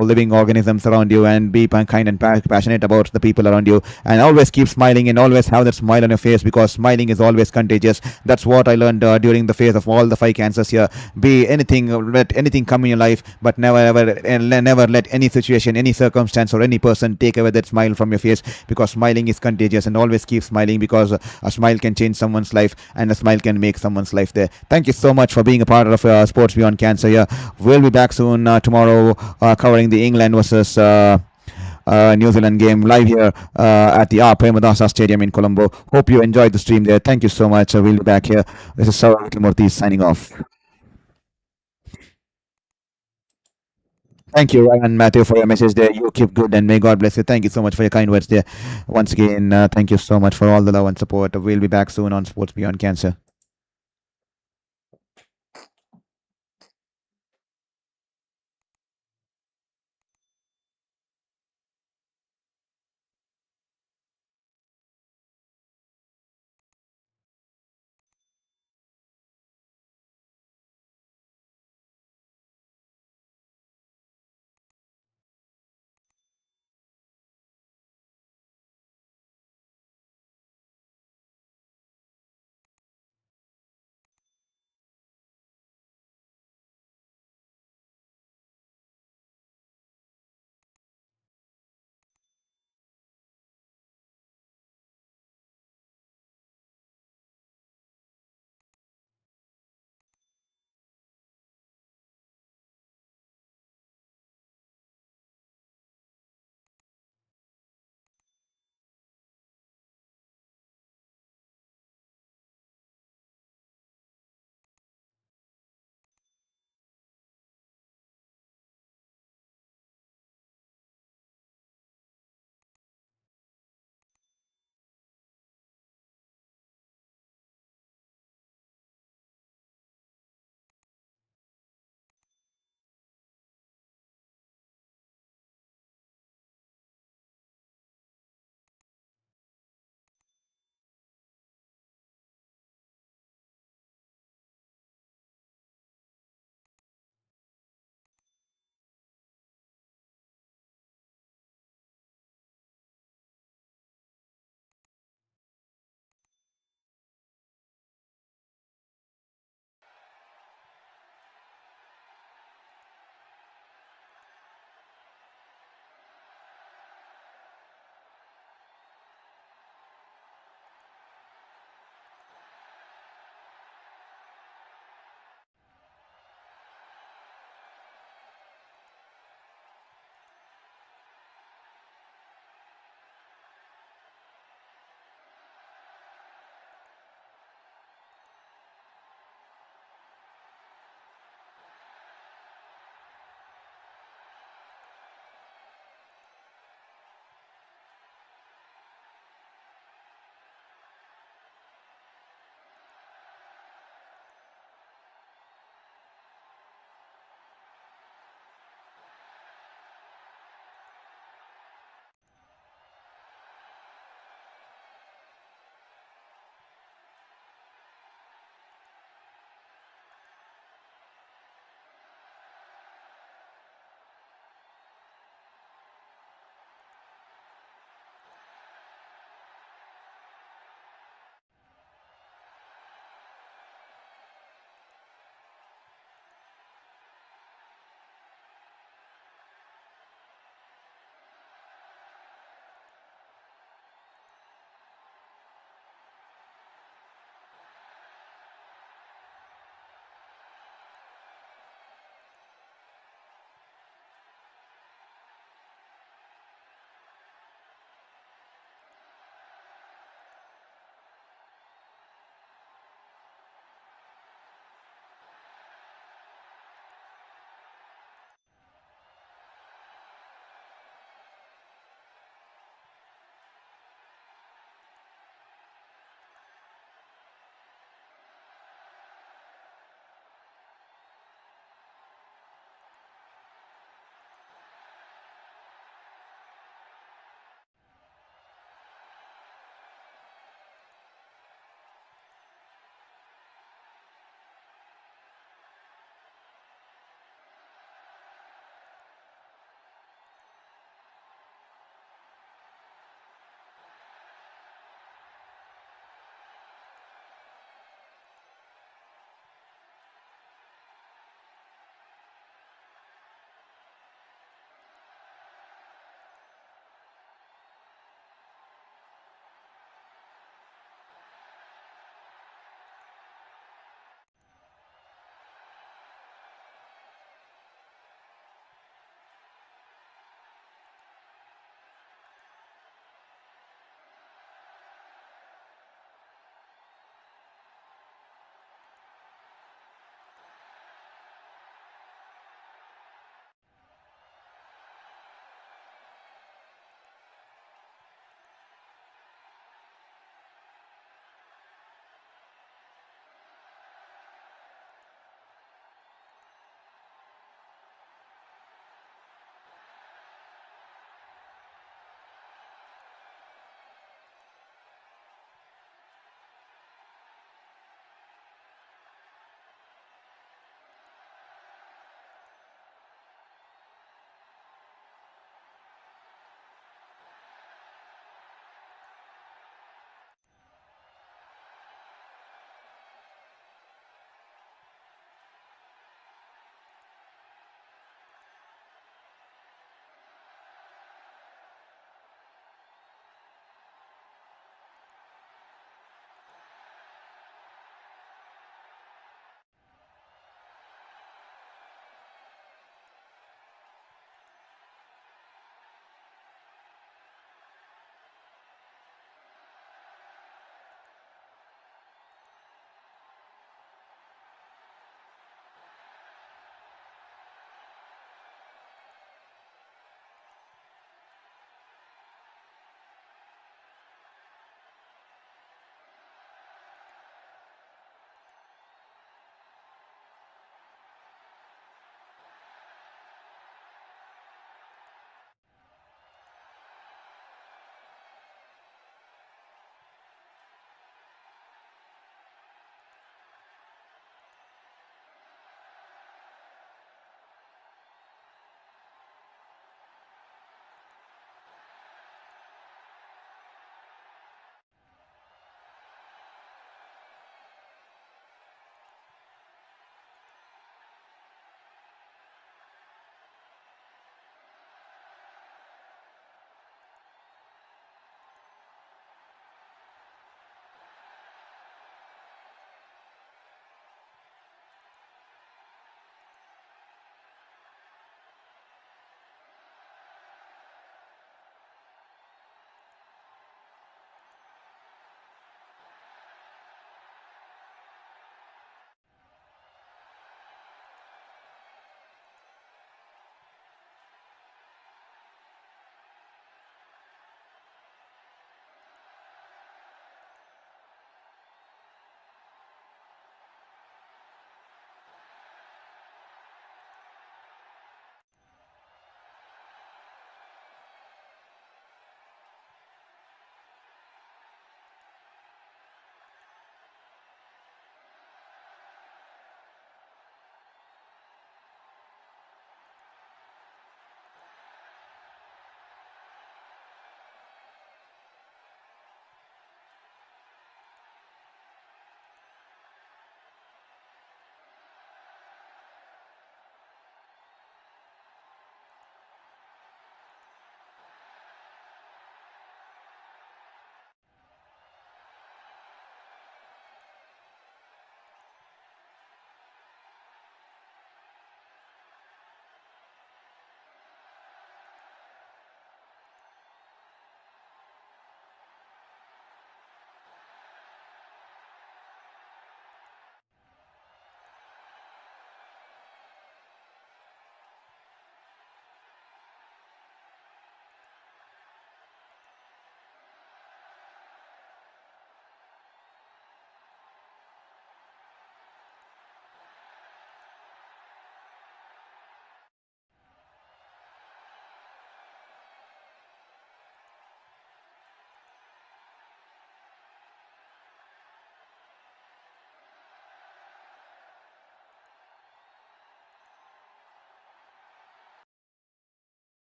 A: living organisms around you, and be kind and passionate about the people around you, and always keep smiling, and always have that smile on your face, because smiling is always contagious. That's what I learned during the phase of all the 5 cancers here. Be anything, let anything come in your life, but never let any situation, any circumstance, or any person take away that smile from your face, because smiling is contagious. And always keep smiling, because a smile can change someone's life, and a smile can make someone's life there. Thank you so much for being a part of Sports Beyond Cancer here. We'll be back soon tomorrow, covering the England versus New Zealand game live here at the Premadasa Stadium in Colombo. Hope you enjoyed the stream there. Thank you so much. We'll be back here. This is Saurav Vitlamurthy signing off. Thank you, Ryan Matthew, for your message there. You keep good, and may God bless you. Thank you so much for your kind words there. Once again, thank you so much for all the love and support. We'll be back soon on Sports Beyond Cancer.